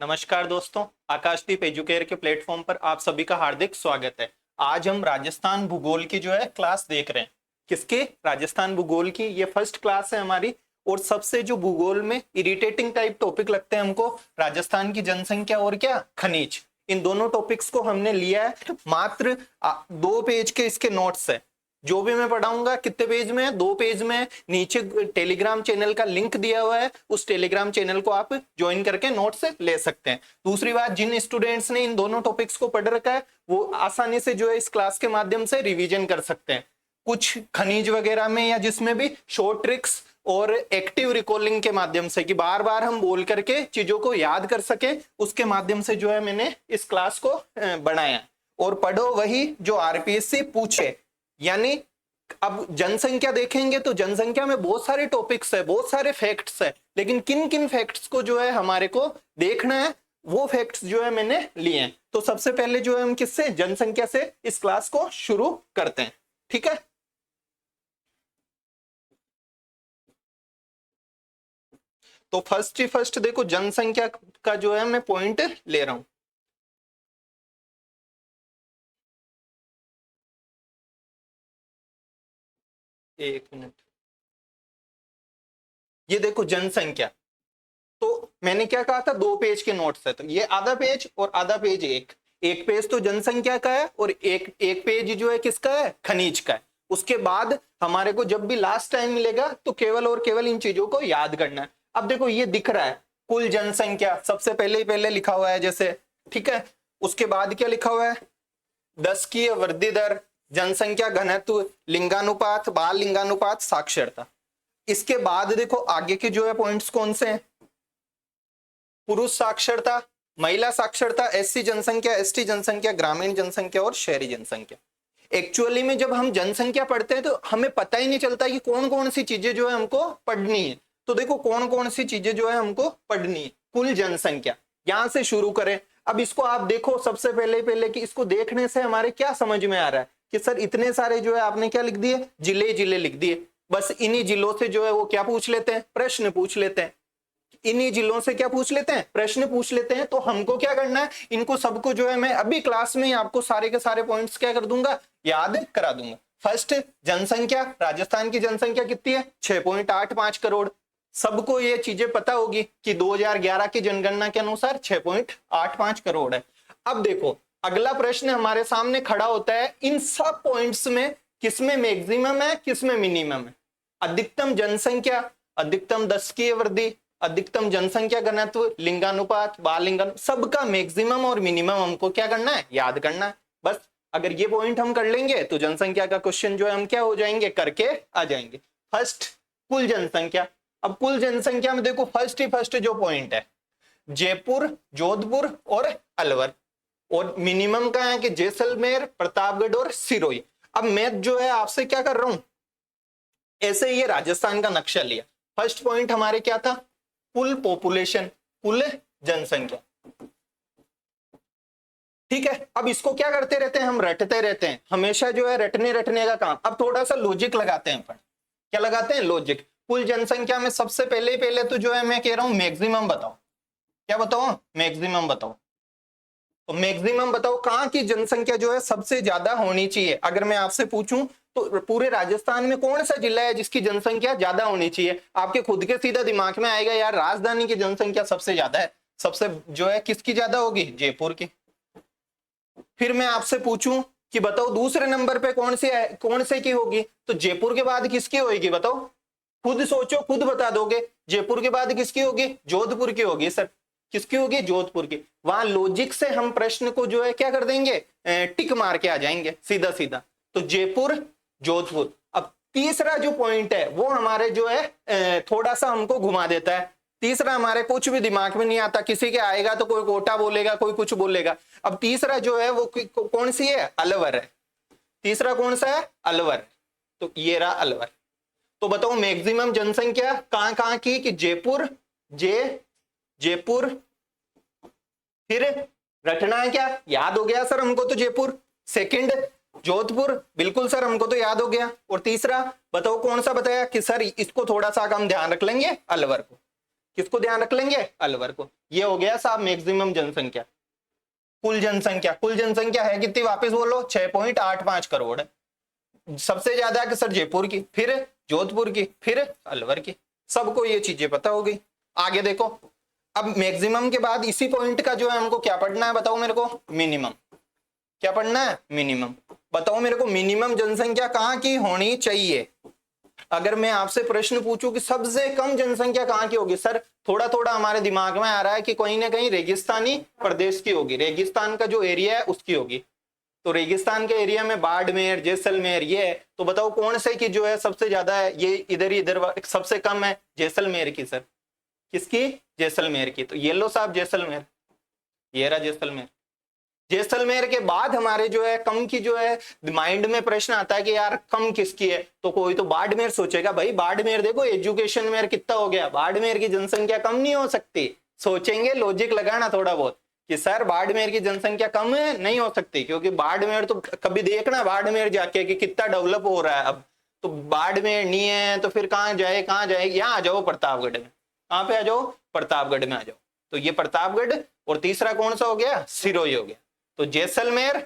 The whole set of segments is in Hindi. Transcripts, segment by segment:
नमस्कार दोस्तों, आकाशदीप एजुकेयर के प्लेटफॉर्म पर आप सभी का हार्दिक स्वागत है। आज हम राजस्थान भूगोल की जो है क्लास देख रहे हैं। किसकी? राजस्थान भूगोल की। ये फर्स्ट क्लास है हमारी। और सबसे जो भूगोल में इरिटेटिंग टाइप टॉपिक लगते हैं हमको, राजस्थान की जनसंख्या और क्या, खनिज। इन दोनों टॉपिक्स को हमने लिया है। मात्र 2 पेज के इसके नोट्स है। जो भी मैं पढ़ाऊंगा कितने पेज में है? 2 पेज में है। नीचे टेलीग्राम चैनल का लिंक दिया हुआ है, उस टेलीग्राम चैनल को आप ज्वाइन करके नोट्स ले सकते हैं। दूसरी बात, जिन स्टूडेंट्स ने इन दोनों टॉपिक्स को पढ़ रखा है वो आसानी से जो है इस क्लास के माध्यम से रिवीजन कर सकते हैं। कुछ खनिज वगैरह में या जिसमें भी शॉर्ट ट्रिक्स और एक्टिव रिकॉलिंग के माध्यम से कि बार बार हम बोल करके चीजों को याद कर सके, उसके माध्यम से जो है मैंने इस क्लास को बनाया। और पढ़ो वही जो आरपीएससी पूछे। यानी अब जनसंख्या देखेंगे तो जनसंख्या में बहुत सारे टॉपिक्स है, बहुत सारे फैक्ट्स है, लेकिन किन किन फैक्ट्स को जो है हमारे को देखना है, वो फैक्ट्स जो है मैंने लिए हैं। तो सबसे पहले जो है हम किससे, जनसंख्या से इस क्लास को शुरू करते हैं। ठीक है, तो फर्स्ट देखो, जनसंख्या का जो है मैं पॉइंट ले रहा हूं। एक मिनट, ये देखो जनसंख्या। तो मैंने क्या कहा था, 2 पेज के नोट्स है, तो ये आधा पेज और आधा पेज एक पेज तो जनसंख्या का है और एक पेज जो है किसका है, खनिज का है। उसके बाद हमारे को जब भी लास्ट टाइम मिलेगा तो केवल और केवल इन चीजों को याद करना है। अब देखो ये दिख रहा है, कुल जनसंख्या सबसे पहले लिखा हुआ है जैसे, ठीक है। उसके बाद क्या लिखा हुआ है, 10 की वृद्धि दर, जनसंख्या घनत्व, लिंगानुपात, बाल लिंगानुपात, साक्षरता। इसके बाद देखो आगे के जो है पॉइंट्स कौन से हैं, पुरुष साक्षरता, महिला साक्षरता, एससी जनसंख्या, एसटी जनसंख्या, ग्रामीण जनसंख्या और शहरी जनसंख्या। एक्चुअली में जब हम जनसंख्या पढ़ते हैं तो हमें पता ही नहीं चलता कि कौन कौन सी चीजें जो है हमको पढ़नी है। तो देखो कौन कौन सी चीजें जो है हमको पढ़नी है। कुल जनसंख्या, यहां से शुरू करें। अब इसको आप देखो सबसे पहले कि इसको देखने से हमारे क्या समझ में आ रहा है कि सर इतने सारे जो है आपने क्या लिख दिए, जिले जिले लिख दिए। बस इन्हीं जिलों से जो है वो क्या पूछ लेते हैं, प्रश्न पूछ लेते हैं। इन्हीं जिलों से क्या पूछ लेते हैं, प्रश्न पूछ लेते हैं। तो हमको क्या करना है, इनको सबको जो है मैं अभी क्लास में आपको सारे के सारे पॉइंट्स क्या कर दूंगा, याद करा दूंगा। फर्स्ट, जनसंख्या, राजस्थान की जनसंख्या कितनी है, 6.85 करोड़। सबको ये चीजें पता होगी कि 2011 की जनगणना के अनुसार 6.85 करोड़ है। अब देखो अगला प्रश्न हमारे सामने खड़ा होता है, इन सब पॉइंट्स में किसमें मैक्सिमम है, किसमें मिनिमम है। अधिकतम जनसंख्या, अधिकतम 10 की वृद्धि, अधिकतम जनसंख्या घनत्व, लिंगानुपात, बाल लिंगानुपात, सबका मैक्सिमम और मिनिमम हमको क्या करना है, याद करना है। बस अगर ये पॉइंट हम कर लेंगे तो जनसंख्या का क्वेश्चन जो है हम क्या हो जाएंगे, करके आ जाएंगे। फर्स्ट, कुल जनसंख्या। अब कुल जनसंख्या में देखो फर्स्ट जो पॉइंट है, जयपुर, जोधपुर और अलवर। और मिनिमम का है कि जैसलमेर, प्रतापगढ़ और सिरोही। अब मैं जो है आपसे क्या कर रहा हूं, ऐसे ये राजस्थान का नक्शा लिया। फर्स्ट पॉइंट हमारे क्या था, कुल पॉपुलेशन, कुल जनसंख्या। ठीक है, अब इसको क्या करते रहते हैं, हम रटते रहते हैं, हमेशा जो है रटने का काम। अब थोड़ा सा लॉजिक लगाते हैं अपन। क्या लगाते हैं, लॉजिक। कुल जनसंख्या में सबसे पहले तो जो है मैं कह रहा हूं मैक्सिमम बताओ। क्या बताओ, मैक्सिमम बताओ। तो मैक्सिमम बताओ कहां की जनसंख्या जो है सबसे ज्यादा होनी चाहिए। अगर मैं आपसे पूछूं तो पूरे राजस्थान में कौन सा जिला है जिसकी जनसंख्या ज्यादा होनी चाहिए, आपके खुद के सीधा दिमाग में आएगा यार राजधानी की जनसंख्या सबसे ज्यादा है। सबसे जो है किसकी ज्यादा होगी, जयपुर की। फिर मैं आपसे पूछूं कि बताओ दूसरे नंबर पे कौन से की होगी, तो जयपुर के बाद किसकी होगी बताओ, खुद सोचो, खुद बता दोगे। जयपुर के बाद किसकी होगी, जोधपुर की होगी। सर किसकी होगी, जोधपुर की। वहां लॉजिक से हम प्रश्न को जो है क्या कर देंगे, टिक मार के आ जाएंगे सीधा सीधा। तो जयपुर, जोधपुर। अब तीसरा जो पॉइंट है वो हमारे जो है थोड़ा सा हमको घुमा देता है। तीसरा हमारे कुछ भी दिमाग में नहीं आता, किसी के आएगा तो कोई कोटा बोलेगा, कोई कुछ बोलेगा। अब तीसरा जो है वो कौन सी है, अलवर है। तीसरा कौन सा है, अलवर। तो ये रहा अलवर। तो बताओ मैक्सिमम जनसंख्या कहां कहां की, कि जयपुर, जयपुर। फिर रटना है क्या, याद हो गया सर हमको तो जयपुर। सेकंड जोधपुर, बिल्कुल सर हमको तो याद हो गया। और तीसरा बताओ कौन सा बताया कि सर इसको थोड़ा सा हम ध्यान रख लेंगे, अलवर को। किसको ध्यान रख लेंगे? अलवर को। ये हो गया साहब मैक्सिमम जनसंख्या। कुल जनसंख्या है कितनी? वापस बोलो, 6.85 करोड़। सबसे ज्यादा है कि सर जयपुर की, फिर जोधपुर की, फिर अलवर की। सबको ये चीजें पता हो गई। आगे देखो, अब मैक्सिमम के बाद इसी पॉइंट का जो है हमको क्या पढ़ना है बताओ मेरे को? मिनिमम। क्या पढ़ना है? मिनिमम। बताओ मेरे को मिनिमम जनसंख्या कहाँ की होनी चाहिए? अगर मैं आपसे प्रश्न पूछूं कि सबसे कम जनसंख्या कहाँ की होगी, सर थोड़ा थोड़ा हमारे दिमाग में आ रहा है कि कहीं ना कहीं रेगिस्तानी प्रदेश की होगी, रेगिस्तान का जो एरिया है उसकी होगी। तो रेगिस्तान के एरिया में बाड़मेर, जैसलमेर ये है। तो बताओ कौन से की जो है सबसे ज्यादा है? ये इधर ही इधर सबसे कम है जैसलमेर की। सर किसकी? जैसलमेर की। तो ये लो साहब जैसलमेर, ये रहा जैसलमेर। जैसलमेर के बाद हमारे जो है कम की जो है माइंड में प्रश्न आता है कि यार कम किसकी है? तो कोई तो बाड़मेर सोचेगा, भाई बाड़मेर देखो एजुकेशन में कितना हो गया, बाड़मेर की जनसंख्या कम नहीं हो सकती। सोचेंगे, लॉजिक लगाना थोड़ा बहुत कि सर बाड़मेर की जनसंख्या कम है, नहीं हो सकती, क्योंकि बाड़मेर तो कभी देखना बाड़मेर जाके कि कितना डेवलप हो रहा है। अब तो बाड़मेर नहीं है तो फिर कहाँ जाए, कहाँ जाए? यहाँ आ जाओ प्रतापगढ़ में। कहाँ पे आ जाओ? प्रतापगढ़ में आ जाओ। तो ये प्रतापगढ़, और तीसरा कौन सा हो गया? सिरोही हो गया। तो जैसलमेर,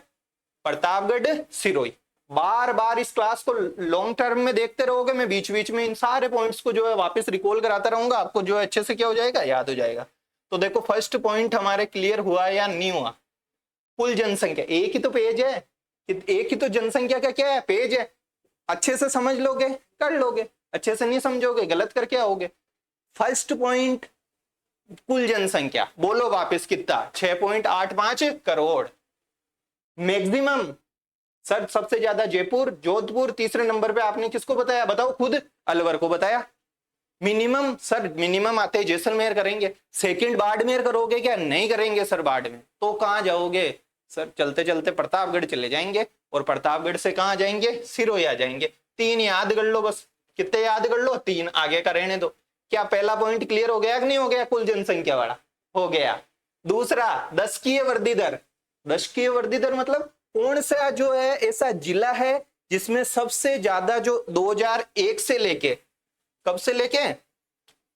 प्रतापगढ़, सिरोही। बार बार इस क्लास को लॉन्ग टर्म में देखते रहोगे, मैं बीच बीच में इन सारे पॉइंट्स को जो है वापस रिकॉल कराता रहूंगा, आपको जो है अच्छे से क्या हो जाएगा? याद हो जाएगा। तो देखो फर्स्ट पॉइंट हमारे क्लियर हुआ या नहीं हुआ? कुल जनसंख्या, एक ही तो पेज है, एक ही तो जनसंख्या का क्या है? पेज है। अच्छे से समझ लोगे कर लोगे, अच्छे से नहीं समझोगे गलत करके आओगे। फर्स्ट पॉइंट कुल जनसंख्या, बोलो वापस कितना? 6.85 करोड़। मैक्सिमम, सर सबसे ज्यादा जयपुर, जोधपुर, तीसरे नंबर पे आपने किसको बताया? बताओ खुद, अलवर को बताया। मिनिमम, सर मिनिमम आते जैसलमेर करेंगे। सेकंड बाड़मेर करोगे क्या? नहीं करेंगे सर बाड़मेर। तो कहां जाओगे? सर चलते चलते प्रतापगढ़ चले जाएंगे, और प्रतापगढ़ से कहां जाएंगे? सिरोही आ जाएंगे। 3 याद कर लो बस। कितने याद कर लो? 3। आगे का रहने दो। क्या पहला पॉइंट क्लियर हो गया कि नहीं हो गया? कुल जनसंख्या वाला हो गया। दूसरा, दशकीय वृद्धि दर। दशकीय वृद्धि दर मतलब कौन सा जो है ऐसा जिला है जिसमें सबसे ज्यादा जो 2001 से लेके, कब से लेके?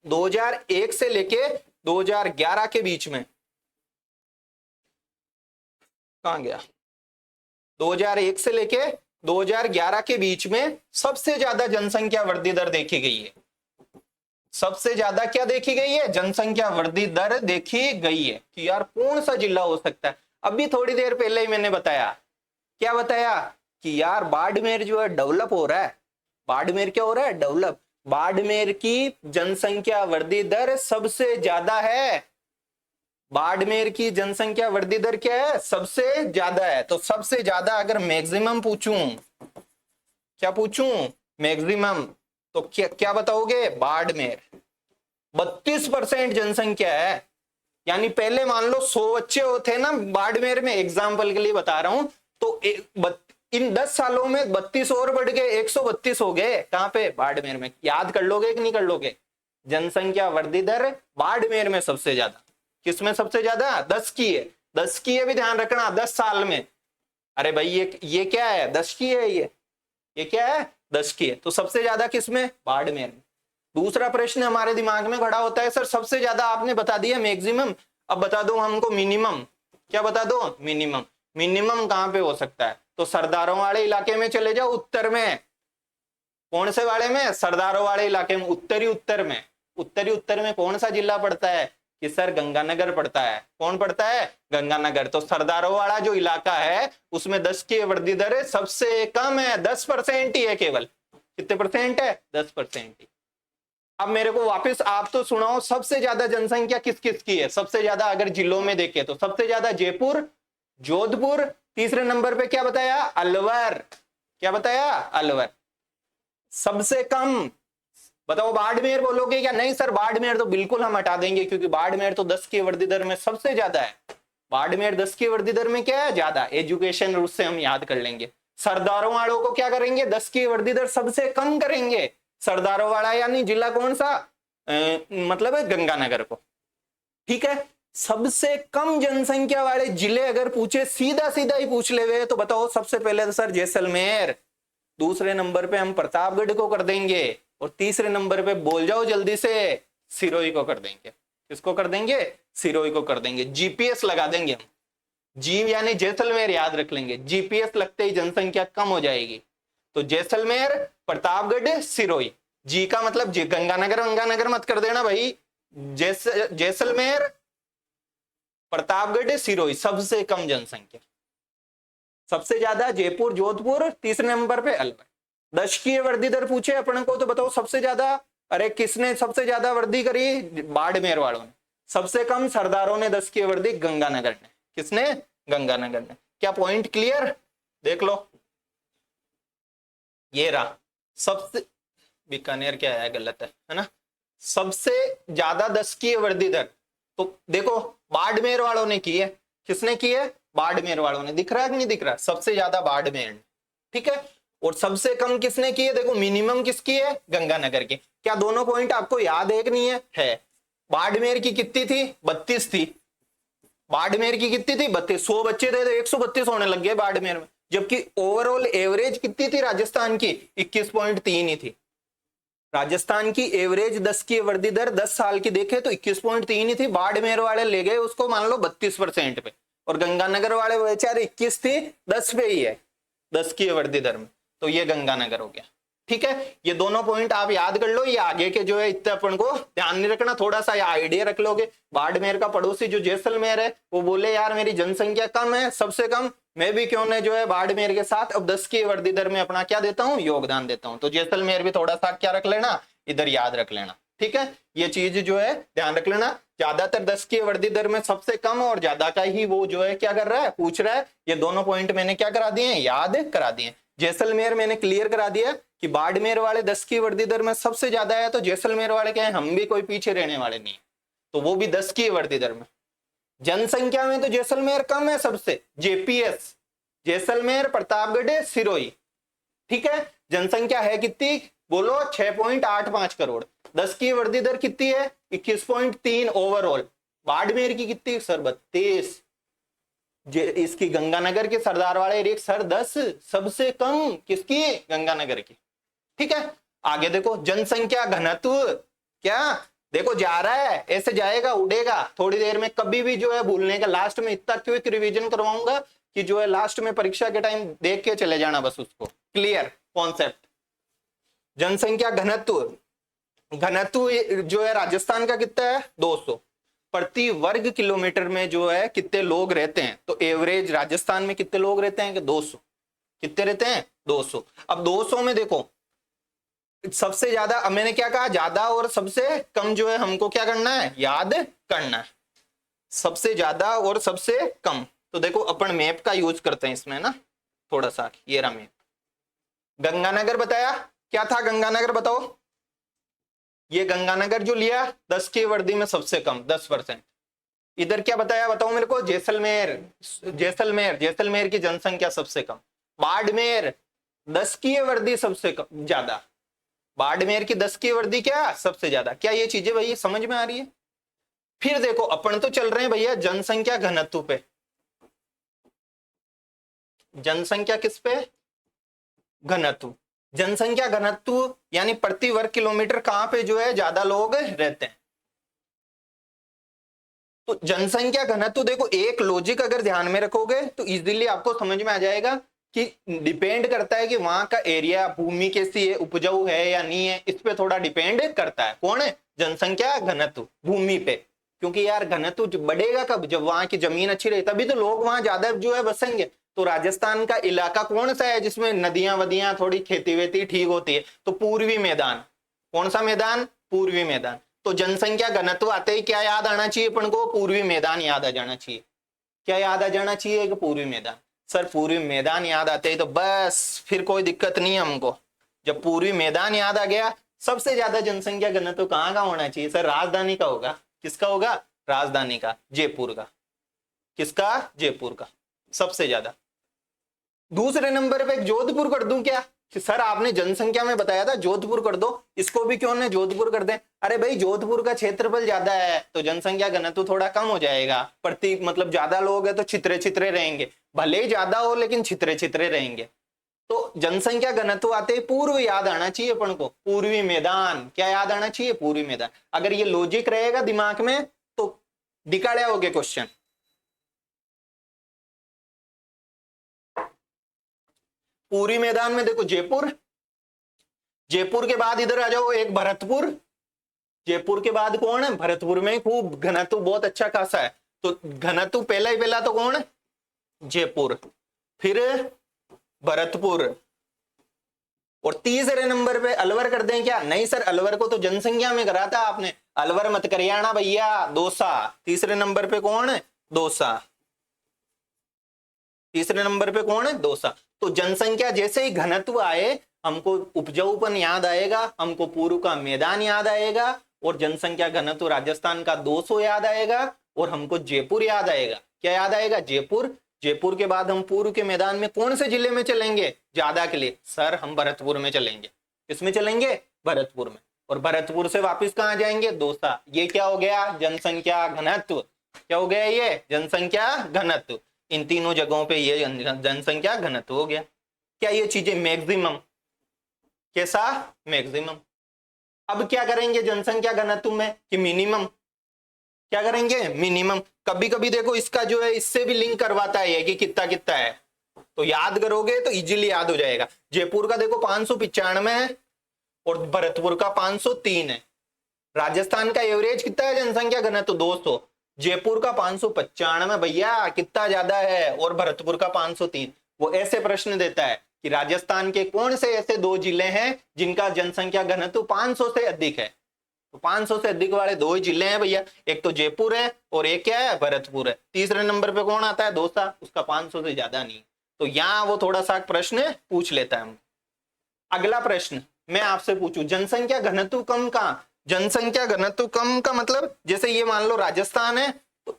2001 से लेके 2011 के बीच में, कहां गया? 2001 से लेके 2011 के बीच में सबसे ज्यादा जनसंख्या वृद्धि दर देखी गई है। सबसे ज्यादा क्या देखी गई है? जनसंख्या वृद्धि दर देखी गई है। कि यार कौन सा जिला हो सकता है? अभी थोड़ी देर पहले ही मैंने बताया, क्या बताया? कि यार बाड़मेर जो है डेवलप हो रहा है। बाड़मेर क्या हो रहा है? डेवलप। बाड़मेर की जनसंख्या वृद्धि दर सबसे ज्यादा है। बाड़मेर की जनसंख्या वृद्धि दर क्या है? सबसे ज्यादा है। तो सबसे ज्यादा अगर मैक्सिमम पूछूं, क्या पूछूं? मैक्सिमम, तो क्या क्या बताओगे? बाड़मेर। 32% जनसंख्या है। यानी पहले मान लो 100 बच्चे होते ना बाड़मेर में, एग्जाम्पल के लिए बता रहा हूं, तो इन 10 सालों में 32 और बढ़ गए, 132 हो गए। कहां पे? बाड़मेर में। याद कर लोगे कि नहीं कर लोगे? जनसंख्या वृद्धि दर बाड़मेर में सबसे ज्यादा। किसमें सबसे ज्यादा? 10 की है। 10 की है भी ध्यान रखना, 10 साल में। अरे भाई ये क्या है? 10 की है। ये क्या है? 10 की है। तो सबसे ज्यादा किसमें? बाड़मेर में। दूसरा प्रश्न हमारे दिमाग में खड़ा होता है, सर सबसे ज्यादा आपने बता दिया मैक्सिमम, अब बता दो हमको मिनिमम। क्या बता दो? मिनिमम। मिनिमम कहां पे हो सकता है? तो सरदारों वाले इलाके में चले जाओ, उत्तर में। कौन से वाले में? सरदारों वाले इलाके में, उत्तरी उत्तर में। उत्तरी उत्तर में कौन सा जिला पड़ता है? कि सर गंगानगर पड़ता है। कौन पड़ता है? गंगानगर। तो सरदारों वाला जो इलाका है उसमें 10 की वृद्धि दर सबसे कम है, 10% ही है केवल। कितने परसेंट है? 10% ही। अब मेरे को वापस आप तो सुनाओ, सबसे ज्यादा जनसंख्या किस किस की है? सबसे ज्यादा अगर जिलों में देखें तो सबसे ज्यादा जयपुर, जोधपुर, तीसरे नंबर पे क्या बताया? अलवर। क्या बताया? अलवर। सबसे कम बताओ बाड़मेर बोलोगे क्या? नहीं सर बाड़मेर तो बिल्कुल हम हटा देंगे, क्योंकि बाड़मेर तो 10 की वृद्धि दर में सबसे ज्यादा है। बाड़मेर 10 की वृद्धि दर में क्या है? ज्यादा। एजुकेशन रूट से हम याद कर लेंगे। सरदारों वालों को क्या करेंगे? 10 की वृद्धि दर सबसे कम करेंगे। सरदारों वाला यानी जिला कौन सा? मतलब है गंगानगर को। ठीक है। सबसे कम जनसंख्या वाले जिले अगर पूछे, सीधा सीधा ही पूछ ले वे, तो बताओ सबसे पहले तो सर जैसलमेर, दूसरे नंबर पे हम प्रतापगढ़ को कर देंगे, और तीसरे नंबर पे बोल जाओ जल्दी से सिरोही को कर देंगे। किसको कर देंगे? सिरोही को कर देंगे। जीपीएस लगा देंगे हम, जी यानी जैसलमेर याद रख लेंगे। जीपीएस लगते ही जनसंख्या कम हो जाएगी। तो जैसलमेर, प्रतापगढ़, सिरोही। जी का मतलब जी, गंगानगर मत कर देना भाई। जैसलमेर, प्रतापगढ़, सिरोही, सबसे कम जनसंख्या। सबसे ज्यादा जयपुर, जोधपुर, तीसरे नंबर पे अलवर। दशकीय वृद्धि दर पूछे अपन को तो बताओ सबसे ज्यादा। अरे किसने सबसे ज्यादा वृद्धि करी? बाड़मेर वालों ने। सबसे कम सरदारों ने 10 की वृद्धि गंगानगर ने। किसने? गंगानगर ने। क्या पॉइंट क्लियर? देख लो, ये रहा सबसे, बीकानेर क्या है, गलत है ना। सबसे ज्यादा 10 की वृद्धि दर तो देखो बाड़मेर वालों ने की है। किसने की है? बाड़मेर वालों ने। दिख रहा है कि नहीं दिख रहा? सबसे ज्यादा बाड़मेर ने, ठीक है। और सबसे कम किसने की है? देखो मिनिमम किसकी है? गंगानगर की। क्या दोनों पॉइंट आपको याद है कि नहीं है? बाड़मेर की कितनी थी? 32 थी। बाड़मेर की कितनी थी? 32। 100 बच्चे थे तो 132 होने लग गए बाड़मेर में। जबकि ओवरऑल एवरेज कितनी थी राजस्थान की? 21.3 ही थी। राजस्थान की एवरेज 10 की वृद्धि दर 10 साल की देखे तो 21.3 ही थी। बाड़मेर वाले ले गए उसको मान लो 32% पे, और गंगानगर वाले बेचारे 21 थी, 10 पे ही है 10 की वृद्धि दर में। तो ये गंगानगर हो गया, ठीक है। ये दोनों पॉइंट आप याद कर लो। ये आगे के जो है इतने अपन को ध्यान नहीं रखना, थोड़ा सा आइडिया रख लोगे। बाड़मेर का पड़ोसी जो जैसलमेर है वो बोले यार मेरी जनसंख्या कम है, सबसे कम, मैं भी क्यों न जो है बाड़मेर के साथ अब 10 की वृद्धि दर में अपना क्या देता हूं? योगदान देता हूं। तो जैसलमेर भी थोड़ा सा क्या रख लेना, इधर याद रख लेना, ठीक है। ये चीज जो है ध्यान रख लेना। ज्यादातर 10 की वृद्धि दर में सबसे कम और ज्यादा का ही वो जो है क्या कर रहा है? पूछ रहा है। ये दोनों पॉइंट मैंने क्या करा दिए? याद करा दिए। जैसलमेर मैंने क्लियर करा दिया कि बाड़मेर वाले 10 की वृद्धि दर में सबसे ज्यादा है, तो जैसलमेर वाले क्या है? हम भी कोई पीछे रहने वाले नहीं, तो वो भी 10 की वृद्धि दर में। जनसंख्या में तो जैसलमेर कम है सबसे। जेपीएस, जैसलमेर, प्रतापगढ़, सिरोही, ठीक है। जनसंख्या है कितनी? बोलो 6.85 करोड़। 10 की वृद्धि दर कितनी है? 21.3 ओवरऑल। बाड़मेर की कितनी सर? 32। इसकी गंगानगर के सरदार वाले एक सर 10, सबसे कम किसकी? गंगानगर की, ठीक है। आगे देखो जनसंख्या घनत्व, क्या देखो जा रहा है, ऐसे जाएगा उड़ेगा थोड़ी देर में, कभी भी जो है भूलने का। लास्ट में इतना क्विक रिवीजन करवाऊंगा कि जो है लास्ट में परीक्षा के टाइम देख के चले जाना बस उसको, क्लियर कॉन्सेप्ट। जनसंख्या घनत्व, घनत्व जो है राजस्थान का कितना है? 200 प्रति वर्ग किलोमीटर में जो है कितने लोग रहते हैं? तो एवरेज राजस्थान में कितने लोग रहते हैं? कि 200। कितने रहते हैं? 200। अब 200 में देखो सबसे ज्यादा, अब मैंने क्या कहा? ज्यादा और सबसे कम जो है हमको क्या करना है? याद करना है। सबसे ज्यादा और सबसे कम। तो देखो अपन मैप का यूज करते हैं इसमें ना थोड़ा सा। ये रहा मैप। गंगानगर बताया, क्या था गंगानगर बताओ? ये गंगानगर जो लिया 10 की वृद्धि में सबसे कम 10%। इधर क्या बताया बताओ मेरे को? जैसलमेर, जैसलमेर, जैसलमेर की जनसंख्या सबसे कम। बाड़मेर 10 की वृद्धि सबसे कम ज्यादा। बाड़मेर की 10 की वृद्धि क्या? सबसे ज्यादा। क्या ये चीजें भैया समझ में आ रही है? फिर देखो अपन तो चल रहे हैं भैया जनसंख्या घनत्व पे। जनसंख्या किस पे? घनत्व। जनसंख्या घनत्व यानी प्रति वर्ग किलोमीटर कहां पे जो है ज्यादा लोग रहते हैं। तो जनसंख्या घनत्व देखो, एक लॉजिक अगर ध्यान में रखोगे तो इजीली आपको समझ में आ जाएगा कि डिपेंड करता है कि वहां का एरिया, भूमि कैसी है, उपजाऊ है या नहीं है, इस पे थोड़ा डिपेंड करता है। कौन है? जनसंख्या घनत्व, भूमि पे। क्योंकि यार घनत्व बढ़ेगा कब? जब वहां की जमीन अच्छी रही, तभी तो लोग वहां ज्यादा जो है बसेंगे। तो राजस्थान का इलाका कौन सा है जिसमें नदियां वदियां थोड़ी खेती वेती ठीक होती है? तो पूर्वी मैदान। कौन सा मैदान? पूर्वी मैदान। तो जनसंख्या घनत्व आते ही क्या याद आना चाहिए अपन को? पूर्वी मैदान याद आ जाना चाहिए। क्या याद आ जाना चाहिए? कि पूर्वी मैदान। सर पूर्वी मैदान याद आते ही तो बस फिर कोई दिक्कत नहीं है हमको। जब पूर्वी मैदान याद आ गया, सबसे ज्यादा जनसंख्या घनत्व कहाँ का होना चाहिए? सर राजधानी का होगा। किसका होगा? राजधानी का, जयपुर का। किसका? जयपुर का सबसे ज्यादा। दूसरे नंबर पे जोधपुर कर दूं क्या? कि सर आपने जनसंख्या में बताया था जोधपुर कर दो, इसको भी क्यों ना जोधपुर कर दें? अरे भाई जोधपुर का क्षेत्रफल ज्यादा है तो जनसंख्या घनत्व थोड़ा कम हो जाएगा। प्रति मतलब ज्यादा लोग है तो छितरे छितरे रहेंगे, भले ही ज्यादा हो लेकिन छितरे छितरे रहेंगे। तो जनसंख्या घनत्व आते ही पूर्व याद आना चाहिए अपन को, पूर्वी मैदान। क्या याद आना चाहिए? पूर्वी मैदान। अगर ये लॉजिक रहेगा दिमाग में तो दिखाड़े होगे क्वेश्चन। पूर्वी मैदान में देखो जयपुर, जयपुर के बाद इधर आ जाओ एक भरतपुर, जयपुर के बाद कौन है? भरतपुर में खूब घनत्व बहुत अच्छा खासा है, तो घनत्व पहला ही पहला तो कौन है? जयपुर, फिर भरतपुर, और तीसरे नंबर पे अलवर कर दें क्या? नहीं सर, अलवर को तो जनसंख्या में करा था आपने, अलवर मत करियाना भैया, दौसा। तीसरे नंबर पे कौन है? दौसा। तीसरे नंबर पे कौन है? दौसा। तो जनसंख्या जैसे ही घनत्व आए हमको उपजाऊपन याद आएगा, हमको पूर्व का मैदान याद आएगा, और जनसंख्या घनत्व राजस्थान का 200 याद आएगा, और हमको जयपुर याद आएगा। क्या याद आएगा? जयपुर। जयपुर के बाद हम पूर्व के मैदान में कौन से जिले में चलेंगे ज्यादा के लिए? सर हम भरतपुर में चलेंगे। किसमें चलेंगे? भरतपुर में। और भरतपुर से वापस कहां जाएंगे? दौसा। ये क्या हो गया? जनसंख्या घनत्व। क्या हो गया? ये जनसंख्या घनत्व। इन तीनों जगहों पे ये जनसंख्या घनत्व हो गया। क्या ये चीजें मैक्सिमम? कैसा? मैक्सिमम। अब क्या करेंगे जनसंख्या घनत्व में कि मिनिमम? क्या करेंगे? मिनिमम। कभी कभी देखो इसका जो है इससे भी लिंक करवाता है कि कितना कितना है, तो याद करोगे तो इजीली याद हो जाएगा। जयपुर का देखो 595 है और भरतपुर का 503 है। राजस्थान का एवरेज कितना है जनसंख्या घनत्व? 200। जयपुर का 595 भैया, कितना ज्यादा है, और भरतपुर का 503। वो ऐसे प्रश्न देता है कि राजस्थान के कौन से ऐसे 2 जिले हैं जिनका जनसंख्या घनत्व 500 से अधिक है? तो 500 से अधिक वाले 2 ही जिले हैं भैया, एक तो जयपुर है और एक क्या है? भरतपुर है। तीसरे नंबर पे कौन आता है? दौसा, उसका 500 से ज्यादा नहीं। तो यहां वो थोड़ा सा प्रश्न पूछ लेता है। अगला प्रश्न मैं आपसे पूछूं, जनसंख्या घनत्व कम कहां? जनसंख्या घनत्व कम का मतलब जैसे ये मान लो राजस्थान है, तो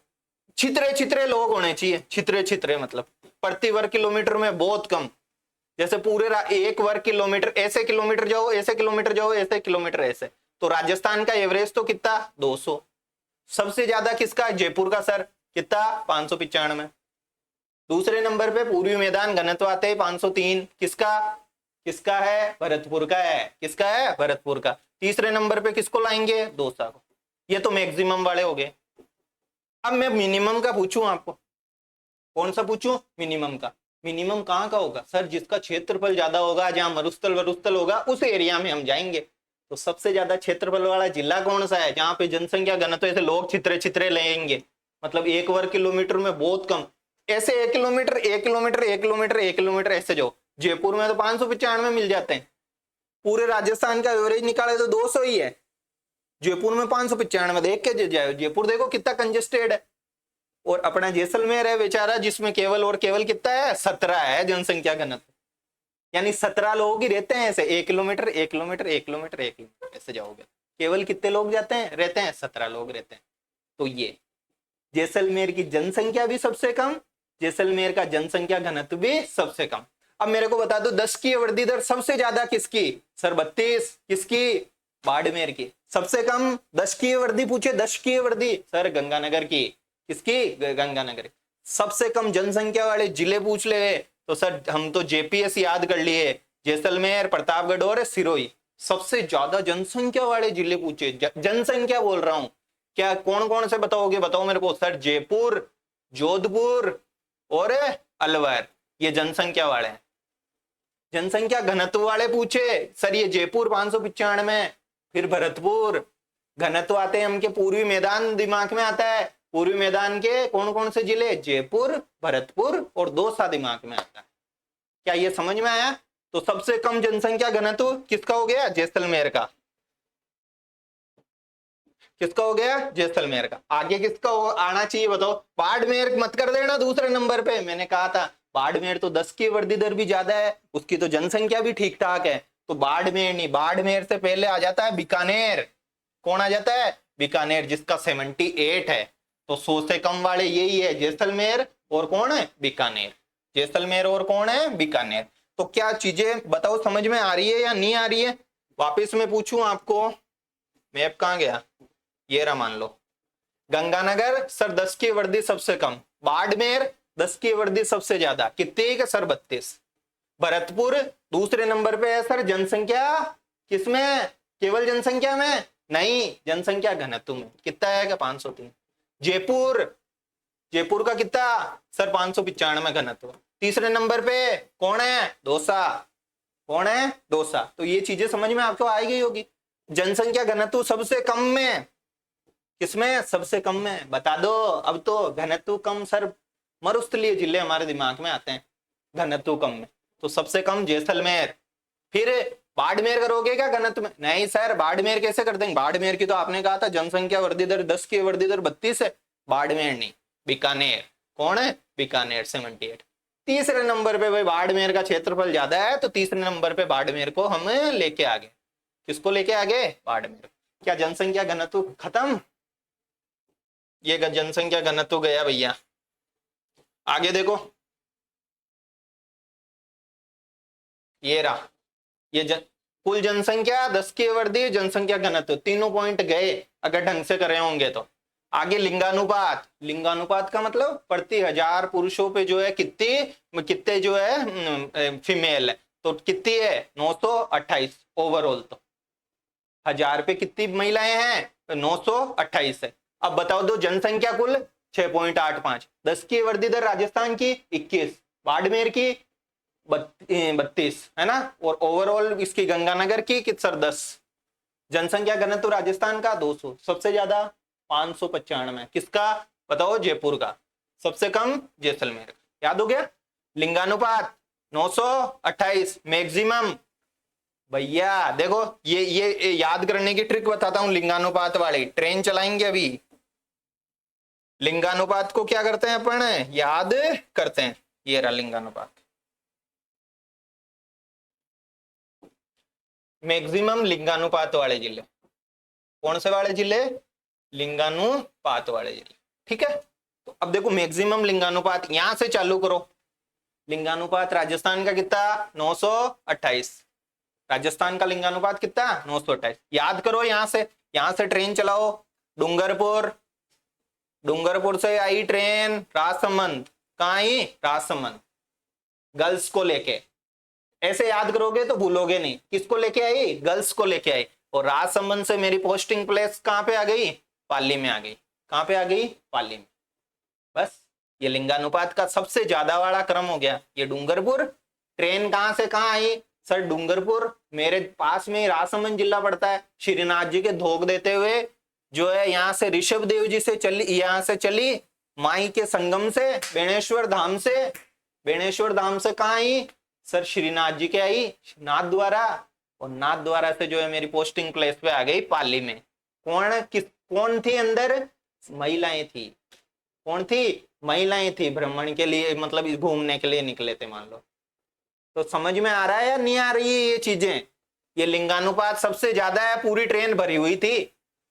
छितरे छितरे लोग होने चाहिए। छितरे छितरे मतलब प्रति वर्ग किलोमीटर में बहुत कम। जैसे पूरे 1 वर्ग किलोमीटर, ऐसे किलोमीटर जाओ, ऐसे किलोमीटर जाओ, ऐसे किलोमीटर ऐसे। तो राजस्थान का एवरेज तो कितना? 200। सबसे ज्यादा किसका? जयपुर का सर। कितना? 595। दूसरे नंबर पे पूर्वी मैदान घनत्व आते हैं 503। किसका? किसका है? भरतपुर का है। किसका है? भरतपुर का। तीसरे नंबर पे किसको लाएंगे? दौसा को। ये तो मैक्सिमम वाले हो गए। अब मैं मिनिमम का पूछूं आपको। कौन सा पूछूं? मिनिमम का। मिनिमम कहां का होगा? सर जिसका क्षेत्रफल ज्यादा होगा, जहां मरुस्थल वरुस्थल होगा, उस एरिया में हम जाएंगे। तो सबसे ज्यादा क्षेत्रफल वाला जिला कौन सा है जहां पे जनसंख्या घनत्व ऐसे लोग छितरे छितरे लेंगे? मतलब 1 वर्ग किलोमीटर में बहुत कम, ऐसे 1 किलोमीटर 1 किलोमीटर 1 किलोमीटर 1 किलोमीटर ऐसे जाओ। जयपुर में तो 595 मिल जाते हैं। पूरे राजस्थान का एवरेज निकाले तो 200 ही है, जयपुर में 595। देख के जाए, जयपुर देखो कितना कंजेस्टेड है। और अपना जैसलमेर है बेचारा, जिसमें केवल और केवल कितना है? 17 है जनसंख्या घनत्व। यानी 17 लोग ही रहते हैं ऐसे 1 किलोमीटर 1 किलोमीटर 1 किलोमीटर 1 किलोमीटर ऐसे जाओगे। केवल कितने लोग जाते हैं? रहते हैं 17 लोग रहते हैं। तो ये जैसलमेर की जनसंख्या भी सबसे कम, जैसलमेर का जनसंख्या घनत्व भी सबसे कम। अब मेरे को बता दो 10 की वृद्धि दर सबसे ज्यादा किसकी? सर 32। किसकी? बाड़मेर की। सबसे कम 10 की वृद्धि पूछे, 10 की वृद्धि, सर गंगानगर की। किसकी? गंगानगर। सबसे कम जनसंख्या वाले जिले पूछ ले तो सर हम तो जेपीएस याद कर लिए, जैसलमेर, प्रतापगढ़ और सिरोही। सबसे ज्यादा जनसंख्या वाले जिले पूछे, जनसंख्या बोल रहा हूं, क्या कौन कौन से बताओगे? बताओ मेरे को। सर जयपुर, जोधपुर और अलवर, ये जनसंख्या वाले हैं। जनसंख्या घनत्व वाले पूछे, सर ये जयपुर 595, फिर भरतपुर। घनत्व आते हैं हमके पूर्वी मैदान दिमाग में आता है, पूर्वी मैदान के कौन कौन से जिले? जयपुर, भरतपुर और दौसा दिमाग में आता है। क्या ये समझ में आया? तो सबसे कम जनसंख्या घनत्व किसका हो गया? जैसलमेर का। किसका हो गया? जैसलमेर का। आगे किसका आना चाहिए बताओ? बाड़मेर मत कर देना दूसरे नंबर पे, मैंने कहा था बाड़मेर तो 10 की वृद्धि दर भी ज्यादा है, उसकी तो जनसंख्या भी ठीक ठाक है। तो बाड़मेर नहीं, बाड़मेर से पहले आ जाता है बीकानेर। कौन आ जाता है? बीकानेर, जिसका 78 है। तो 100 से कम वाले यही है, जैसलमेर और कौन है? बीकानेर। जैसलमेर और कौन है? बीकानेर। तो क्या चीजें बताओ समझ में आ रही है या नहीं आ रही है? वापिस मैं पूछूं आपको, मैप कहां गया? ये रहा, मान लो गंगानगर सर 10 की वृद्धि सबसे कम, बाड़मेर 10 की वृद्धि सबसे ज्यादा, कितने का सर? 32। भरतपुर दूसरे नंबर पे है सर जनसंख्या किसमें, केवल जनसंख्या में नहीं, जनसंख्या घनत्व में कितना है, 503। जयपुर, जयपुर का कितना सर 595 घनत्व। तीसरे नंबर पे कौन है, दौसा, कौन है, दौसा। तो ये चीजें समझ में आपको आ गई होगी। जनसंख्या घनत्व सबसे कम में, किसमें, सबसे कम में, बता दो। अब तो घनत्व कम सर मरुस्थलीय जिले हमारे दिमाग में आते हैं घनत्व कम में, तो सबसे कम जैसलमेर। फिर बाड़मेर करोगे क्या घनत्व में, नहीं सर बाड़मेर कैसे कर देंगे, बाड़मेर की तो आपने कहा था जनसंख्या वृद्धि दर 10 की वृद्धि दर 32 है, बाड़मेर नहीं, बीकानेर। कौन है, बीकानेर 78। तीसरे नंबर पे भाई बाड़मेर का क्षेत्रफल ज्यादा है, तो तीसरे नंबर पे बाड़मेर को हम लेके आगे। किसको लेके आगे, बाड़मेर। क्या जनसंख्या घनत्व खत्म, ये जनसंख्या घनत्व गया भैया। आगे देखो, ये रहा, ये कुल जनसंख्या 10 की वृद्धि, जनसंख्या घनत्व, तीनों पॉइंट गए अगर ढंग से करे होंगे तो। आगे लिंगानुपात, लिंगानुपात का मतलब प्रति 1000 पुरुषों पे जो है कितने जो है फीमेल है, तो कितनी है 928 ओवरऑल। तो 1000 पे कितनी महिलाएं हैं, 928 है। अब बताओ दो जनसंख्या कुल 6.85, 10 की वृद्धि दर राजस्थान की 21, बाड़मेर की 32 है ना, और ओवरऑल इसकी गंगानगर की सर 10। जनसंख्या घनत्व राजस्थान का 200, सबसे ज्यादा 595, किसका बताओ, जयपुर का। सबसे कम जैसलमेर का। याद हो गया। लिंगानुपात 928 मैक्सिमम। भैया देखो ये याद करने की ट्रिक बताता हूं, लिंगानुपात वाली ट्रेन चलाएंगे अभी। लिंगानुपात को क्या करते हैं अपन, याद करते हैं। ये रहा लिंगानुपात, मैक्सिमम लिंगानुपात वाले जिले। कौन से वाले जिले, लिंगानुपात वाले जिले, ठीक है। तो अब देखो मैक्सिमम लिंगानुपात यहां से चालू करो। लिंगानुपात राजस्थान का कितना 928, राजस्थान का लिंगानुपात कितना 928। याद करो, यहां से ट्रेन चलाओ। डूंगरपुर, डूंगरपुर से आई ट्रेन राजसमंद, कहां आई, राजसमंद, गर्ल्स को लेके। ऐसे याद करोगे तो भूलोगे नहीं। किसको लेके आई, गर्ल्स को लेके आई। और राजसमंद से मेरी पोस्टिंग प्लेस कहां पे आ गई, पाली में आ गई। कहां पे आ गई, पाली में। बस ये लिंगानुपात का सबसे ज्यादा वाला क्रम हो गया। ये डूंगरपुर, ट्रेन कहां से कहां आई सर, डूंगरपुर, मेरे पास में राजसमंद जिला पड़ता है। श्रीनाथ जी के धोख देते हुए जो है यहाँ से ऋषभ देव जी से चली, यहाँ से चली माई के संगम से, बेणेश्वर धाम से, बेणेश्वर धाम से कहां आई सर, श्रीनाथ जी के आई नाथ द्वारा, और नाथ द्वारा से जो है मेरी पोस्टिंग प्लेस पे आ गई पाली में। कौन थी अंदर, महिलाएं थी। कौन थी, महिलाएं थी। भ्रमण के लिए मतलब घूमने के लिए निकले थे मान लो। तो समझ में आ रहा है या नहीं आ रही है ये चीजें। ये लिंगानुपात सबसे ज्यादा है, पूरी ट्रेन भरी हुई थी।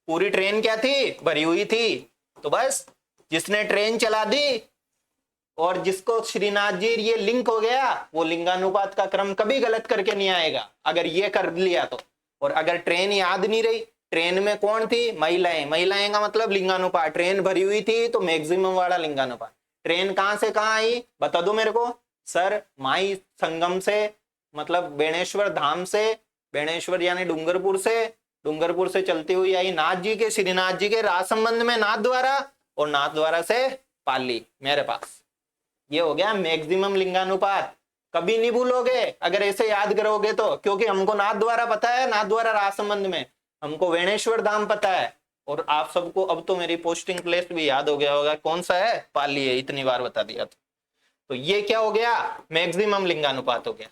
पूरी ट्रेन क्या थी, भरी हुई थी। तो बस जिसने ट्रेन चला दी और जिसको श्रीनाथ जी ये लिंक हो गया, वो लिंगानुपात का क्रम कभी गलत करके नहीं आएगा अगर ये कर लिया तो। और अगर ट्रेन याद नहीं रही, ट्रेन में कौन थी, महिलाएं, महिलाएं का मतलब लिंगानुपात, ट्रेन भरी हुई थी तो मैक्सिमम वाला लिंगानुपात। ट्रेन कहां से कहां आई बता दो मेरे को सर, माई संगम से मतलब बेणेश्वर धाम से, बेणेश्वर यानी डूंगरपुर से, डूंगरपुर से चलती हुई आई नाथ जी के, श्रीनाथ जी के राजसमंद में नाथ द्वारा, और नाथ द्वारा से पाली मेरे पास। ये हो गया मैक्सिमम लिंगानुपात। कभी नहीं भूलोगे अगर ऐसे याद करोगे तो, क्योंकि हमको नाथ द्वारा पता है, नाथ द्वारा राजसमंद में, हमको वेणेश्वर धाम पता है, और आप सबको अब तो मेरी पोस्टिंग प्लेस भी याद हो गया होगा, कौन सा है, पाली है, इतनी बार बता दिया तो ये क्या हो गया, मैक्सिमम लिंगानुपात हो गया।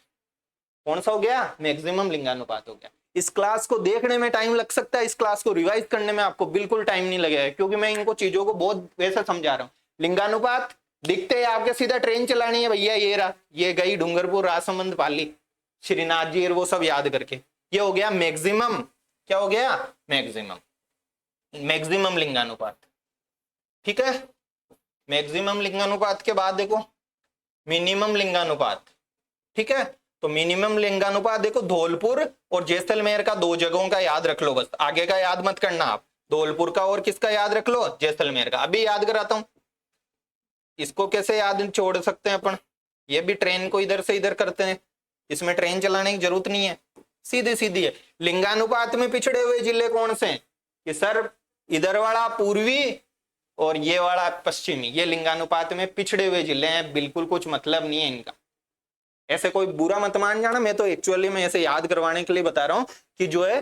कौन सा हो गया, मैक्सिमम लिंगानुपात हो गया। इस क्लास को देखने में टाइम लग सकता है, इस क्लास को रिवाइज करने में आपको बिल्कुल टाइम नहीं लगेगा, क्योंकि मैं इनको चीजों को बहुत वैसे समझा रहा हूँ। लिंगानुपात दिखते ही आपके सीधा ट्रेन चलानी है भैया, ये रहा, ये गई डूंगरपुर, राजसमंद, पाली, श्रीनाथ जी, वो सब याद करके। ये हो गया मैक्सिमम, क्या हो गया, मैक्सिमम, मैक्सिमम लिंगानुपात। ठीक है, मैक्सिमम लिंगानुपात के बाद देखो मिनिमम लिंगानुपात। ठीक है, तो मिनिमम लिंगानुपात देखो, धौलपुर और जैसलमेर का, दो जगहों का याद रख लो, बस आगे का याद मत करना आप। धौलपुर का और किसका याद रख लो, जैसलमेर का। अभी याद कराता हूं, इसको कैसे याद छोड़ सकते हैं अपन, ये भी ट्रेन को इधर से इधर करते हैं, इसमें ट्रेन चलाने की जरूरत नहीं है, सीधी सीधी है। लिंगानुपात में पिछड़े हुए जिले कौन से हैं? कि सर इधर वाला पूर्वी और ये वाला पश्चिमी, ये लिंगानुपात में पिछड़े हुए जिले हैं, बिल्कुल कुछ मतलब नहीं है इनका। ऐसे कोई बुरा मत मान जाना, मैं तो एक्चुअली में ऐसे याद करवाने के लिए बता रहा हूं कि जो है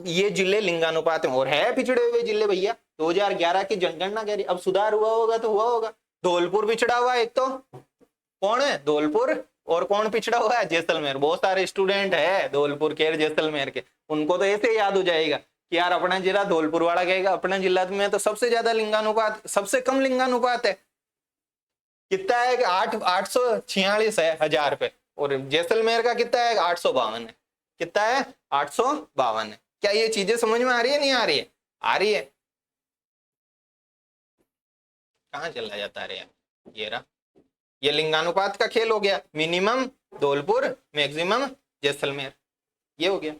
ये जिले लिंगानुपात में और है पिछड़े हुए जिले भैया। 2011 की जनगणना कह रही, अब सुधार हुआ होगा तो हुआ होगा। धौलपुर पिछड़ा हुआ है, एक तो कौन है धौलपुर, और कौन पिछड़ा हुआ है जैसलमेर। बहुत सारे स्टूडेंट है धौलपुर के जैसलमेर के, उनको तो ऐसे याद हो जाएगा कि यार अपना जिला, धौलपुर वाला कहेगा अपना जिला में तो सबसे ज्यादा लिंगानुपात, सबसे कम लिंगानुपात है कितना है कि 846 है 1000 पे, और जैसलमेर का कितना है 852 है। कितना है 852 है। क्या ये चीजें समझ में आ रही है नहीं आ रही है? आ रही है। कहाँ चला जाता है यार, ये रहा, ये लिंगानुपात का खेल हो गया। मिनिमम धौलपुर, मैक्सिमम जैसलमेर, ये हो गया।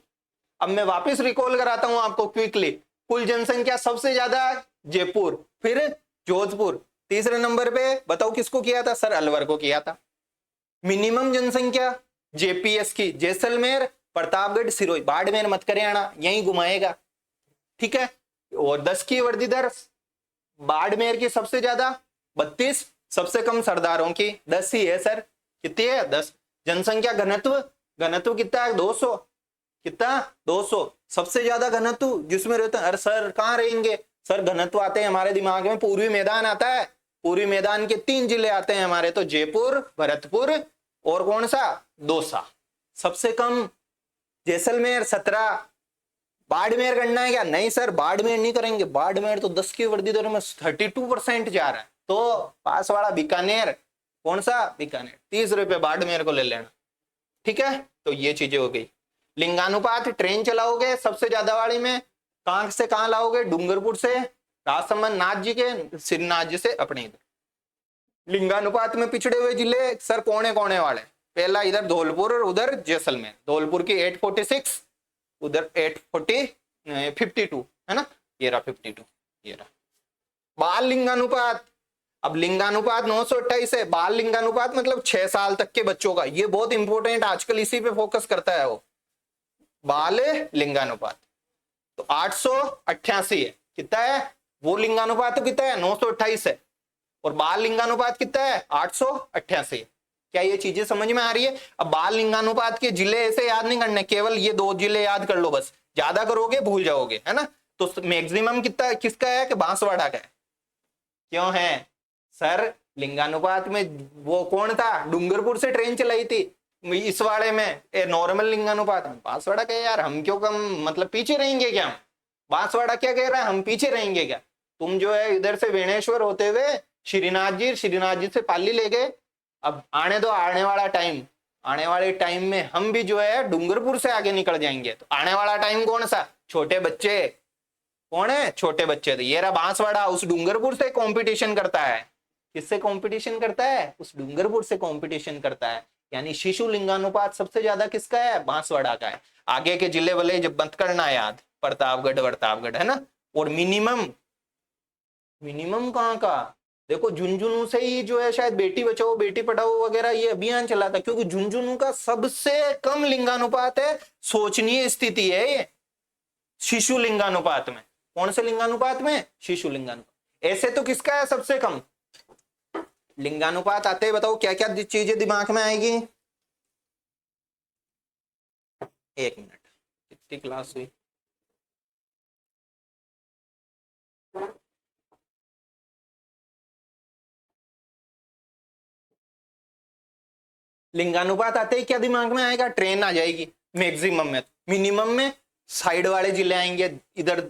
अब मैं वापस रिकॉल कराता हूं आपको क्विकली। कुल जनसंख्या सबसे ज्यादा जयपुर, फिर जोधपुर, तीसरे नंबर पे बताओ किसको किया था? सर अलवर को किया था। मिनिमम जनसंख्या जेपीएस की जैसलमेर, प्रतापगढ़, सिरोही, बाड़मेर मत करियाना, यही घुमाएगा, ठीक है। और 10 की वृद्धि दर बाड़मेर की सबसे ज्यादा 32, सबसे कम सरदारों की 10 ही है सर। कितनी है? 10। जनसंख्या घनत्व, घनत्व कितना है? 200। कितना? 200। सबसे ज्यादा घनत्व जिसमें रहते हैं, अरे सर कहाँ रहेंगे सर? घनत्व आते हैं हमारे दिमाग में, पूर्वी मैदान आता है, पूर्वी मैदान के 3 जिले आते हैं हमारे, तो जयपुर, भरतपुर और कौन सा? दौसा। सबसे कम जैसलमेर 17। बाड़मेर करना है क्या? नहीं सर बाड़मेर नहीं करेंगे, बाड़मेर तो 10 की वृद्धि दर में 32% जा रहा है। तो पास वाला बीकानेर, कौन सा? बीकानेर, 30 रुपए बाड़मेर को ले लेना, ठीक है। तो ये चीजें हो गई। लिंगानुपात ट्रेन चलाओगे सबसे ज्यादा वाली में, कहां से कहां लाओगे? डूंगरपुर से राजसमंद नाथ जी के, श्रीनाथ जी से अपने इधर। लिंगानुपात में पिछड़े हुए जिले सर कौन है वाले? पहला इधर धौलपुर और उधर जैसलमेर। धौलपुर की 846, उधर 52 है ना, ये रहा 52, ये रहा। बाल लिंगानुपात, अब लिंगानुपात 928 है। बाल लिंगानुपात मतलब 6 साल तक के बच्चों का, ये बहुत इंपॉर्टेंट, आजकल इसी पे फोकस करता है वो। बाल लिंगानुपात तो 888 है। कितना है वो लिंगानुपात? तो कितना है? 928 है। और बाल लिंगानुपात कितना है? 888। क्या ये चीजें समझ में आ रही है? अब बाल लिंगानुपात के जिले ऐसे याद नहीं करने, केवल ये 2 जिले याद कर लो बस, ज्यादा करोगे भूल जाओगे, है ना। तो मैक्सिमम कितना किसका है? कि बांसवाड़ा का है। क्यों है सर? लिंगानुपात में वो कौन था? डूंगरपुर से ट्रेन चलाई थी। इस वाले में नॉर्मल लिंगानुपात में बांसवाड़ा का। यार हम क्यों कम, मतलब पीछे रहेंगे क्या? हम बांसवाड़ा क्या कह रहा है, हम पीछे रहेंगे क्या? तुम जो है इधर से वेणेश्वर होते हुए श्रीनाथ जी से पाली ले गए। अब आने दो, आने वाला टाइम, आने वाले टाइम में हम भी जो है डूंगरपुर से आगे निकल जाएंगे। तो आने वाला टाइम कौन सा? छोटे बच्चे। कौन है? छोटे बच्चे। तो ये रहा बांसवाड़ा, उस डूंगरपुर से कंपटीशन करता है। किससे कंपटीशन करता है? उस डूंगरपुर से कंपटीशन करता है। यानी शिशु लिंगानुपात सबसे ज्यादा किसका है? बांसवाड़ा का है। आगे के जिले वाले जब मत करना याद, प्रतापगढ़ है ना। और मिनिमम कहाँ का? देखो झुंझुनू से ही जो है शायद बेटी बचाओ बेटी पढ़ाओ वगैरह ये अभियान चला था, क्योंकि झुंझुनू का सबसे कम लिंगानुपात है। सोचनीय स्थिति है ये शिशु लिंगानुपात में। कौन से लिंगानुपात में? शिशु लिंगानुपात। ऐसे तो किसका है सबसे कम? लिंगानुपात आते हैं, बताओ क्या क्या चीजें दिमाग में आएगी? एक मिनट, कितनी क्लास हुई? लिंगानुपात आते ही क्या दिमाग में आएगा? ट्रेन आ जाएगी मैक्सिमम में। मिनिमम में साइड वाले जिले आएंगे, इधर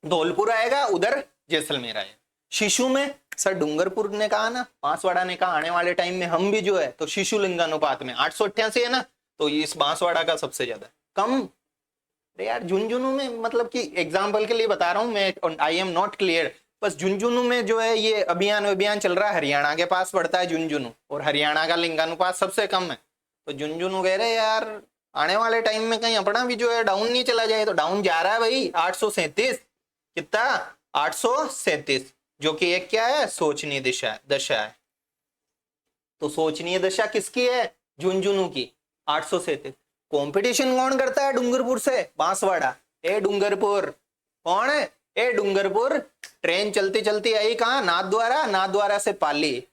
धौलपुर आएगा, उधर जैसलमेर आएगा। शिशु में सर डूंगरपुर ने कहा ना, बांसवाड़ा ने कहा आने वाले टाइम में हम भी जो है, तो शिशु लिंगानुपात में 888 है ना, तो इस बांसवाड़ा का सबसे ज्यादा कम। यार झुंझुनू में, मतलब कि एग्जाम्पल के लिए बता रहा हूं मैं, आई एम नॉट क्लियर। बस झुंझुनू में जो है ये अभियान चल रहा है, हरियाणा के पास पड़ता है झुंझुनू, और हरियाणा का लिंगानुपात सबसे कम है। तो झुंझुनू कह रहे यार आने वाले टाइम में कहीं अपना भी जो है डाउन नहीं चला जाए। तो डाउन जा रहा है भाई, 837। कितना? 837, जो कि एक क्या है? सोचनीय दशा है। तो सोचनीय दशा किसकी है? झुंझुनू की। 837। कंपटीशन कौन करता है डूंगरपुर से? बांसवाड़ा। ए डूंगरपुर कौन है? ए डूंगरपुर। ट्रेन चलती चलती आई कहां? नाथद्वारा। नाथद्वारा से पाली।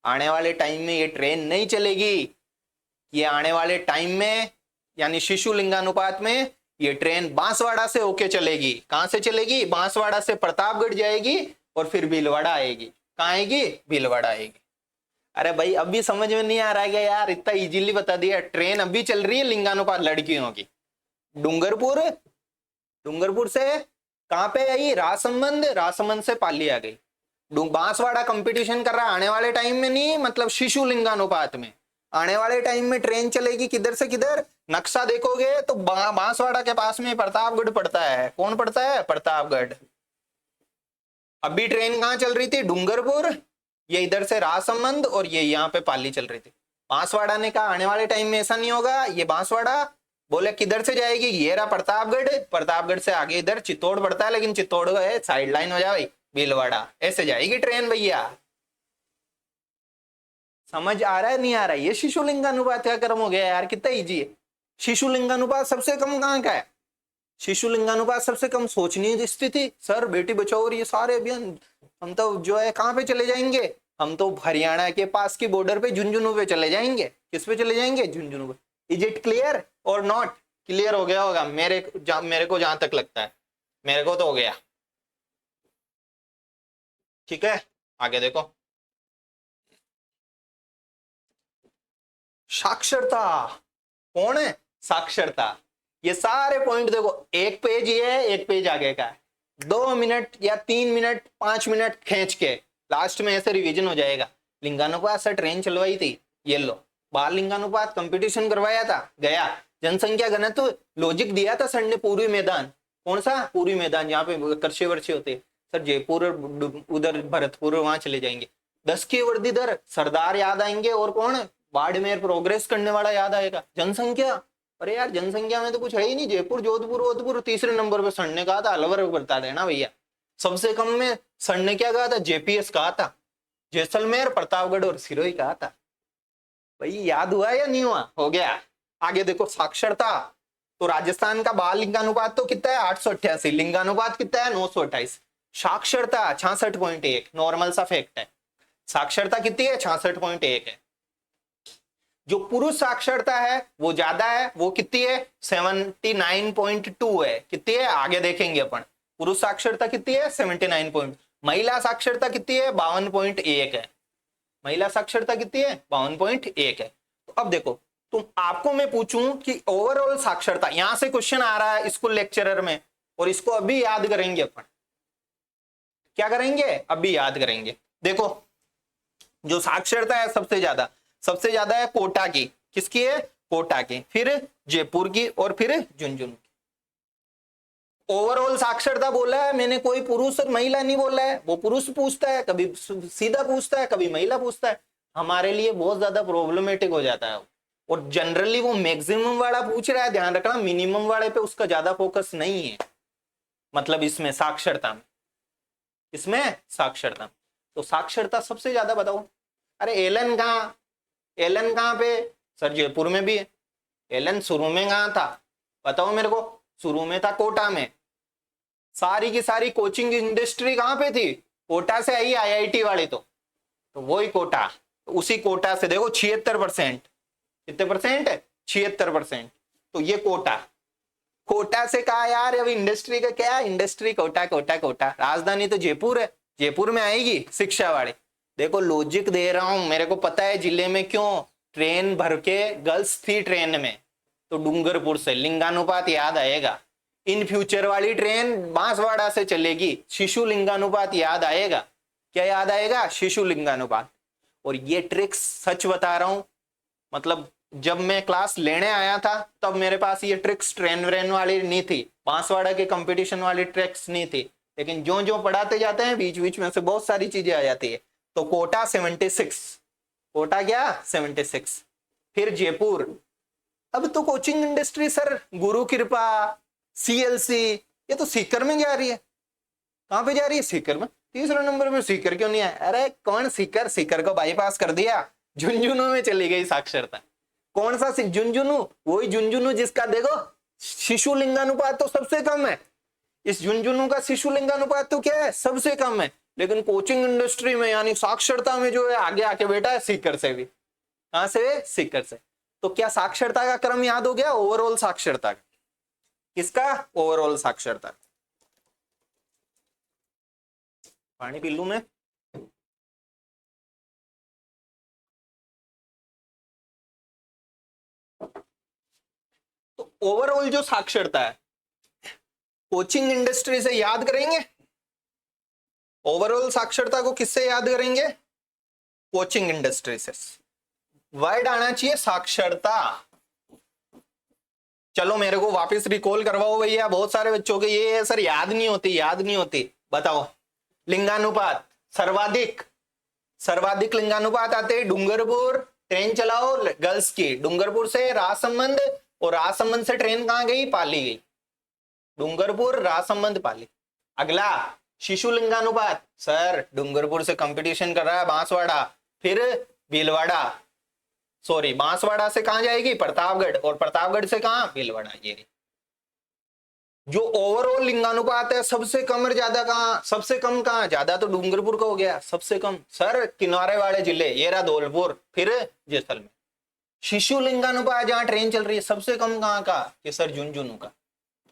आने वाले टाइम में ये ट्रेन नहीं चलेगी। ये आने वाले टाइम में यानी शिशु लिंगानुपात में ये ट्रेन बांसवाड़ा से होके चलेगी। कहां से चलेगी? बांसवाड़ा से प्रतापगढ़ जाएगी और फिर भीलवाड़ा आएगी। कहां आएगी? भीलवाड़ा आएगी। अरे भाई अब भी समझ में नहीं आ रहा है यार? इतना इजीली बता दिया। ट्रेन अभी चल रही है लिंगानुपात लड़कियों की। डूंगरपुर, डूंगरपुर से कहां पे आई? राजसमंद। राजसमंद से पाली आ गई। बांसवाड़ा कंपटीशन कर रहा है आने वाले टाइम में, नहीं मतलब शिशु लिंगानुपात में। आने वाले टाइम में ट्रेन चलेगी किधर से किधर? नक्शा देखोगे तो बांसवाड़ा के पास में प्रतापगढ़ पड़ता है। कौन पड़ता है? प्रतापगढ़। अभी ट्रेन कहां चल रही थी? डूंगरपुर। ये इधर से राजसमंद और ये यहाँ पे पाली चल रही थी। बांसवाड़ा ने कहा आने वाले टाइम में ऐसा नहीं होगा। ये बांसवाड़ा बोले किधर से जाएगी? ये रहा प्रतापगढ़। प्रतापगढ़ से आगे इधर चित्तौड़ पड़ता है, लेकिन चित्तौड़ है साइड लाइन हो जाए भीलवाड़ा। ऐसे जाएगी ट्रेन भैया। समझ आ रहा है नहीं आ रहा है? ये शिशु लिंगानुपात का क्रम हो गया यार। कितना इजी है। शिशु लिंगानुपात सबसे कम कहाँ का है? शिशु लिंगानुपात सबसे कम सोचनीय स्थिति। सर बेटी बचाओ और ये सारे अभियान हम तो जो है कहां पे चले जाएंगे? हम तो हरियाणा के पास की बॉर्डर पे झुंझुनू पे चले जाएंगे। किस पे चले जाएंगे? झुंझुनू पे। इज इट क्लियर और नॉट? क्लियर हो गया होगा मेरे को जहां तक लगता है। मेरे को तो हो गया। ठीक है आगे देखो। साक्षरता कौन है? साक्षरता। ये सारे पॉइंट देखो, एक पेज ये है, एक पेज आगे का है। 2 मिनट या 3 मिनट 5 मिनट खींच के लास्ट में ऐसे रिवीजन हो जाएगा। लिंगानुपात से ट्रेन चलवाई थी, ये लो। बाल लिंगानुपात कंपटीशन करवाया था, गया। जनसंख्या घनत्व लॉजिक दिया था सर ने, पूर्वी मैदान। कौन सा? पूर्वी मैदान, जहाँ पे कृषि वर्षी होते। सर जयपुर उधर भरतपुर वहां चले जाएंगे। 10 की वृद्धि दर, सरदार याद आएंगे और कौन? बाड़मेर प्रोग्रेस करने वाला याद आएगा। जनसंख्या, अरे यार जनसंख्या में तो कुछ है ही नहीं। जयपुर, जोधपुर, जोधपुर तीसरे नंबर पे सर ने कहा था। अलवर बता देना भैया। सबसे कम में सर ने क्या कहा था? जेपीएस कहा था। जैसलमेर, प्रतापगढ़ और सिरोही कहा था। भाई याद हुआ या नहीं हुआ? हो गया। आगे देखो साक्षरता। तो राजस्थान का बाल लिंगानुपात तो कितना है? 888। लिंगानुपात कितना है? 928। साक्षरता 66.1। नॉर्मल सा फैक्ट है। साक्षरता कितनी है? 66.1 है। जो पुरुष साक्षरता है वो ज्यादा है। वो कितनी है? 79.2 है। कितनी है? आगे देखेंगे अपन। पुरुष साक्षरता कितनी है? 79. महिला साक्षरता कितनी है? 52.1 है। महिला साक्षरता कितनी है? 52.1 है। तो अब देखो, तुम आपको मैं पूछूं कि ओवरऑल साक्षरता, यहां से क्वेश्चन आ रहा है स्कूल लेक्चरर में, और इसको अभी याद करेंगे अपन। क्या करेंगे? अभी याद करेंगे। देखो जो साक्षरता है सबसे ज्यादा है कोटा की। किसकी है? कोटा की, फिर जयपुर की और फिर झुंझुनू की। ओवरऑल साक्षरता बोला है मैंने, कोई पुरुष और महिला नहीं बोला है। वो पुरुष पूछता है, कभी सीधा पूछता है, कभी महिला पूछता है। हमारे लिए बहुत ज्यादा प्रॉब्लमेटिक हो जाता है। और जनरली वो मैक्सिमम वाला पूछ रहा है, ध्यान रखना। मिनिमम वाले पे उसका ज्यादा फोकस नहीं है। मतलब इसमें साक्षरता में, साक्षरता। तो साक्षरता सबसे ज्यादा बताओ। अरे एलन कहाँ पे? सर जयपुर में भी है। एलन शुरू में कहाँ था? बताओ मेरे को। शुरू में था कोटा में। सारी की सारी कोचिंग इंडस्ट्री कहाँ पे थी? कोटा से आई आईआईटी वाले। तो वही कोटा। तो उसी कोटा से देखो 76%। कितने परसेंट है? 76%। तो ये कोटा से कहा यार। अब इंडस्ट्री का क्या? इंडस्ट्री कोटा। राजधानी तो जयपुर है। जयपुर में आएगी शिक्षा वाले। देखो लॉजिक दे रहा हूं, मेरे को पता है जिले में क्यों ट्रेन भर के गर्ल्स थी ट्रेन में। तो डूंगरपुर से लिंगानुपात याद आएगा। इन फ्यूचर वाली ट्रेन बांसवाड़ा से चलेगी, शिशु लिंगानुपात याद आएगा। क्या याद आएगा? शिशु लिंगानुपात। और ये ट्रिक्स सच बता रहा हूं, मतलब जब मैं क्लास लेने आया था तब मेरे पास ये ट्रिक्स ट्रेन व्रेन वाली नहीं थी, बांसवाड़ा के कंपटीशन वाली ट्रिक्स नहीं थी। लेकिन जो जो पढ़ाते जाते हैं बीच बीच में से बहुत सारी चीजें आ जाती है। तो कोटा 76। कोटा क्या? 76। फिर जयपुर। अब तो कोचिंग इंडस्ट्री सर गुरु कृपा, सीएलसी, ये तो सीकर में जा रही है। कहां पे जा रही है? सीकर में। तीसरे नंबर में सीकर क्यों नहीं है? अरे कौन सीकर? सीकर को बाईपास कर दिया, झुंझुनू में चली गई साक्षरता। कौन सा झुंझुनू? वही झुंझुनू जिसका देखो शिशु लिंगानुपात तो सबसे कम है। इस झुंझुनू का शिशु लिंगानुपात तो क्या है? सबसे कम है। लेकिन कोचिंग इंडस्ट्री में यानी साक्षरता में जो है आगे आके बैठा है सीकर से भी। कहां से? सीकर से। तो क्या साक्षरता का क्रम याद हो गया? ओवरऑल साक्षरता का। किसका? ओवरऑल साक्षरता। पानी पी लूं मैं? तो ओवरऑल जो साक्षरता है कोचिंग इंडस्ट्री से याद करेंगे। ओवरऑल साक्षरता को किससे याद करेंगे? कोचिंग इंडस्ट्री से। वर्ड आना चाहिए साक्षरता। चलो मेरे को वापस रिकॉल करवाओ भैया, बहुत सारे बच्चों के ये सर याद नहीं होती, याद नहीं होती। बताओ लिंगानुपात सर्वाधिक, सर्वाधिक लिंगानुपात आते डूंगरपुर। ट्रेन चलाओ गर्ल्स की, डूंगरपुर से राजसमंद, और राजसमंद से ट्रेन कहां गई? पाली गई। डूंगरपुर, राजसमंद, पाली। अगला शिशु लिंगानुपात, सर डूंगरपुर से कंपटीशन कर रहा है बांसवाड़ा, फिर भीलवाड़ा, सॉरी बांसवाड़ा से कहां जाएगी? प्रतापगढ़, और प्रतापगढ़ से कहां? भीलवाड़ा। ये जो ओवरऑल लिंगानुपात है सबसे कम और ज्यादा कहां? सबसे कम कहां? ज्यादा तो डूंगरपुर का हो गया। सबसे कम सर किनारे वाले जिले, ये रहा धौलपुर, फिर जैसलमेर। शिशु लिंगानुपात जहां ट्रेन चल रही है सबसे कम कहां का? कि सर झुंझुनू का।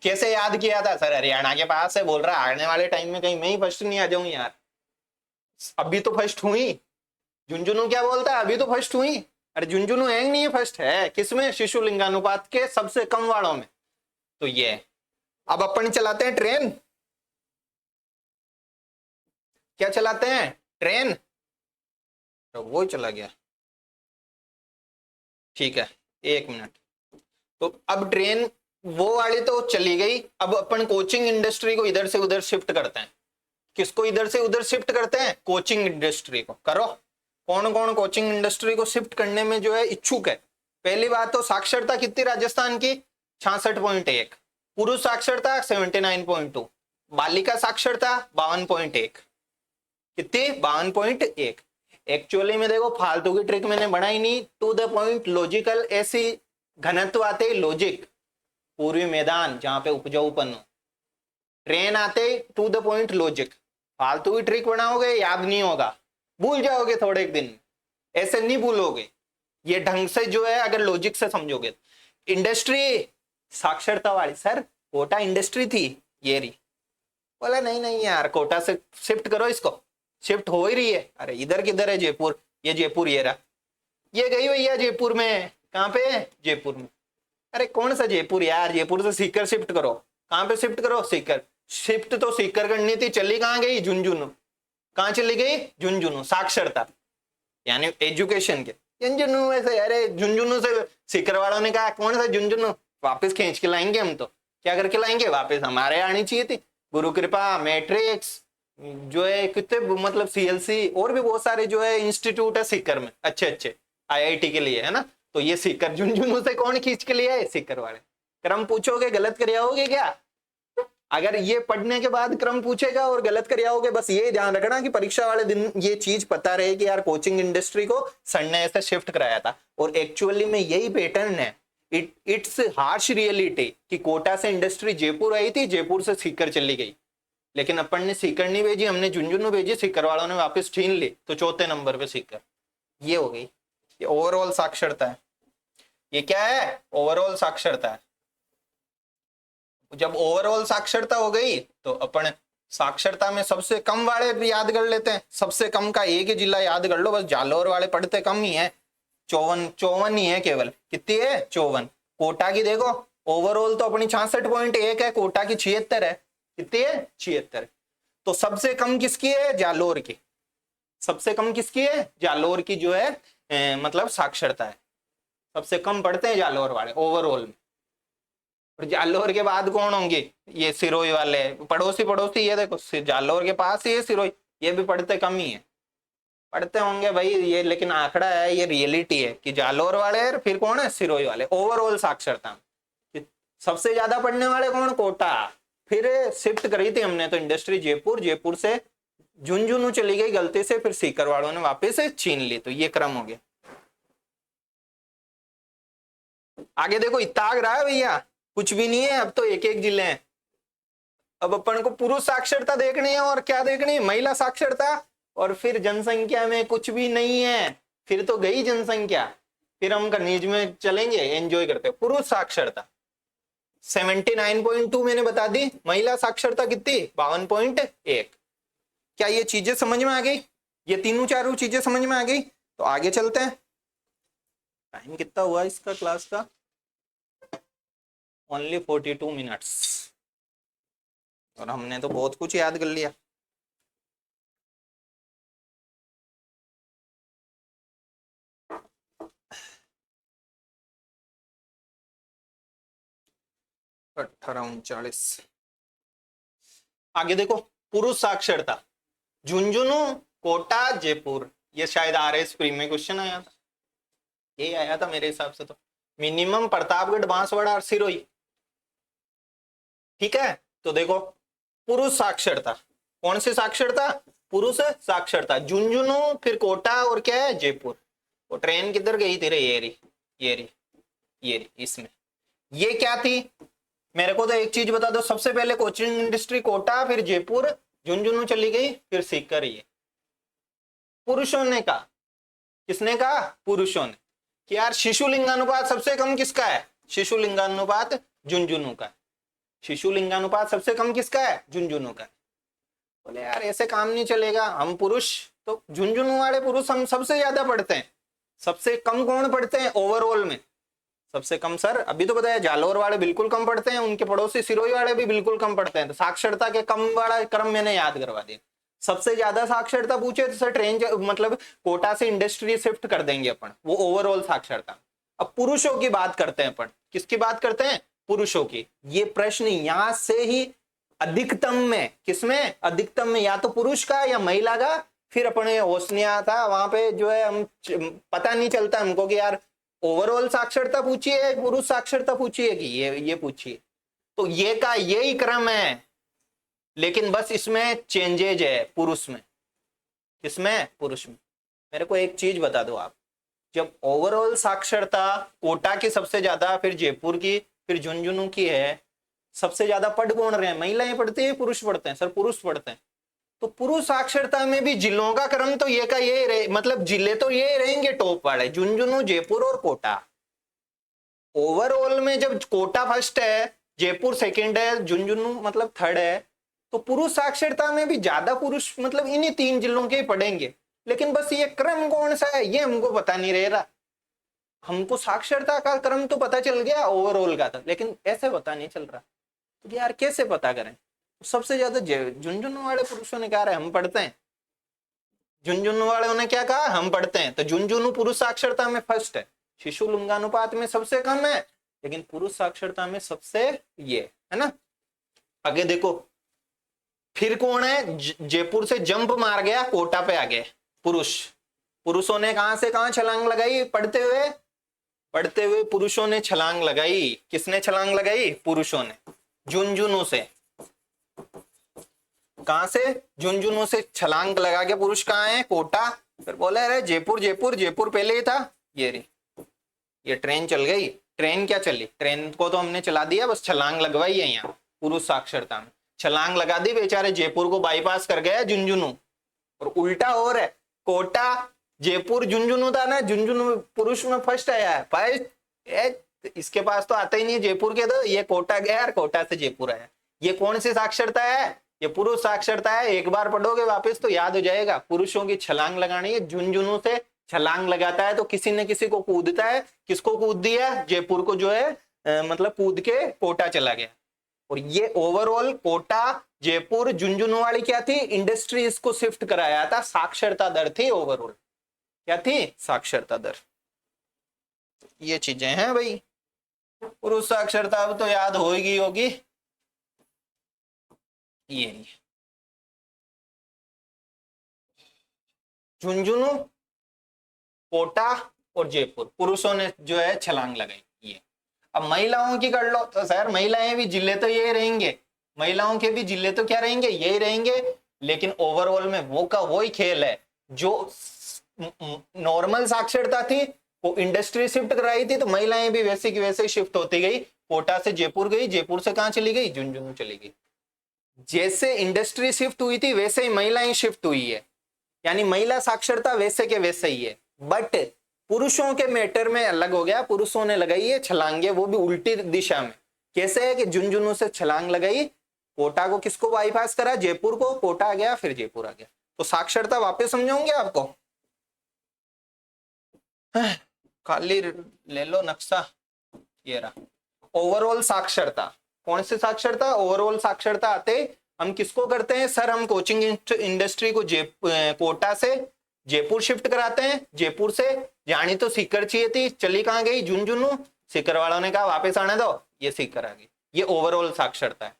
कैसे याद किया था? सर हरियाणा के पास है, बोल रहा आने वाले टाइम में कहीं मैं ही फर्स्ट नहीं आ जाऊं यार। अभी तो फर्स्ट हुई। झुंझुनू क्या बोलता है? अभी तो फर्स्ट हुई। अरे झुंझुनू है नहीं है, फर्स्ट है। किसमें? शिशु लिंगानुपात के सबसे कम वालों में। तो ये अब अपन चलाते हैं ट्रेन। क्या चलाते हैं? ट्रेन। तो वो चला गया, ठीक है 1 मिनट। तो अब ट्रेन वो वाली तो चली गई। अब अपन कोचिंग इंडस्ट्री को इधर से उधर शिफ्ट करते हैं। किसको इधर से उधर शिफ्ट करते हैं? कोचिंग इंडस्ट्री को। करो, कौन कौन कोचिंग इंडस्ट्री को शिफ्ट करने में जो है इच्छुक है? पहली बात तो साक्षरता कितनी राजस्थान की? 66.1। पुरुष साक्षरता 79.2। बालिका साक्षरता 52.1। कितनी? 52.1। एक्चुअली में देखो फालतू की ट्रिक मैंने बनाई नहीं, टू द पॉइंट लॉजिकल ऐसी घनत्व आते लॉजिक। पूर्वी मैदान जहां पे उपजाऊपन हो। ट्रेन आते टू द पॉइंट लॉजिक। फालतू की ट्रिक बनाओगे याद नहीं होगा, भूल जाओगे थोड़े एक दिन। ऐसे नहीं भूलोगे, ये ढंग से जो है अगर लॉजिक से समझोगे। इंडस्ट्री साक्षरता वाली, सर कोटा इंडस्ट्री थी ये रही। बोला नहीं नहीं यार कोटा से शिफ्ट करो इसको। शिफ्ट हो ही रही है। अरे इधर किधर है? जयपुर। ये जयपुर ये रहा। ये गई भैया जयपुर में। कहां पे? जयपुर में। अरे कौन सा जयपुर यार? जयपुर से सीकर शिफ्ट करो। कहां पे शिफ्ट करो? सीकर। शिफ्ट तो सीकर करनी थी, चली कहां गई? झुंझुनू। कहां चली गई? झुंझुनू। साक्षरता यानी एजुकेशन के झुंझुनू में से। अरे झुंझुनू से सीकर वालों ने कहा कौन सा झुंझुनू? वापस खींच के लाएंगे हम तो। क्या करके लाएंगे? वापस हमारे आनी चाहिए थी। गुरु कृपा, मैट्रिक्स जो है कितने मतलब सीएलसी और भी बहुत सारे जो है इंस्टीट्यूट है सीकर में अच्छे अच्छे आईआईटी के लिए, है ना। तो ये सीकर झुंझुनू से कौन खींच के लिए है? सीकर वाले। क्रम पूछोगे गलत कर आओगे क्या? अगर ये पढ़ने के बाद क्रम पूछेगा और गलत कर आओगे, बस ये ध्यान रखना कि परीक्षा वाले दिन ये चीज पता रहे कि यार कोचिंग इंडस्ट्री को सर ने ऐसे शिफ्ट कराया था। और एक्चुअली में यही पैटर्न है। इट्स हार्श रियलिटी कि कोटा से इंडस्ट्री जयपुर आई थी, जयपुर से सीकर चली गई। लेकिन अपन ने सीकर नहीं भेजी, हमने झुंझुनू भेजी। सीकर वालों ने वापस छीन ली, तो चौथे नंबर पे सीकर। ये हो गई। ये ओवरऑल साक्षरता है। ये क्या है? ओवरऑल साक्षरता है। जब ओवरऑल साक्षरता हो गई तो अपन साक्षरता में सबसे कम वाले भी याद कर लेते हैं। सबसे कम का एक ही जिला याद कर लो बस, जालौर वाले पढ़ते कम ही है। 54 ही है केवल। कितनी है? 54। कोटा की देखो ओवरऑल तो अपनी 66.1 है, कोटा की 76 है। कितनी है? 76। तो सबसे कम किसकी है? जालौर की। सबसे कम किसकी है? जालौर की जो है मतलब साक्षरता है। सबसे कम पढ़ते हैं जालौर वाले ओवरऑल में। और जालौर के बाद कौन होंगे? ये सिरोही वाले पड़ोसी। पड़ोसी ये देखो जालौर के पास ही है सिरोही, ये भी पढ़ते कम ही है। पढ़ते होंगे भाई ये, लेकिन आंकड़ा है, ये रियलिटी है कि जालौर वाले, फिर कौन है? सिरोही वाले। ओवरऑल साक्षरता सबसे ज्यादा पढ़ने वाले कौन? कोटा। फिर शिफ्ट करी थी हमने तो इंडस्ट्री जयपुर, जयपुर से झुंझुनू चली गई गलती से, फिर सीकर वालों ने वापस छीन ली। तो ये क्रम हो गया। आगे देखो इतना आग रहा है भैया, कुछ भी नहीं है, अब तो एक एक जिले हैं। अब अपन को पुरुष साक्षरता देखनी है और क्या देखनी है, महिला साक्षरता, और फिर जनसंख्या में कुछ भी नहीं है, फिर तो गई जनसंख्या, फिर हम खनिज में चलेंगे, एंजॉय करते हैं। पुरुष साक्षरता 79.2 मैंने बता दी, महिला साक्षरता कितनी 52.1। क्या ये चीजें समझ में आ गई, ये तीनों चारों चीजें समझ में आ गई? तो आगे चलते हैं। टाइम कितना हुआ इसका क्लास का? ओनली 42 मिनट्स, और हमने तो बहुत कुछ याद कर लिया। अठारह 39। आगे देखो, पुरुष साक्षरता झुंझुनू, कोटा, जयपुर। ये शायद RS प्री में क्वेश्चन आया था, ये आया था मेरे हिसाब से तो। मिनिमम प्रतापगढ़, बांसवाड़ा और सिरोही। ठीक है, तो देखो पुरुष साक्षरता, कौन सी साक्षरता? पुरुष साक्षरता, झुंझुनू, फिर कोटा और क्या है, जयपुर। वो ट्रेन किधर गई थी रे? ये रही, ये रही, ये रही, इसमें। ये क्या थी मेरे को तो एक चीज बता दो, सबसे पहले कोचिंग इंडस्ट्री कोटा, फिर जयपुर, झुंझुनू चली गई, फिर सीकर। ये पुरुषों ने कहा, किसने कहा? पुरुषों ने, कि यार शिशु लिंगानुपात सबसे कम किसका है? शिशु लिंगानुपात झुंझुनू का। शिशु लिंगानुपात सबसे कम किसका है? झुंझुनू का। बोले यार ऐसे काम नहीं चलेगा, हम पुरुष तो झुंझुनू वाले पुरुष हम सबसे ज्यादा पढ़ते हैं, सबसे कम कौन पढ़ते हैं ओवरऑल में? सबसे कम सर अभी तो बताया, जालोर वाले बिल्कुल कम पढ़ते हैं, उनके पड़ोसी सिरोही वाले भी बिल्कुल कम पढ़ते हैं। तो साक्षरता के कम वाला क्रम मैंने याद करवा दिया। सबसे ज्यादा साक्षरता पूछे तो सर ट्रेन मतलब कोटा से इंडस्ट्री शिफ्ट कर देंगे अपन, वो ओवरऑल साक्षरता। अब पुरुषों की बात करते हैं अपन, किसकी बात करते हैं? पुरुषों की। ये प्रश्न यहां से ही अधिकतम में, किसमें? अधिकतम में, या तो पुरुष का या महिला का। फिर अपने होशनिया था वहां पे जो है, हम पता नहीं चलता हमको कि यार ओवरऑल साक्षरता पूछी है, पुरुष साक्षरता पूछी है कि ये पूछी है। तो ये का यही क्रम है, लेकिन बस इसमें चेंजेज है पुरुष में। किसमें? पुरुष में। मेरे को एक चीज बता दो आप, जब ओवरऑल साक्षरता कोटा की सबसे ज्यादा, फिर जयपुर की, फिर झुंझुनू की है, सबसे ज्यादा पढ़ कौन रहे हैं? महिलाएं पढ़ती है, पुरुष पढ़ते हैं? सर पुरुष पढ़ते हैं। तो पुरुष साक्षरता में भी जिलों का क्रम तो ये का ये रहे, मतलब जिले तो ये रहेंगे टॉप वाले, झुंझुनू, जयपुर और कोटा। ओवरऑल में जब कोटा फर्स्ट है, जयपुर सेकंड है, झुंझुनू मतलब थर्ड है, तो पुरुष साक्षरता में भी ज्यादा पुरुष मतलब इन्हीं तीन जिलों के पढ़ेंगे। लेकिन बस ये क्रम कौन सा है ये हमको पता नहीं रह रहा। हमको साक्षरता का क्रम तो पता चल गया ओवरऑल का था, लेकिन ऐसे पता नहीं चल रहा। तो यार कैसे पता करें? सबसे ज्यादा झुंझुनू वाले पुरुषों ने कहा हम पढ़ते हैं, झुंझुनू वालों ने क्या कहा? हम पढ़ते हैं। तो झुंझुनू पुरुष साक्षरता में फर्स्ट है, शिशु लिंगानुपात में सबसे कम है, लेकिन पुरुष साक्षरता में सबसे ये है ना। आगे देखो फिर कौन है? जयपुर से जंप मार गया, कोटा पे आ गए पुरुष। पुरुषों ने कहां से कहां छलांग लगाई? पढ़ते हुए पुरुषों ने छलांग लगाई। किसने छलांग लगाई? पुरुषों ने। झुंझुनू से, कहां से? झुंझुनू से छलांग लगा के पुरुष कहां है? कोटा। फिर बोले अरे जयपुर जयपुर जयपुर पहले ही था। ये ट्रेन चल गई। ट्रेन क्या चली? ट्रेन को तो हमने चला दिया, बस छलांग लगवाई है यहाँ पुरुष साक्षरता में। छलांग लगा दी, बेचारे जयपुर को बाईपास कर गया झुंझुनू। और उल्टा हो रहा है, कोटा जयपुर झुंझुनू था ना, झुंझुनू पुरुष में फर्स्ट आया है। फर्स्ट इसके पास तो आता ही नहीं जयपुर के, तो ये कोटा गया और कोटा से जयपुर आया। ये कौन सी साक्षरता है? ये पुरुष साक्षरता है। एक बार पढ़ोगे वापस तो याद हो जाएगा। पुरुषों की छलांग लगानी है, झुंझुनू से छलांग लगाता है तो किसी न किसी को कूदता है। किसको कूद दिया? जयपुर को जो है मतलब कूद के कोटा चला गया। और ये ओवरऑल कोटा जयपुर झुंझुनू वाली क्या थी? इंडस्ट्रीज को शिफ्ट कराया था। साक्षरता दर थी ओवरऑल, क्या थी? साक्षरता दर। ये चीजें हैं भाई। पुरुष साक्षरता अब तो याद होगी। ये झुंझुनू, कोटा और जयपुर पुरुषों ने जो है छलांग लगाई। ये अब महिलाओं की कर लो तो सर महिलाएं भी जिले तो ये रहेंगे, महिलाओं के भी जिले तो क्या रहेंगे? यही रहेंगे। लेकिन ओवरऑल में वो का वही खेल है जो नॉर्मल साक्षरता थी वो इंडस्ट्री शिफ्ट कराई थी तो महिलाएं भी वैसे की वैसे शिफ्ट होती गई। कोटा से जयपुर गई, जयपुर से कहां चली गई, झुंझुनू चली गई। जैसे इंडस्ट्री शिफ्ट हुई थी वैसे ही महिलाएं शिफ्ट हुई है, यानी महिला साक्षरता वैसे के वैसे ही है। बट पुरुषों के मैटर में अलग हो गया, पुरुषों ने लगाई है छलांगे, वो भी उल्टी दिशा में। कैसे है कि झुंझुनू से छलांग लगाई, कोटा को किसको बाईपास करा, जयपुर को, कोटा आ गया फिर जयपुर आ गया। तो साक्षरता वापस समझाऊंगे आपको, खाली ले लो नक्शा, ये रहा ओवरऑल साक्षरता। कौन सी साक्षरता, ओवरऑल साक्षरता आते हम किसको करते हैं, सर हम कोचिंग इंडस्ट्री को कोटा से जयपुर शिफ्ट कराते हैं, जयपुर से जानी तो सीकर चाहिए थी, चली कहां गई, झुंझुनू, सीकर वालों ने कहा वापस आने दो, ये सीकर आ गई। ये ओवरऑल साक्षरता है।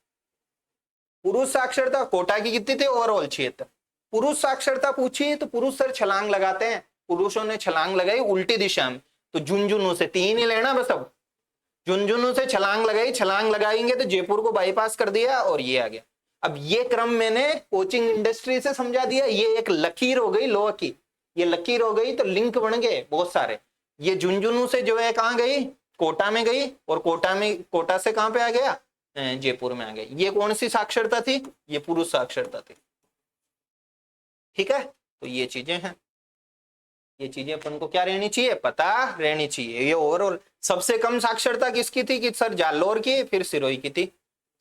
पुरुष साक्षरता कोटा की कितनी थी, ओवरऑल 76। पुरुष साक्षरता पूछी तो पुरुष सर छलांग लगाते हैं, पुरुषों ने छलांग लगाई उल्टी दिशा में, तो झुंझुनू से 3 ही लेना बस। अब झुंझुनू से छलांग लगाई, छलांग लगाएंगे तो जयपुर को बाईपास कर दिया और ये आ गया। अब ये क्रम मैंने कोचिंग इंडस्ट्री से समझा दिया, ये एक लकीर हो गई लोह की, ये लकीर हो गई तो लिंक बन गए बहुत सारे। ये झुंझुनू से जो है कहां गई, कोटा में गई, और कोटा से कहां पे आ गया, जयपुर में आ गई। ये कौन सी साक्षरता थी, ये पुरुष साक्षरता थी। ठीक है, तो ये चीजें हैं, ये चीजें अपन को क्या रहनी चाहिए, पता रहनी चाहिए। ये ओवरऑल सबसे कम साक्षरता किसकी थी कि सर जालोर की, फिर सिरोही की थी।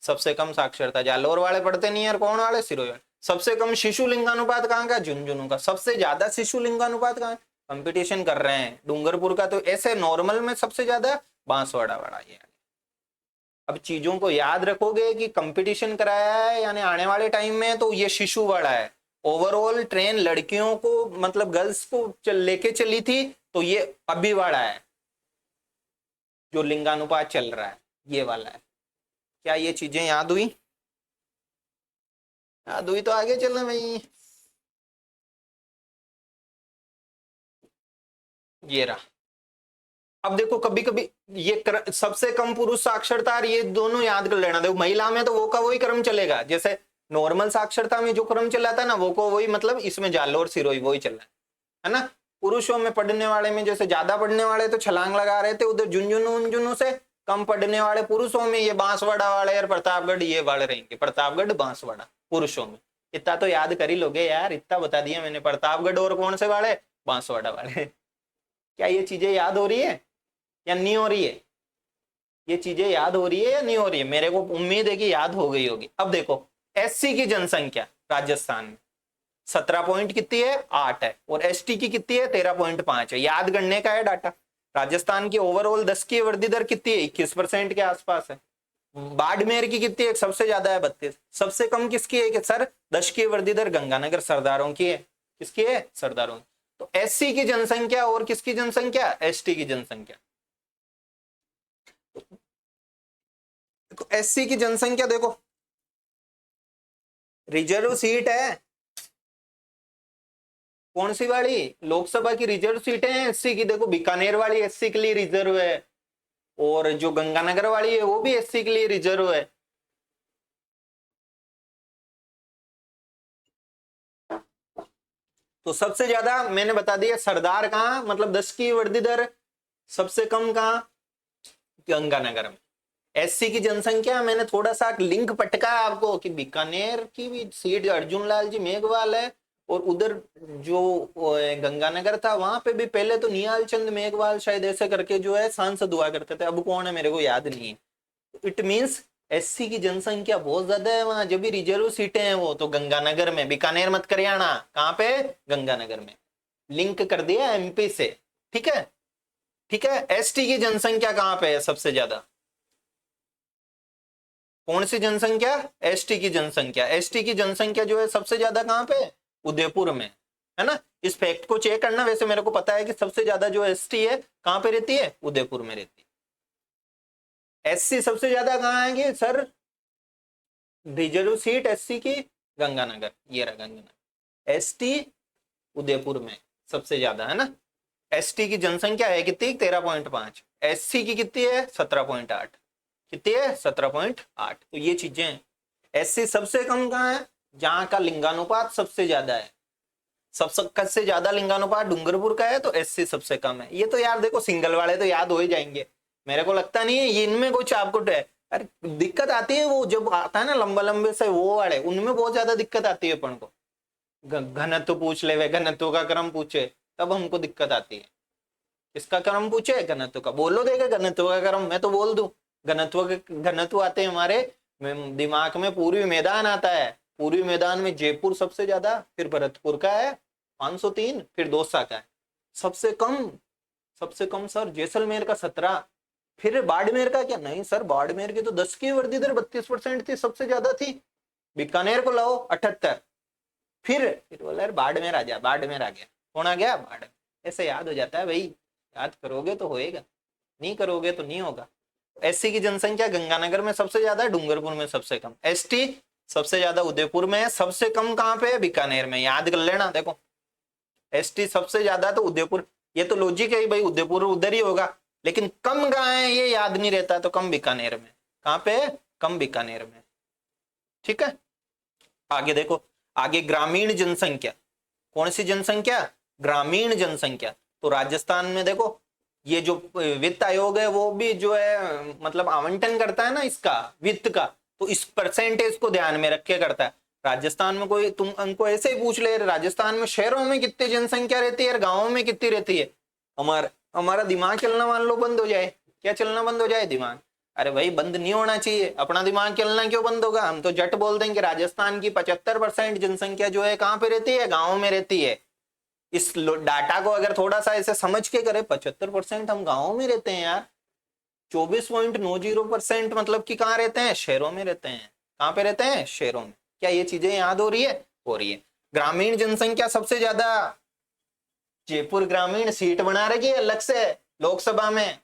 सबसे कम साक्षरता जालोर वाले पढ़ते नहीं यार, कौन वाले, सिरोही वाले। सबसे कम शिशु लिंगानुपात कहाँ का, झुंझुनू का। सबसे ज्यादा शिशु लिंगानुपात कहाँ, कंपटीशन कर रहे हैं डूंगरपुर का, तो ऐसे नॉर्मल में सबसे ज्यादा बांसवाड़ा वाला। ये अब चीजों को याद रखोगे कि कंपटीशन कराया है यानी आने वाले टाइम में तो ये शिशु वाला है। ओवरऑल ट्रेन लड़कियों को मतलब गर्ल्स को लेके चली थी तो ये अभी वाला है, जो लिंगानुपात चल रहा है ये वाला है। क्या ये चीजें याद हुई, याद हुई तो आगे चलना भाई। ये रहा। अब देखो कभी कभी ये सबसे कम पुरुष साक्षरता, ये दोनों याद कर लेना। देखो महिला में तो वो का वही क्रम चलेगा, जैसे नॉर्मल साक्षरता में जो क्रम चला था ना वो को वही, मतलब इसमें जालोर सिरोही वही चल रहा है ना। पुरुषों में पढ़ने वाले में जैसे ज्यादा पढ़ने वाले तो छलांग लगा रहे थे उधर झुंझुनू से, कम पढ़ने वाले पुरुषों में ये बांसवाड़ा वाले और प्रतापगढ़ ये वाले रहेंगे, प्रतापगढ़ बांसवाड़ा पुरुषों में। इतना तो याद कर ही लोगे यार, इतना बता दिया मैंने, प्रतापगढ़ और कौन से वाले, बांसवाड़ा वाले। क्या ये चीजें याद हो रही है या नहीं हो रही है, ये चीजें याद हो रही है या नहीं हो रही है, मेरे को उम्मीद है कि याद हो गई होगी। अब देखो एससी की जनसंख्या राजस्थान में 17 पॉइंट कितनी है, 8 है, और एसटी की कितनी है, 13.5 है। याद करने का है डाटा। राजस्थान की ओवरऑल 10 की वृद्धि दर कितनी है, 21% के आसपास है। बाड़मेर की कितनी है, सबसे ज्यादा है 32। सबसे कम किसकी है कि सर 10 की वृद्धि दर गंगानगर सरदारों की है, किसकी है, सरदारों की। तो एससी की जनसंख्या और किसकी जनसंख्या, एसटी की जनसंख्या। तो एससी की जनसंख्या देखो, रिजर्व सीट है कौन सी वाली, लोकसभा की रिजर्व सीटें हैं एससी की। देखो बीकानेर वाली एससी के लिए रिजर्व है, और जो गंगानगर वाली है वो भी एससी के लिए रिजर्व है। तो सबसे ज्यादा मैंने बता दिया सरदार कहां, मतलब 10 की वृद्धि दर, सबसे कम कहां, गंगानगर में। एससी की जनसंख्या मैंने थोड़ा सा लिंक पटका आपको कि बीकानेर की भी सीट अर्जुन लाल जी मेघवाल है, और उधर जो गंगानगर था वहां पे भी पहले तो निहाल चंद मेघवाल शायद ऐसे करके जो है सांसद हुआ करते थे, अब कौन है मेरे को याद नहीं है। इट मींस एससी की जनसंख्या बहुत ज्यादा है वहां, जो भी रिजर्व सीटें हैं वो तो गंगानगर में, बीकानेर मत करियाना, कहाँ पे, गंगानगर में। लिंक कर दिया एमपी से, ठीक है, ठीक है। एसटी की जनसंख्या कहाँ पे है सबसे ज्यादा, कौन सी जनसंख्या, एसटी की जनसंख्या। एसटी की जनसंख्या जो है सबसे ज्यादा कहां पे, उदयपुर में, है ना। इस फैक्ट को चेक करना, वैसे मेरे को पता है कि सबसे ज्यादा जो एसटी है कहां पे रहती है, उदयपुर में रहती है। एससी सबसे ज्यादा कहां आएंगे सर, रिजर्व सीट एससी की गंगानगर, ये रहा गंगानगर। एसटी उदयपुर में सबसे ज्यादा है ना। एसटी की जनसंख्या है कितनी, 13.5, एससी की कितनी है, 17.8, कितनी है, 17.8। तो ये चीजें हैं। एससी सबसे कम कहां है, जहां का लिंगानुपात सबसे ज्यादा है। सबसे ज्यादा लिंगानुपात डूंगरपुर का है तो एससी सबसे कम है। ये तो यार देखो सिंगल वाले तो याद हो ही जाएंगे, मेरे को लगता नहीं है ये इनमें कुछ आपको अरे दिक्कत आती है वो जब आता है ना लंबा लंबे से वो वाले, उनमें बहुत ज्यादा दिक्कत आती है अपन को। घनत्व पूछ ले, वे घनत्व का क्रम पूछे तब हमको दिक्कत आती है। इसका क्रम पूछे घनत्व का, बोलो देगा घनत्व का क्रम, मैं तो बोल दूं घनत्व आते हैं हमारे दिमाग में। पूर्वी मैदान आता है, पूर्वी मैदान में जयपुर सबसे ज्यादा, फिर भरतपुर का है 503, फिर दौसा का है सबसे कम सर जैसलमेर का 17, फिर बाड़मेर का क्या, नहीं सर बाड़मेर की तो 10 की वर्दी दर 32% थी, सबसे ज्यादा थी। बीकानेर को लाओ 78, फिर बोला यार बाड़मेर आ गया, बाड़मेर आ गया, कौन आ गया, बाड़। ऐसे याद हो जाता है भाई, याद करोगे तो होएगा, नहीं करोगे तो नहीं होगा। एससी की जनसंख्या गंगानगर में सबसे ज्यादा, डूंगरपुर में सबसे कम। एसटी सबसे ज्यादा उदयपुर में है, सबसे कम कहाँ पे है, बीकानेर में, याद कर लेना। देखो एसटी सबसे ज्यादा तो उदयपुर, ये तो लॉजिक है भाई, उदयपुर उधर ही होगा, लेकिन कम कहाँ है ये याद नहीं रहता, तो कम बीकानेर में। कहाँ पे है, कम बीकानेर में। ठीक है, आगे देखो, आगे ग्रामीण जनसंख्या, कौन सी जनसंख्या, ग्रामीण जनसंख्या। तो राजस्थान में देखो ये जो वित्त आयोग है वो भी जो है मतलब आवंटन करता है ना इसका वित्त का, तो इस परसेंटेज को ध्यान में रख के करता है। राजस्थान में कोई तुम हमको ऐसे ही पूछ ले, राजस्थान में शहरों में कितनी जनसंख्या रहती है, गांवों में कितनी रहती है, हमारा दिमाग चलना मान लो बंद हो जाए, क्या चलना बंद हो जाए, दिमाग। अरे भाई बंद नहीं होना चाहिए, अपना दिमाग चलना क्यों बंद होगा। हम तो जट बोल देंगे राजस्थान की 75% जनसंख्या जो है कहाँ पे रहती है, गाँव में रहती है। इस डाटा को अगर थोड़ा सा ऐसे समझ के करे, 75% हम गाँव में रहते हैं यार, 24.90% मतलब कि कहाँ रहते हैं, शहरों में रहते हैं। कहाँ पे रहते हैं, शहरों में। क्या ये चीजें याद हो रही है, हो रही है। ग्रामीण जनसंख्या सबसे ज्यादा जयपुर ग्रामीण सीट बना रखी है अलग से लोकसभा में,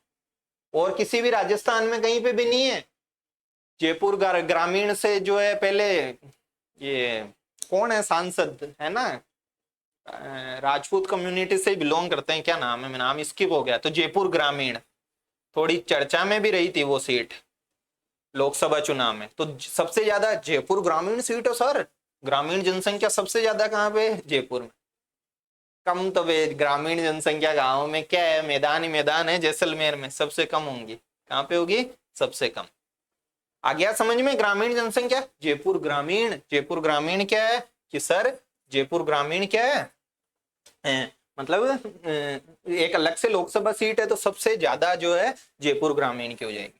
और किसी भी राजस्थान में कहीं पे भी नहीं है। जयपुर ग्रामीण से जो है पहले ये कौन है सांसद है ना, राजपूत कम्युनिटी से बिलोंग करते हैं, क्या नाम है, नाम स्किप हो गया। तो जयपुर ग्रामीण थोड़ी चर्चा में भी रही थी वो सीट लोकसभा चुनाव में, तो सबसे ज्यादा जयपुर ग्रामीण सीट है सर। ग्रामीण जनसंख्या सबसे ज्यादा कहाँ पे, जयपुर में। कम तो वे ग्रामीण जनसंख्या गाँव में क्या है, मैदान ही मैदान है, जैसलमेर में सबसे कम होंगी। कहाँ पे होगी, सबसे कम। आ गया समझ में, ग्रामीण जनसंख्या। जयपुर ग्रामीण क्या है कि सर जयपुर ग्रामीण क्या है, मतलब एक अलग से लोकसभा सीट है, तो सबसे ज्यादा जो है जयपुर ग्रामीण की हो जाएगी।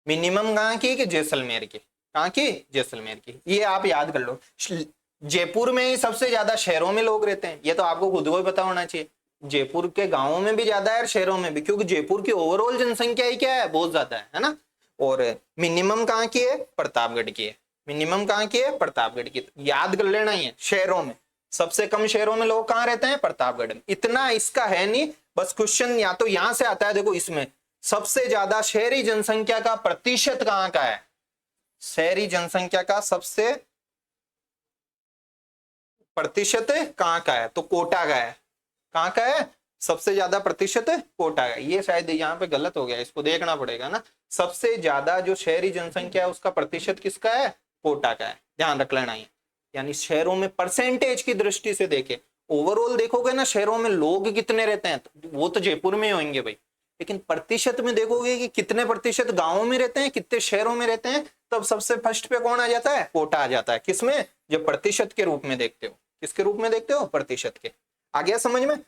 मिनिमम कहाँ की, कि जैसलमेर की, कहाँ की, जैसलमेर की। ये आप याद कर लो, जयपुर में ही सबसे ज्यादा शहरों में लोग रहते हैं, ये तो आपको खुद को ही पता होना चाहिए। जयपुर के गांवों में भी ज्यादा है और शहरों में भी, क्योंकि जयपुर की ओवरऑल जनसंख्या ही क्या है, बहुत ज्यादा है ना। और मिनिमम कहाँ की है, प्रतापगढ़ की है। मिनिमम कहाँ की है, प्रतापगढ़ की। याद कर लेना ही है, शहरों में सबसे कम शहरों में लोग कहाँ रहते हैं, प्रतापगढ़ में। इतना इसका है नहीं, बस क्वेश्चन या तो यहां से आता है। देखो इसमें सबसे ज्यादा शहरी जनसंख्या का प्रतिशत कहाँ का है, शहरी जनसंख्या का सबसे प्रतिशत कहाँ का है, तो कोटा का है। कहाँ का है, सबसे ज्यादा प्रतिशत कोटा का। ये शायद यहाँ पे गलत हो गया, इसको देखना पड़ेगा ना। सबसे ज्यादा जो शहरी जनसंख्या है उसका प्रतिशत किसका है, कोटा का है, ध्यान रख लेना। ये यानी शहरों में परसेंटेज की दृष्टि से देखे, ओवरऑल देखोगे ना शहरों में लोग कितने रहते हैं, वो तो जयपुर में होंगे भाई, लेकिन प्रतिशत में देखोगे कि कितने प्रतिशत गांवों में रहते हैं, कितने शहरों में रहते हैं, तब सबसे फर्स्ट पे कौन आ जाता है, कोटा आ जाता है। किसमें, जब प्रतिशत के रूप में देखते हो। किसके रूप में देखते हो, प्रतिशत के। आ गया समझ में।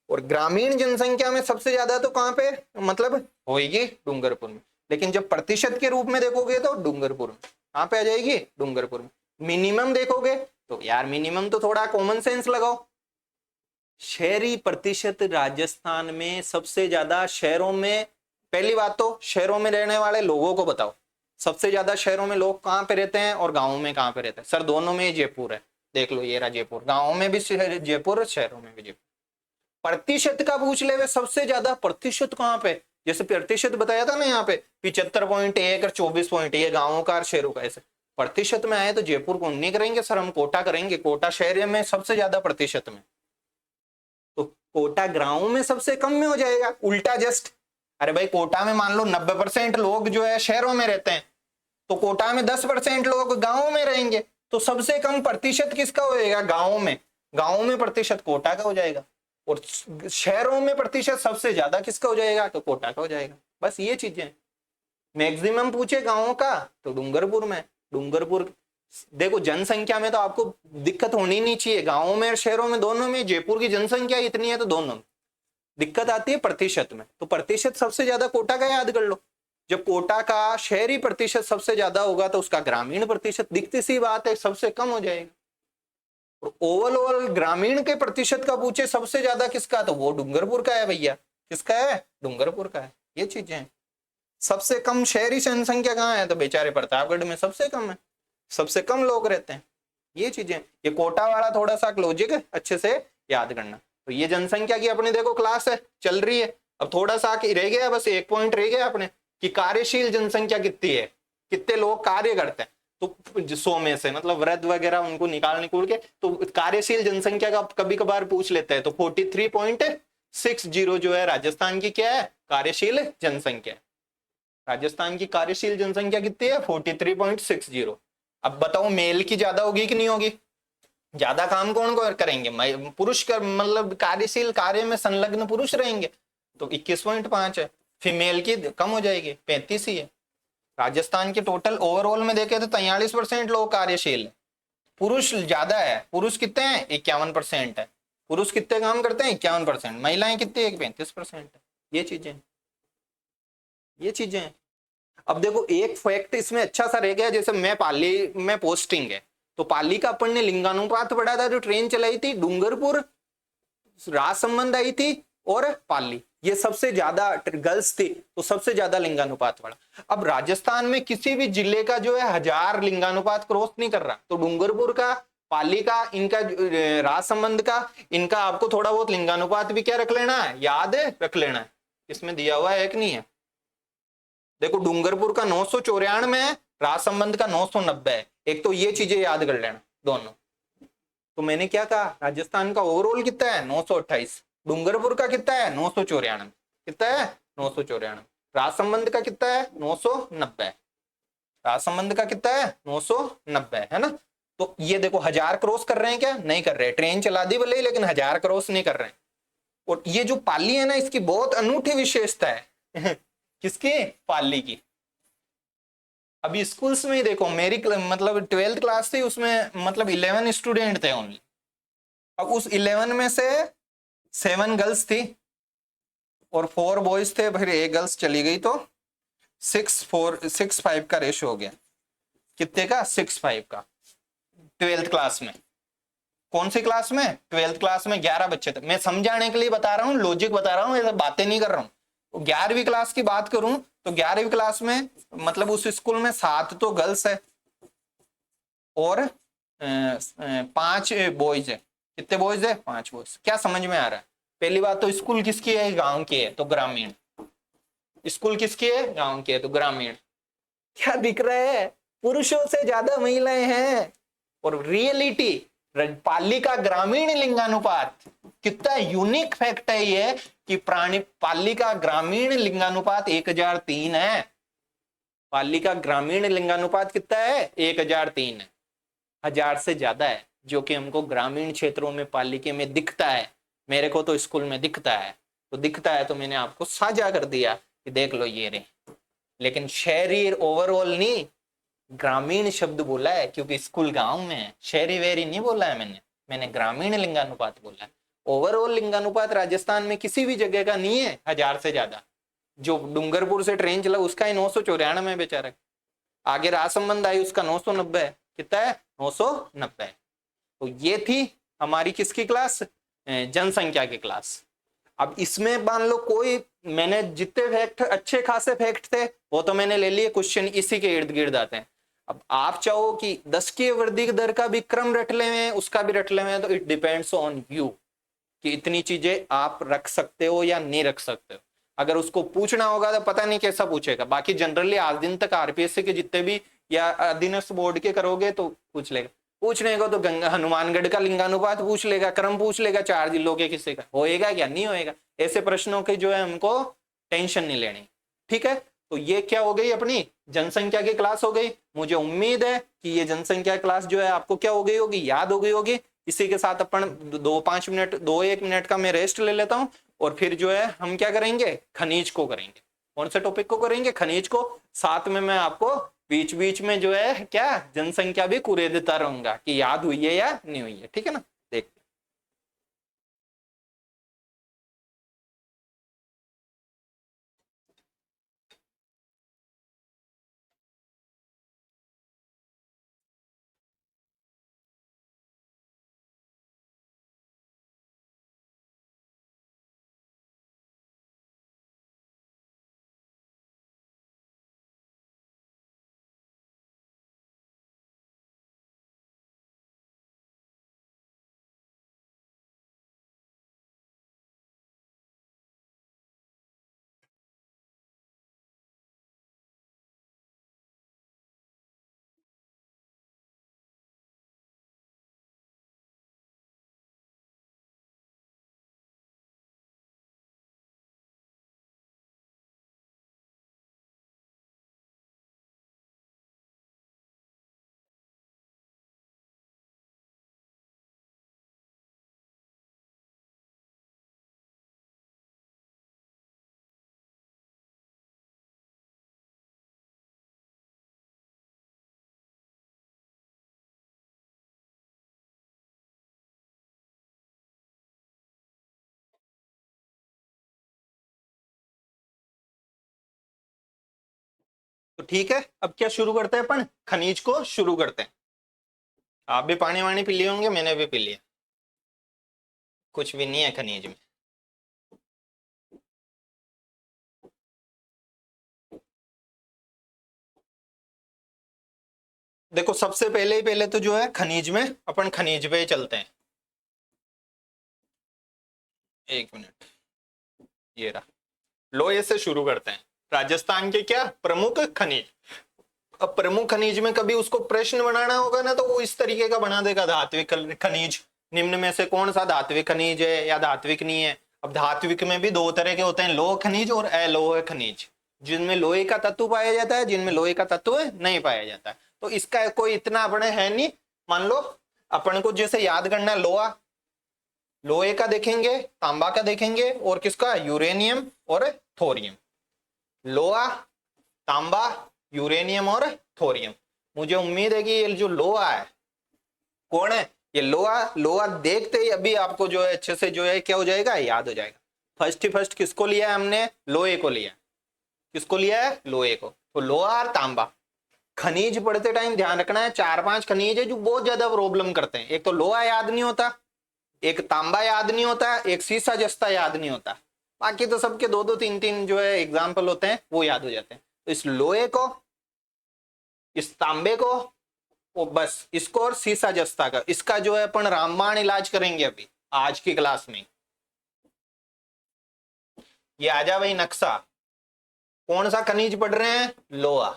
और ग्रामीण जनसंख्या में सबसे ज्यादा तो कहाँ पे मतलब होगी, डूंगरपुर में। लेकिन जब प्रतिशत के रूप में देखोगे तो डूंगरपुर में। कहाँ पे आ जाएगी, डूंगरपुर में। मिनिमम देखोगे तो यार मिनिमम तो थोड़ा कॉमन सेंस लगाओ। शहरी प्रतिशत राजस्थान में सबसे ज्यादा शहरों में, पहली बात तो शहरों में रहने वाले लोगों को बताओ, सबसे ज्यादा शहरों में लोग कहाँ पे रहते हैं और गाँवों में कहाँ पे रहते हैं। सर दोनों में जयपुर है, देख लो ये रहा जयपुर, गाँवों में भी जयपुर, शहरों में भी जयपुर। प्रतिशत का पूछ ले, वे सबसे ज्यादा प्रतिशत कहाँ पे, जैसे प्रतिशत बताया था ना यहाँ पे 75.1 और 24. ये गाँवों का और शहरों का। ऐसे प्रतिशत में आए तो जयपुर को नहीं करेंगे सर, हम कोटा करेंगे। कोटा शहर में सबसे ज्यादा प्रतिशत में, तो कोटा गाँव में सबसे कम में हो जाएगा, उल्टा जस्ट। अरे भाई कोटा में मान लो 90% लोग जो है शहरों में रहते हैं, तो कोटा में 10% लोग गाँव में रहेंगे, तो सबसे कम प्रतिशत किसका होएगा, गाँव में। गांवों में प्रतिशत कोटा का हो जाएगा, और शहरों में प्रतिशत सबसे ज्यादा किसका हो जाएगा, तो कोटा का हो जाएगा। बस ये चीजें। मैक्सिमम पूछे गांवों का तो डूंगरपुर में, डूंगरपुर देखो जनसंख्या में तो आपको दिक्कत होनी नहीं चाहिए, गांवों में और शहरों में दोनों में। जयपुर की जनसंख्या इतनी है तो दोनों में दिक्कत आती है प्रतिशत में, तो प्रतिशत सबसे ज्यादा कोटा का याद कर लो। जब कोटा का शहरी प्रतिशत सबसे ज्यादा होगा तो उसका ग्रामीण प्रतिशत दिखती सी बात है सबसे कम हो जाएगा। और ओवरऑल ग्रामीण के प्रतिशत का पूछे सबसे ज्यादा किसका, तो वो डूंगरपुर का है भैया। किसका है, डूंगरपुर का है। ये चीजें हैं। सबसे कम शहरी जनसंख्या कहाँ है, तो बेचारे प्रतापगढ़ में सबसे कम है, सबसे कम लोग रहते हैं। ये चीजें, ये कोटा वाला थोड़ा सा लॉजिक है, अच्छे से याद करना। तो ये जनसंख्या की अपनी देखो क्लास है चल रही है। अब थोड़ा सा रह गया, बस एक पॉइंट रह गया अपने कि कार्यशील जनसंख्या कितनी है, कितने लोग कार्य करते हैं। तो 100 में से मतलब वृद्ध वगैरह उनको निकाल के तो कार्यशील जनसंख्या का कभी कभार पूछ लेते हैं। तो 43.60 जो है राजस्थान की क्या है, कार्यशील जनसंख्या। राजस्थान की कार्यशील जनसंख्या कितनी है, 43.60। अब बताओ मेल की ज्यादा होगी कि नहीं होगी, ज्यादा काम कौन करेंगे, पुरुष कर, मतलब कार्यशील कार्य में संलग्न पुरुष रहेंगे, तो 21.5 है। फीमेल की कम हो जाएगी, 35 ही है। राजस्थान के टोटल ओवरऑल में देखे तो 43% लोग कार्यशील है, पुरुष ज्यादा है। पुरुष कितने हैं, 51% है। पुरुष कितने काम करते हैं, 51%। महिलाएं कितनी है, 35% है। ये चीजें, ये चीजें। अब देखो एक फैक्ट इसमें अच्छा सा रह गया, जैसे मैं पाली में पोस्टिंग है, तो पाली का अपन ने लिंगानुपात पढ़ा था, जो ट्रेन चलाई थी डूंगरपुर राजसमंद आई थी और पाली, ये सबसे ज्यादा गर्ल्स थी, तो सबसे ज्यादा लिंगानुपात पड़ा। अब राजस्थान में किसी भी जिले का जो है 1000 लिंगानुपात क्रॉस नहीं कर रहा, तो डूंगरपुर का, पाली का, इनका राजसमंद का, इनका आपको थोड़ा बहुत लिंगानुपात भी क्या रख लेना है, याद है, रख लेना है। इसमें दिया हुआ है कि नहीं है, देखो डूंगरपुर का 994 है, राजसमंद का 990 है। एक तो ये चीजें याद कर लेना दोनों। तो मैंने क्या कहा, राजस्थान का ओवरऑल कितना है, 928। डूंगरपुर का कितना है, 994। कितना है, 994। राजसमंद का कितना है, 990। राजसमंद का कितना है, 990 है ना। तो ये देखो 1000 क्रॉस कर रहे हैं क्या, नहीं कर रहे। ट्रेन चला दी भले, लेकिन 1000 क्रॉस नहीं कर रहे हैं। और ये जो पाली है ना, इसकी बहुत अनूठी विशेषता है किसकी, पाली की। अभी स्कूल्स में ही देखो, मेरी मतलब 12th क्लास थी, उसमें मतलब 11 स्टूडेंट थे ओनली। अब उस 11 में से 7 गर्ल्स थी और 4 बॉयज थे, फिर 1 गर्ल्स चली गई, तो 6-5 का रेशो हो गया। कितने का, 6-5 का। 12th क्लास में, कौन सी क्लास में, 12th क्लास में 11 बच्चे थे। मैं समझाने के लिए बता रहा हूँ, लॉजिक बता रहा हूँ, ऐसा बातें नहीं कर रहा हूँ। 11वीं क्लास की बात करूं तो 11वीं क्लास में मतलब उस स्कूल में 7 तो गर्ल्स है और 5 बॉयज है। कितने बॉयज है, 5 बॉयज। क्या समझ में आ रहा है, पहली बात तो स्कूल किसकी है, गांव की है, तो ग्रामीण। स्कूल किसकी है, गांव की है, तो ग्रामीण। क्या दिख रहा है, पुरुषों से ज्यादा महिलाएं हैं। और रियलिटी, पाली का ग्रामीण लिंगानुपात, कितना यूनिक फैक्ट है ये कि पाली का ग्रामीण लिंगानुपात 1003 है। पाली का ग्रामीण लिंगानुपात कितना है, 1003 है। 1000 से ज्यादा है, जो कि हमको ग्रामीण क्षेत्रों में पाली के में दिखता है। मेरे को तो स्कूल में दिखता है, तो दिखता है तो मैंने आपको साझा कर दिया कि देख लो ये रे। लेकिन शहरी ओवरऑल नहीं, ग्रामीण शब्द बोला है क्योंकि स्कूल गांव में है। शहरी वेरी नहीं बोला है मैंने ग्रामीण लिंगानुपात बोला है। ओवरऑल लिंगानुपात राजस्थान में किसी भी जगह का नहीं है 1000 से ज्यादा। जो डूंगरपुर से ट्रेन चला उसका ही 994 में बेचारा। आगे राजसमंद आई उसका 990 है। कितना है, 990 है। तो ये थी हमारी किसकी क्लास, जनसंख्या की क्लास। अब इसमें मान लो कोई, मैंने जितने फैक्ट अच्छे खासे फैक्ट थे वो तो मैंने ले लिए, क्वेश्चन इसी के इर्द गिर्द आते हैं। अब आप चाहो कि 10 की वृद्धि दर का भी क्रम रट ले में, उसका भी रट ले में, तो इट डिपेंड्स ऑन यू कि इतनी चीजें आप रख सकते हो या नहीं रख सकते हो। अगर उसको पूछना होगा तो पता नहीं कैसा पूछेगा। बाकी जनरली आज दिन तक आरपीएससी के जितने भी या अधीनस्थ बोर्ड के करोगे तो पूछ लेगा। पूछने को तो हनुमानगढ़ का लिंगानुपात पूछ लेगा, क्रम पूछ लेगा, 4 जिलों के किसी का होएगा क्या, नहीं होएगा। ऐसे प्रश्नों के जो है हमको टेंशन नहीं लेनी, ठीक है। तो ये क्या हो गई, अपनी जनसंख्या की क्लास हो गई। मुझे उम्मीद है कि ये जनसंख्या क्लास जो है आपको क्या हो गई होगी, याद हो गई होगी। इसी के साथ अपन 2-1 मिनट का मैं रेस्ट ले लेता हूं और फिर जो है हम क्या करेंगे, खनिज को करेंगे। कौन से टॉपिक को करेंगे, खनिज को। साथ में मैं आपको बीच बीच में जो है क्या जनसंख्या भी कुरे देता रहूंगा कि याद हुई है या नहीं हुई है, ठीक है ना। देख तो ठीक है, अब क्या शुरू करते हैं अपन, खनिज को शुरू करते हैं। आप भी पानी वानी पी लिए होंगे, मैंने भी पी लिया। कुछ भी नहीं है खनिज में। देखो सबसे पहले ही पहले तो जो है खनिज में अपन खनिज पे ही चलते हैं। 1 मिनट, ये रहा। लोहे से शुरू करते हैं। राजस्थान के क्या प्रमुख खनिज। अब प्रमुख खनिज में कभी उसको प्रश्न बनाना होगा ना, तो वो इस तरीके का बना देगा, धात्विक खनिज निम्न में से कौन सा धात्विक खनिज है या धात्विक नहीं है। अब धात्विक में भी दो तरह के होते हैं, लोह खनिज और अलोह खनिज, जिनमें लोहे का तत्व पाया जाता है, जिनमें लोहे का तत्व नहीं पाया जाता है। तो इसका कोई इतना अपने है नहीं। मान लो अपन को जैसे याद करना है, लोहा, लोहे का देखेंगे, तांबा का देखेंगे और किसका, यूरेनियम और थोरियम। लोहा, तांबा, यूरेनियम और थोरियम। मुझे उम्मीद है कि ये जो लोहा है कौन है, ये लोहा। लोहा देखते ही अभी आपको जो है अच्छे से जो है क्या हो जाएगा, याद हो जाएगा। फर्स्ट किसको लिया है हमने, लोहे को लिया। किसको लिया है, लोहे को। तो लोहा और तांबा। खनिज पढ़ते टाइम ध्यान रखना है, 4-5 खनिज है जो बहुत ज्यादा प्रॉब्लम करते हैं। एक तो लोहा याद नहीं होता, एक तांबा याद नहीं होता, एक सीसा जस्ता याद नहीं होता। बाकी तो सबके 2-2 3-3 जो है एग्जाम्पल होते हैं वो याद हो जाते हैं। तो इस लोहे को, इस तांबे को, वो बस इसको और सीसा जस्ता का, इसका जो है अपन रामबाण इलाज करेंगे अभी आज की क्लास में। ये आ जा भाई नक्शा। कौन सा खनिज पढ़ रहे हैं, लोहा।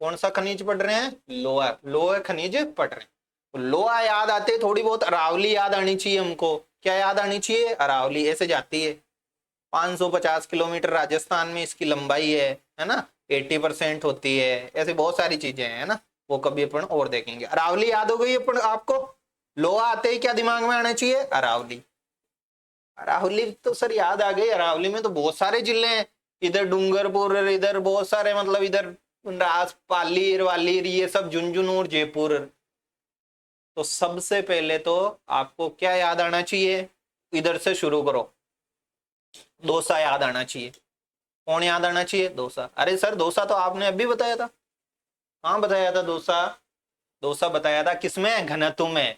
कौन सा खनिज पढ़ रहे हैं, लोहा। लोहा खनिज पढ़ रहे हैं। तो लोहा याद आते थोड़ी बहुत अरावली याद आनी चाहिए हमको। क्या याद आनी चाहिए, अरावली। ऐसे जाती है 550 किलोमीटर राजस्थान में इसकी लंबाई है ना। 80% होती है। ऐसे बहुत सारी चीजें हैं ना, वो कभी अपन और देखेंगे। अरावली याद हो गई अपन आपको। लोहा आते ही क्या दिमाग में आना चाहिए, अरावली। अरावली तो सर याद आ गई। अरावली में तो बहुत सारे जिले हैं, इधर डूंगरपुर, इधर बहुत सारे, मतलब इधर पालीर वालीर, ये सब झुंझुनू और जयपुर। तो सबसे पहले तो आपको क्या याद आना चाहिए, इधर से शुरू करो। डोसा याद आना चाहिए। कौन याद आना चाहिए, डोसा। अरे सर डोसा तो आपने अभी बताया था। हाँ बताया था डोसा। डोसा बताया था किसमें, घनत्व में।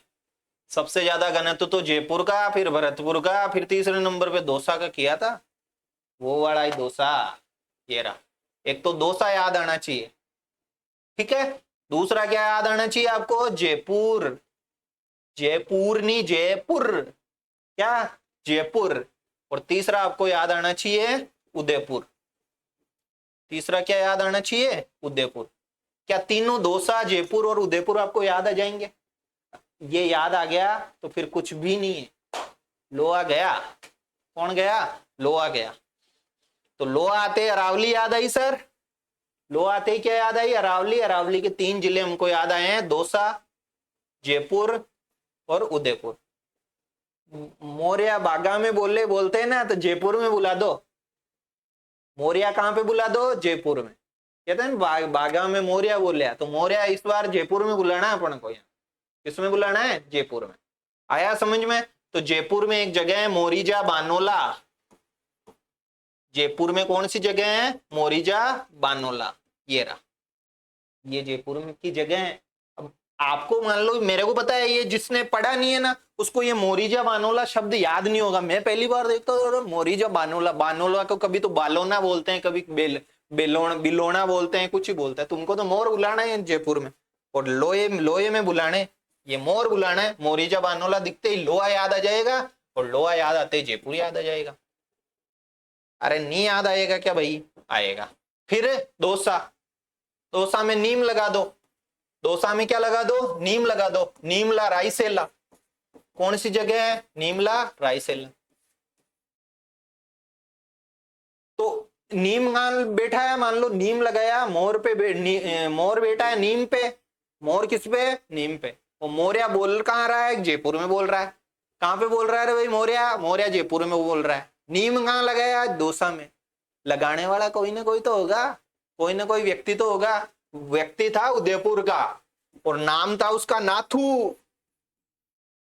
सबसे ज्यादा घनत्व तो जयपुर का, फिर भरतपुर का, फिर तीसरे नंबर पे डोसा का किया था। वो वाला ही डोसा, ये रहा। एक तो डोसा याद आना चाहिए, ठीक है। दूसरा क्या याद आना चाहिए आपको, जयपुर। जयपुर नहीं, जयपुर। क्या, जयपुर। और तीसरा आपको याद आना चाहिए उदयपुर। तीसरा क्या याद आना चाहिए, उदयपुर। क्या तीनों डोसा, जयपुर और उदयपुर आपको याद आ जाएंगे। ये याद आ गया तो फिर कुछ भी नहीं है। लोहा गया। कौन गया, लोहा गया। तो लोहा आते अरावली याद आई सर। लोहा आते ही क्या याद आई, अरावली। अरावली के 3 जिले हमको याद आए हैं, दौसा, जयपुर और उदयपुर। मोरिया बागा में बोलते हैं ना, तो जयपुर में बुला दो। मोरिया कहां पे बुला दो? जयपुर में। कहते हैं बागा में मोरिया बोलिया, तो मोरिया इस बार जयपुर में बुलाना है अपन को। यहाँ किसमें बुलाना है? जयपुर में। आया समझ में? तो जयपुर में एक जगह है मोरिजा बानोला। जयपुर में कौन सी जगह है? मोरिजा बानोला। ये रहा, ये जयपुर में की जगह है। अब आपको मान लो, मेरे को पता है, ये जिसने पढ़ा नहीं है ना उसको ये मोरिजा बानोला शब्द याद नहीं होगा। मैं पहली बार देखता हूँ मोरिजा बानोला। बानोला को कभी तो बालोना बोलते हैं, कभी बिलोना बोलते हैं, कुछ ही बोलते हैं। तुमको तो मोर बुलाना है जयपुर में, और लोहे में बुलाने, ये मोर बुलाना है। मोरिजा बानोला दिखते ही लोहा याद आ जाएगा, और लोहा याद आते ही जयपुर याद आ जाएगा। अरे नहीं याद आएगा क्या भाई? आएगा। फिर दोसा, दोसा में नीम लगा दो। दोसा में क्या लगा दो? नीम लगा दो। नीमला रायसेला कौन सी जगह है? नीमला रायसेला। तो नीम बैठा है, मान लो नीम लगाया, मोर पे मोर बैठा है नीम पे। मोर किस पे? नीम पे। वो मोरिया बोल कहाँ रहा है? जयपुर में बोल रहा है। कहाँ पे बोल रहा है रे भाई? मोरिया, मोरिया जयपुर में बोल रहा है। नीम कहाँ लगाया? दोसा में। लगाने वाला कोई ना कोई तो होगा, कोई ना कोई व्यक्ति तो होगा। व्यक्ति था उदयपुर का, और नाम था उसका नाथू।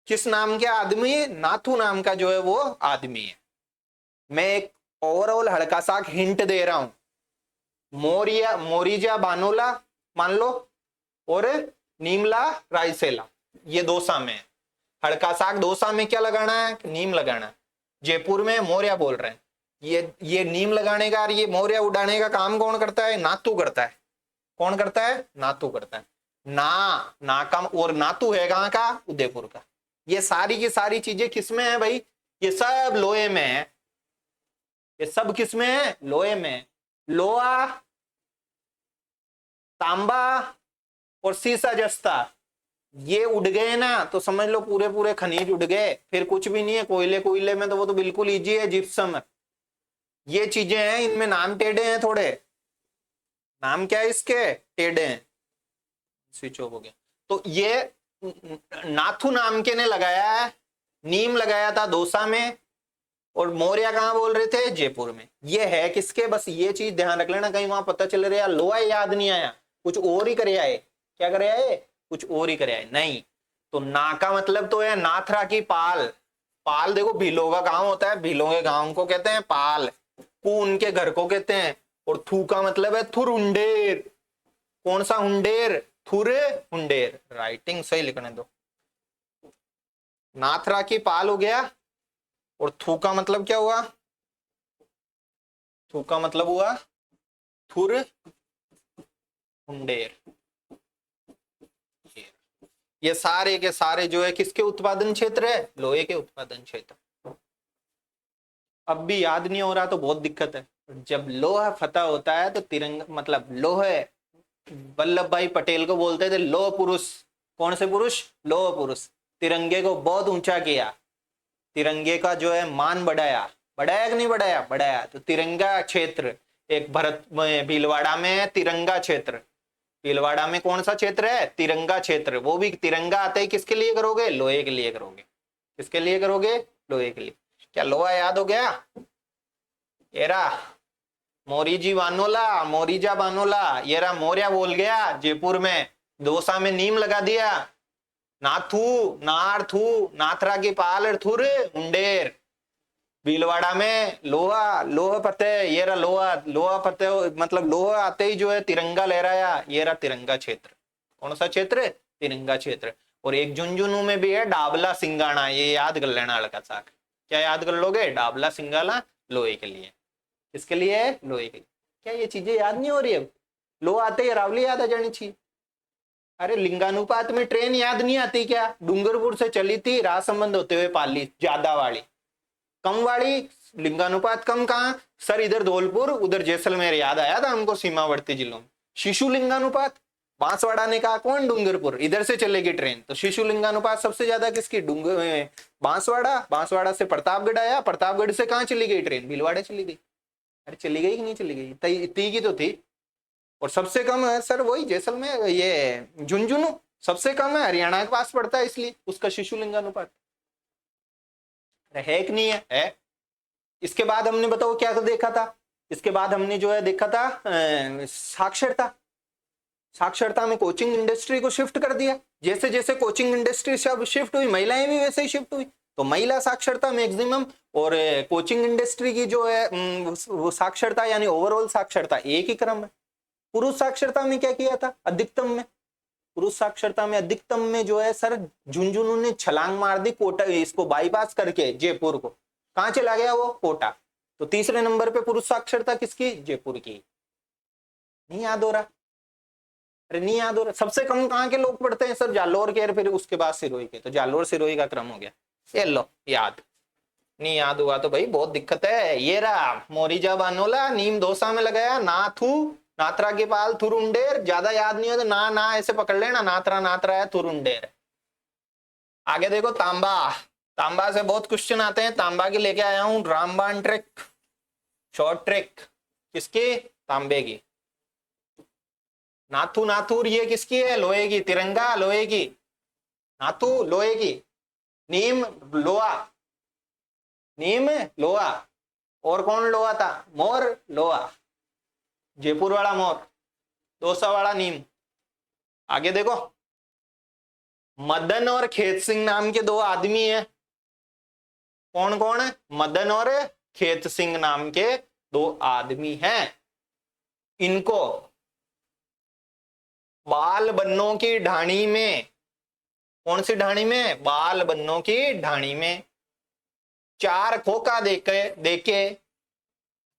किस नाम के आदमी? नाथू नाम का जो है वो आदमी है। मैं एक ओवरऑल हल्का सा हिंट दे रहा हूं। मोरिजा बानोला मान लो, और नीमला रायसेला, ये दोसा में है। हड़का साग दोसा में क्या लगाना है? नीम लगाना है। जयपुर में मोरिया बोल रहे हैं। ये नीम लगाने का और ये मोरिया उड़ाने का काम कौन करता है? नातू करता है। कौन करता है? नातू करता है। ना का, और नातू है कहां का? उदयपुर का। ये सारी की सारी चीजें किसमें है भाई? ये सब लोहे में है। ये सब किसमें है? लोहे में। लोहा, तांबा और सीसा जस्ता, ये उड़ गए ना तो समझ लो पूरे पूरे खनिज उड़ गए, फिर कुछ भी नहीं है। कोयले में तो वो तो बिल्कुल इजी है। जिप्सम, ये चीजें हैं, इनमें नाम टेढ़े हैं थोड़े। नाम क्या है इसके? टेढ़े हैं। स्विच ऑफ हो गया। तो ये नाथू नाम के ने लगाया है। नीम लगाया था दोसा में, और मोरिया कहां बोल रहे थे? जयपुर में। ये है किसके? बस ये चीज ध्यान रख लेना, कहीं वहां पता चल रहा है लोहा याद नहीं आया, कुछ और ही करे आए। क्या करे आए? कुछ और ही करे आए। नहीं, तो ना का मतलब तो है नाथरा की पाल। पाल देखो, भीलों का गांव होता है, भीलों के गांव को कहते हैं पाल। पू उनके घर को कहते हैं। और थू का मतलब है थुर हुंडेर। कौन सा हुंडेर? थुर हुंडेर। राइटिंग सही लिखने दो। नाथरा की पाल हो गया, और थू का मतलब क्या हुआ? थू का मतलब हुआ थुर हुंडेर। ये सारे के सारे जो है किसके उत्पादन क्षेत्र है? लोहे के उत्पादन क्षेत्र। अब भी याद नहीं हो रहा तो बहुत दिक्कत है। जब लोहा फतह होता है तो तिरंगा, मतलब लोहे, वल्लभ भाई पटेल को बोलते थे लोह पुरुष। कौन से पुरुष? लोह पुरुष। तिरंगे को बहुत ऊंचा किया, तिरंगे का जो है मान बढ़ाया। बढ़ाया कि नहीं बढ़ाया? बढ़ाया। तो तिरंगा क्षेत्र एक भीलवाड़ा में है, तिरंगा क्षेत्र। भीलवाड़ा में कौन सा क्षेत्र है? तिरंगा क्षेत्र। वो भी तिरंगा आते ही किसके लिए करोगे? लोहे के लिए करोगे। किसके लिए करोगे? लोहे के लिए। क्या लोहा याद हो गया? येरा मोरिजी बानोला, मोरिजा बानोला। येरा मोरिया बोल गया जयपुर में। दोसा में नीम लगा दिया। नाथू, नार थू, नाथरा की पाल थुर मुंडेर। भीलवाड़ा में लोहा, लोहा फतेह, ये रहा लोहा, लोहा फतेह, मतलब लोहा आते ही जो है तिरंगा लहराया। ये रहा तिरंगा क्षेत्र। कौन सा क्षेत्र? तिरंगा क्षेत्र। और एक झुंझुनू में भी है डाबला सिंगाना, ये याद कर लेना हल्का सा। क्या याद कर लोगे? डाबला सिंगाना लोहे के लिए। किसके लिए है? लोहे के लिए। क्या ये चीजें याद नहीं हो रही है? लोहा आते ही अरावली याद आ जानी चाहिए। अरे लिंगानुपात में ट्रेन याद नहीं आती क्या? डूंगरपुर से चली थी राजसमंद होते हुए पाली, ज्यादा वाली, कम वाली। लिंगानुपात कम कहाँ? सर इधर धौलपुर, उधर जैसलमेर। याद आया था हमको सीमावर्ती जिलों में। शिशु लिंगानुपात बांसवाड़ा ने कहा कौन? डूंगरपुर। इधर से चलेगी ट्रेन तो शिशु लिंगानुपात सबसे ज्यादा किसकी? बांसवाड़ा। बांसवाड़ा से प्रतापगढ़ आया, प्रतापगढ़ से कहाँ चली गई ट्रेन? भीलवाड़ा चली गई। अरे चली गई कि नहीं चली गई? इतनी की तो थी। और सबसे कम है सर वही जैसलमेर, ये झुंझुनू। सबसे कम है, हरियाणा के पास पड़ता है, इसलिए उसका शिशु लिंगानुपात है कि नहीं है? है। इसके बाद हमने बताओ क्या देखा था, इसके बाद हमने जो है देखा था साक्षरता। साक्षरता में कोचिंग इंडस्ट्री को शिफ्ट कर दिया, जैसे जैसे कोचिंग इंडस्ट्री सब शिफ्ट हुई, महिलाएं भी वैसे ही शिफ्ट हुई, तो महिला साक्षरता मैक्सिमम, और कोचिंग इंडस्ट्री की जो है वो साक्षरता यानी ओवरऑल साक्षरता एक ही क्रम है। पुरुष साक्षरता में क्या किया था अधिकतम में? पुरुष साक्षरता में अधिकतम में जो है सर झुंझुनू ने छलांग मार दी, कोटा इसको बाईपास करके जयपुर को, कहां चला गया वो? कोटा। तो तीसरे नंबर पे पुरुष साक्षरता किसकी? जयपुर की। नहीं याद हो रहा? अरे नहीं याद हो रहा? सबसे कम कहां के लोग पढ़ते हैं सर? जालोर के, फिर उसके बाद सिरोही के, तो जालोर सिरोही का क्रम हो गया। ये लो याद, नहीं याद हुआ तो भाई बहुत दिक्कत है। ये रहा मोरिजा बानोला, नीम दोसा में लगाया, नाथू नात्रा के पाल थुरुंडेर, ज्यादा याद नहीं हो तो ना ना ऐसे पकड़ लेना, नात्रा नात्रा है थुरुंडेर। आगे देखो तांबा, तांबा से बहुत क्वेश्चन आते हैं, तांबा की लेके आया हूं रामबाण ट्रिक, शॉर्ट ट्रिक किसकी? तांबे की। नाथू नाथुर ये किसकी है? लोहे की। तिरंगा लोहे की, नाथू लोहे की, नीम लोहा, नीम लोहा, और कौन लोहा था? मोर लोहा, जयपुर वाला मोर, दोसा वाला नीम। आगे देखो मदन और खेत सिंह नाम के दो आदमी हैं, कौन कौन है? मदन और खेत सिंह नाम के दो आदमी हैं। इनको बाल बन्नों की ढाणी में, कौन सी ढाणी में? बाल बन्नों की ढाणी में 4 खोखा देके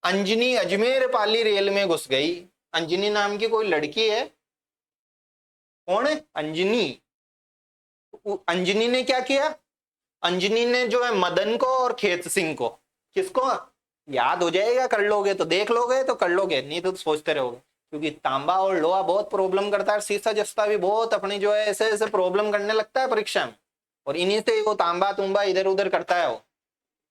अंजनी अजमेर पाली रेल में घुस गई। अंजनी नाम की कोई लड़की है, कौन है? अंजनी। अंजनी ने क्या किया? अंजनी ने जो है मदन को और खेत सिंह को, किसको? याद हो जाएगा, कर लोगे तो देख लोगे तो कर लोगे, नहीं तो सोचते रहोगे, क्योंकि तांबा और लोहा बहुत प्रॉब्लम करता है, शीशा जस्ता भी बहुत अपनी जो है ऐसे ऐसे प्रॉब्लम करने लगता है परीक्षा में, और इन्हीं से वो तांबा तुंबा इधर उधर करता है। वो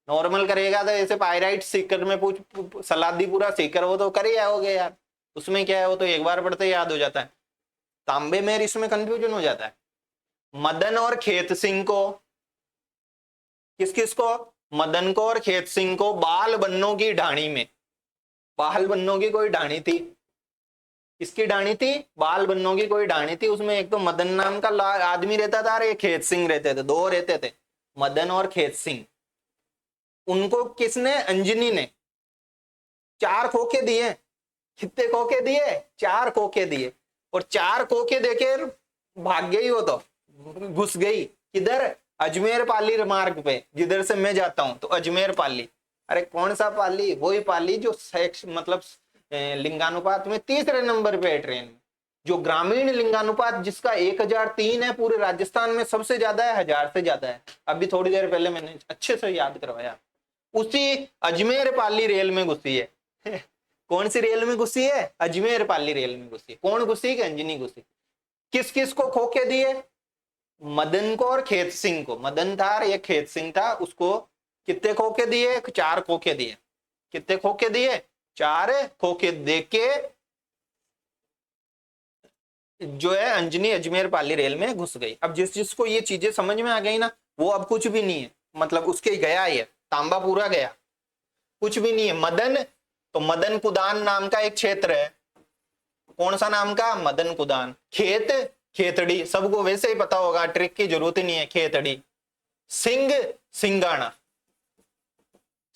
नॉर्मल करेगा तो ऐसे पायराइट सीकर में पूछ सलादी पूरा सीकर वो तो कर ही आओगे यार, उसमें क्या है, वो तो एक बार पढ़ते याद हो जाता है। तांबे में इसमें कंफ्यूजन हो जाता है। मदन और खेत सिंह को, किस किस को? मदन को और खेत सिंह को बाल बन्नों की ढाणी में, बाल बन्नों की कोई ढाणी थी, किसकी ढाणी थी? बाल बन्नों की कोई ढाणी थी, उसमें एक तो मदन नाम का आदमी रहता था और एक खेत सिंह रहते थे, दो रहते थे, मदन और खेत सिंह। उनको किसने? अंजनी ने 4 खोखे दिए। कितने खोखे दिए? 4 खोखे दिए, और 4 खोखे देकर भाग गई वो, तो घुस गई किधर? अजमेर पाली मार्ग पे, जिधर से मैं जाता हूं, तो अजमेर पाली। अरे कौन सा पाली? वही पाली जो सेक्स मतलब लिंगानुपात में तीसरे नंबर पे है ट्रेन में, जो ग्रामीण लिंगानुपात जिसका 1003 है, पूरे राजस्थान में सबसे ज्यादा है, 1000 से ज्यादा है। अभी थोड़ी देर पहले मैंने अच्छे से याद करवाया। उसी अजमेर पाली रेल में घुसी है कौन सी रेल में घुसी है? अजमेर पाली रेल में घुसी। कौन घुसी? अंजनी घुसी। किस किस को खोखे दिए? मदन को और खेत सिंह को। मदन था और ये खेत सिंह था, उसको कितने खोखे दिए? 4 खोखे दिए। कितने खोखे दिए? 4 खोखे देके जो है अंजनी अजमेर पाली रेल में घुस गई। अब जिस जिसको ये चीजें समझ में आ गई ना, वो अब कुछ भी नहीं है, मतलब उसके गया ये तांबा पूरा गया, कुछ भी नहीं है। मदन, तो मदन कुदान नाम का एक क्षेत्र है, कौन सा नाम का? मदन कुदान। खेत, खेतड़ी, सबको वैसे ही पता होगा, ट्रिक की जरूरत ही नहीं है, खेतड़ी। सिंह, सिंगाना,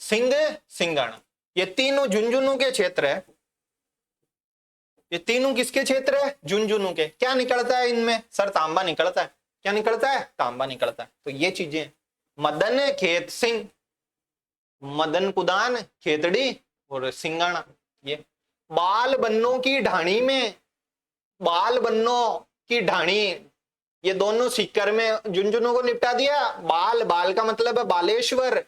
सिंह सिंगाना, ये तीनों झुंझुनू के क्षेत्र है। ये तीनों किसके क्षेत्र है? झुंझुनू के। क्या निकलता है इनमें? सर तांबा निकलता है। क्या निकलता है? तांबा निकलता है। तो ये चीजें, मदन खेत सिंह, मदन कुदान खेतड़ी और सिंगाना। ये बाल बन्नों की ढाणी में, बाल बन्नों की ढाणी, ये दोनों सीकर में झुंझुनू को निपटा दिया। बाल, बाल का मतलब है बालेश्वर,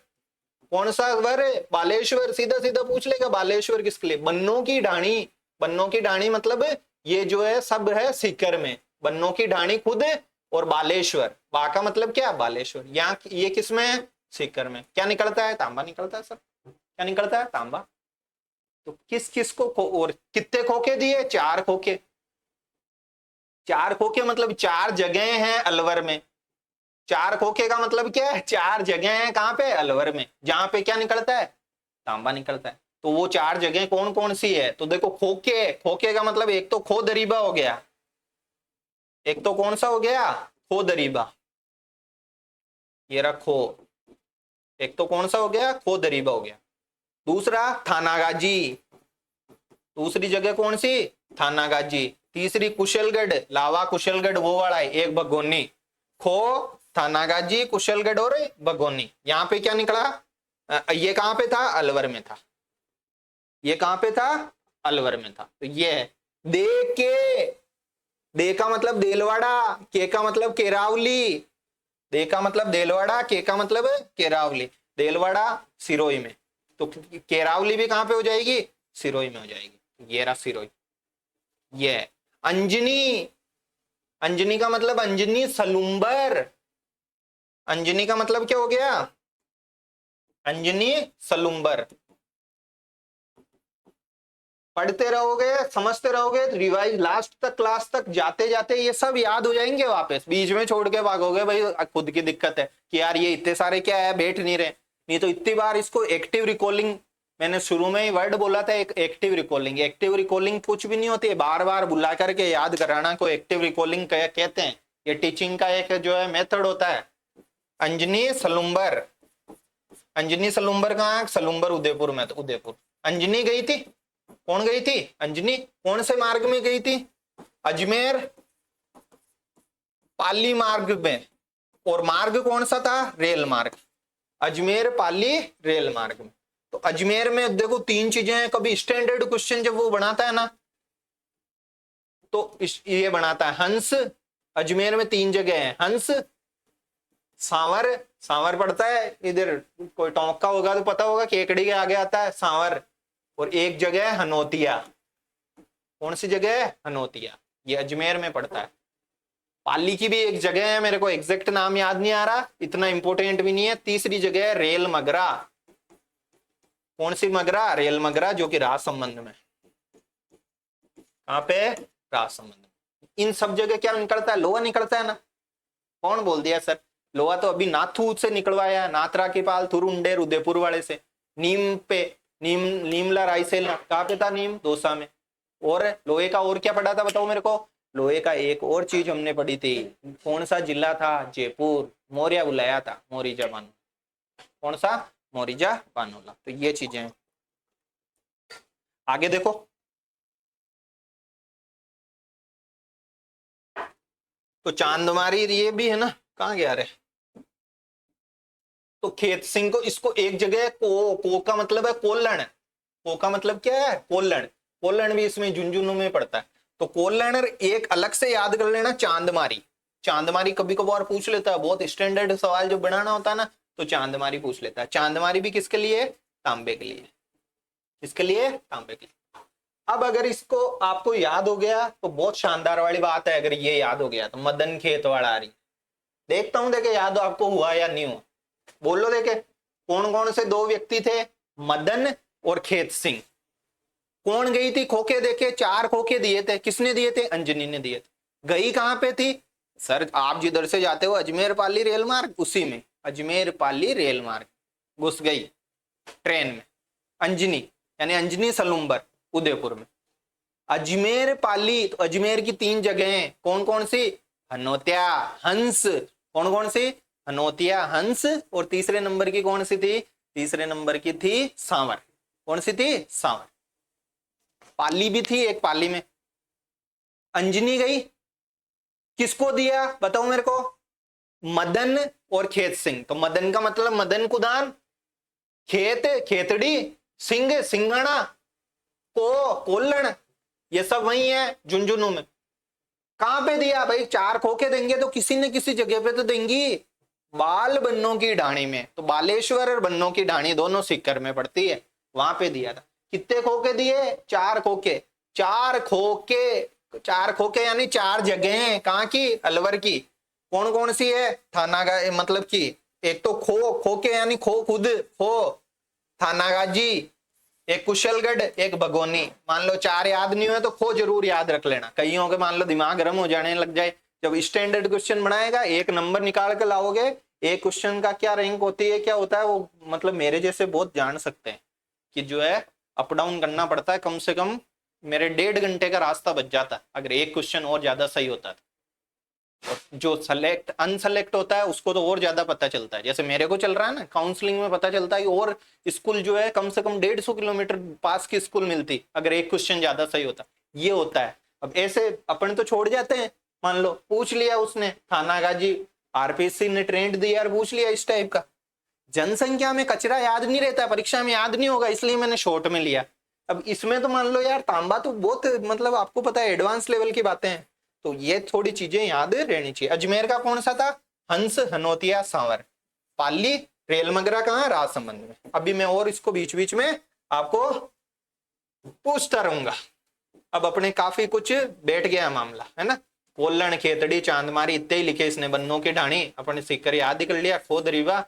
कौन सा वर? बालेश्वर। सीधा सीधा पूछ लेगा बालेश्वर किसके लिए? बन्नों की ढाणी। बन्नों की ढाणी मतलब ये जो है सब है सीकर में, बन्नों की ढाणी खुद, और बालेश्वर, बा का मतलब क्या? बालेश्वर। यहाँ ये किस में है? सीकर में। क्या निकलता है? तांबा निकलता है सर। क्या निकलता है? तांबा। तो किस किस को और कितने खोखे दिए? 4 खोखे। 4 खोखे मतलब 4 जगह हैं अलवर में। 4 खोखे का मतलब क्या है? 4 जगह हैं कहां पे? अलवर में, जहां पे क्या निकलता है? तांबा निकलता है। तो वो 4 जगह कौन कौन सी है? तो देखो खोखे, खोखे का मतलब एक तो खो दरीबा हो गया, एक तो कौन सा हो गया? खो दरीबा, ये रखो। एक तो कौन सा हो गया? खो दरीबा हो गया। दूसरा थानागाजी, दूसरी जगह कौन सी? थानागाजी। तीसरी कुशलगढ़, लावा कुशलगढ़ वो वाला है, एक भगोनी। खो, थानागाजी, कुशलगढ़ और भगोनी। यहाँ पे क्या निकला? ये कहां पे था? अलवर में था। ये कहां पे था? अलवर में था। तो ये है दे के, दे का मतलब देलवाड़ा, के का मतलब केरावली। दे का मतलब देलवाड़ा, के का मतलब केरावली। देलवाड़ा सिरोही में, तो केरावली भी कहां पे हो जाएगी? सिरोही में हो जाएगी। ये रहा सिरोही। ये अंजनी, अंजनी का मतलब अंजनी सलुंबर। अंजनी का मतलब क्या हो गया? अंजनी सलुंबर। पढ़ते रहोगे, समझते रहोगे, रिवाइज लास्ट तक, क्लास तक जाते जाते ये सब याद हो जाएंगे। वापस बीच में छोड़ के भागोगे भाई, खुद की दिक्कत है कि यार ये इतने सारे क्या है, बैठ नहीं रहे। नहीं तो इतनी बार इसको एक्टिव रिकॉलिंग, मैंने शुरू में ही वर्ड बोला था, एक एक्टिव रिकॉलिंग। एक्टिव रिकॉलिंग कुछ भी नहीं होती है, बार बार बुला करके याद कराना को एक्टिव रिकॉलिंग कहते हैं। ये टीचिंग का एक जो है मेथड होता है। अंजनी सलुंबर, अंजनी सलुंबर कहाँ है? सलुंबर उदयपुर में। तो उदयपुर अंजनी गई थी, कौन गई थी? अंजनी। कौन से मार्ग में गई थी? अजमेर पाली मार्ग में। और मार्ग कौन सा था? रेल मार्ग। अजमेर पाली रेल मार्ग में। तो अजमेर में देखो 3 चीजें हैं। कभी स्टैंडर्ड क्वेश्चन जब वो बनाता है ना, तो ये बनाता है हंस। अजमेर में 3 जगह है, हंस, सांवर, सांवर पड़ता है इधर, कोई टोंका होगा तो पता होगा, केकड़ी के आगे आता है सांवर। और एक जगह है हनोतिया। कौन सी जगह है? हनोतिया। ये अजमेर में पड़ता है। पाली की भी एक जगह है, मेरे को एग्जैक्ट नाम याद नहीं आ रहा, इतना इंपोर्टेंट भी नहीं है। तीसरी जगह है रेल मगरा। कौन सी मगरा? रेल मगरा, जो कि राजसमंद में। कहां पे? राजसमंद में। इन सब जगह क्या निकलता है? लोहा निकलता है ना। कौन बोल दिया सर? लोहा तो अभी नाथू से निकलवाया, नाथरा के पाल थुरुंडेर उदयपुर वाले से। नीम पे, नीम, नीमला रायसेन कहाँ पे था? नीम दौसा में। और लोहे का और क्या पढ़ा था बताओ मेरे को? लोहे का एक और चीज हमने पढ़ी थी, कौन सा जिला था? जयपुर। मौर्य बुलाया था, मोरिजा बानोला। कौन सा? मोरिजा बानोला। तो ये चीजें हैं। आगे देखो, तो चांदमारी ये भी है ना, कहाँ गया रे? तो खेत सिंह को, इसको एक जगह को का मतलब है कोल्लण। को का मतलब क्या है? कोल्लण। कोल्लण भी इसमें झुंझुनू में पड़ता है। तो कोल्लण एक अलग से याद कर लेना। चांदमारी, चांदमारी कभी कभार पूछ लेता है, बहुत स्टैंडर्ड सवाल जो बनाना होता है ना, तो चांदमारी पूछ लेता है। चांदमारी भी किसके लिए? तांबे के लिए। किसके लिए? तांबे के लिए। अब अगर इसको आपको याद हो गया तो बहुत शानदार वाली बात है। अगर ये याद हो गया तो मदन खेतवाड़ारी, देखता हूं देखे याद आपको हुआ या नहीं हुआ। बोलो देखे, कौन कौन से 2 व्यक्ति थे? मदन और खेत सिंह। कौन गई थी खोखे देखे? 4 खोखे दिए थे। किसने दिए थे? अंजनी ने दिए थे। गई कहां पे थी? सर आप जिधर से जाते हो अजमेर पाली रेल मार्ग, उसी में, अजमेर पाली रेल मार्ग घुस गई ट्रेन में। अंजनी यानी अंजनी सलुंबर उदयपुर में। अजमेर पाली, तो अजमेर की 3 जगहें कौन कौन सी? हनोतिया, हंस। कौन कौन सी? हनोतिया, हंस। और तीसरे नंबर की कौन सी थी? तीसरे नंबर की थी सांवर। कौन सी थी? सांवर। पाली भी थी एक, पाली में। अंजनी गई, किसको दिया बताओ मेरे को? मदन और खेत सिंह। तो मदन का मतलब मदन कुदान, खेत खेतड़ी, सिंह सिंगणा, को कोल्लण, ये सब वही है झुंझुनू में। कहां पे दिया भाई? 4 खोखे देंगे तो किसी न किसी जगह पे तो देंगी। बाल बन्नों की ढाणी में, तो बालेश्वर और बन्नों की ढाणी दोनों सीकर में पड़ती है, वहां पे दिया था। कितने खोखे दिए? 4 खोखे। 4 खोखे, 4 खोखे यानी 4 जगह कहाँ की? अलवर की। कौन कौन सी है? थानागा मतलब की, एक तो खोके यानी खो खुद, खो थानागाजी, एक कुशलगढ़, एक भगोनी। मान लो 4 याद नहीं हुए तो खो जरूर याद रख लेना, कईयों के मान लो दिमाग गर्म हो जाने लग जाए। जब स्टैंडर्ड क्वेश्चन बनाएगा, एक नंबर निकाल कर लाओगे, एक क्वेश्चन का क्या रैंक होती है, क्या होता है वो, मतलब मेरे जैसे बहुत जान सकते हैं कि जो है अप डाउन करना पड़ता है। कम से कम मेरे 1.5 घंटे का रास्ता बच जाता अगर एक क्वेश्चन और ज्यादा सही होता था। और जो सेलेक्ट अनसेलेक्ट होता है उसको तो और ज्यादा पता चलता है। जैसे मेरे को चल रहा है ना, काउंसलिंग में पता चलता है कि और स्कूल जो है कम से कम 150 किलोमीटर पास की स्कूल मिलती अगर एक क्वेश्चन ज्यादा सही होता। ये होता है। अब ऐसे अपन तो छोड़ जाते हैं, मान लो पूछ लिया उसने, थाना गाजी आरपीएससी ने ट्रेंड दिया यार, पूछ लिया इस टाइप का। जनसंख्या में कचरा याद नहीं रहता, परीक्षा में याद नहीं होगा, इसलिए मैंने शॉर्ट में लिया। अब इसमें तो मान लो यार तांबा तो बहुत, मतलब आपको पता है एडवांस लेवल की बातें हैं, तो ये थोड़ी चीजें याद रहनी चाहिए। अजमेर का कौन सा था? हंस हनोतिया सांवर। पाली रेलमगरा कहाँ? राजसमंद में। अभी मैं और इसको बीच बीच में आपको पूछता रहूंगा। अब अपने काफी कुछ बैठ गया मामला है ना। कोल्लण, खेतड़ी, चांदमारी इतने ही लिखे इसने। बन्नों की ढाणी अपने सीकर याद ही कर लिया। खोद रीवा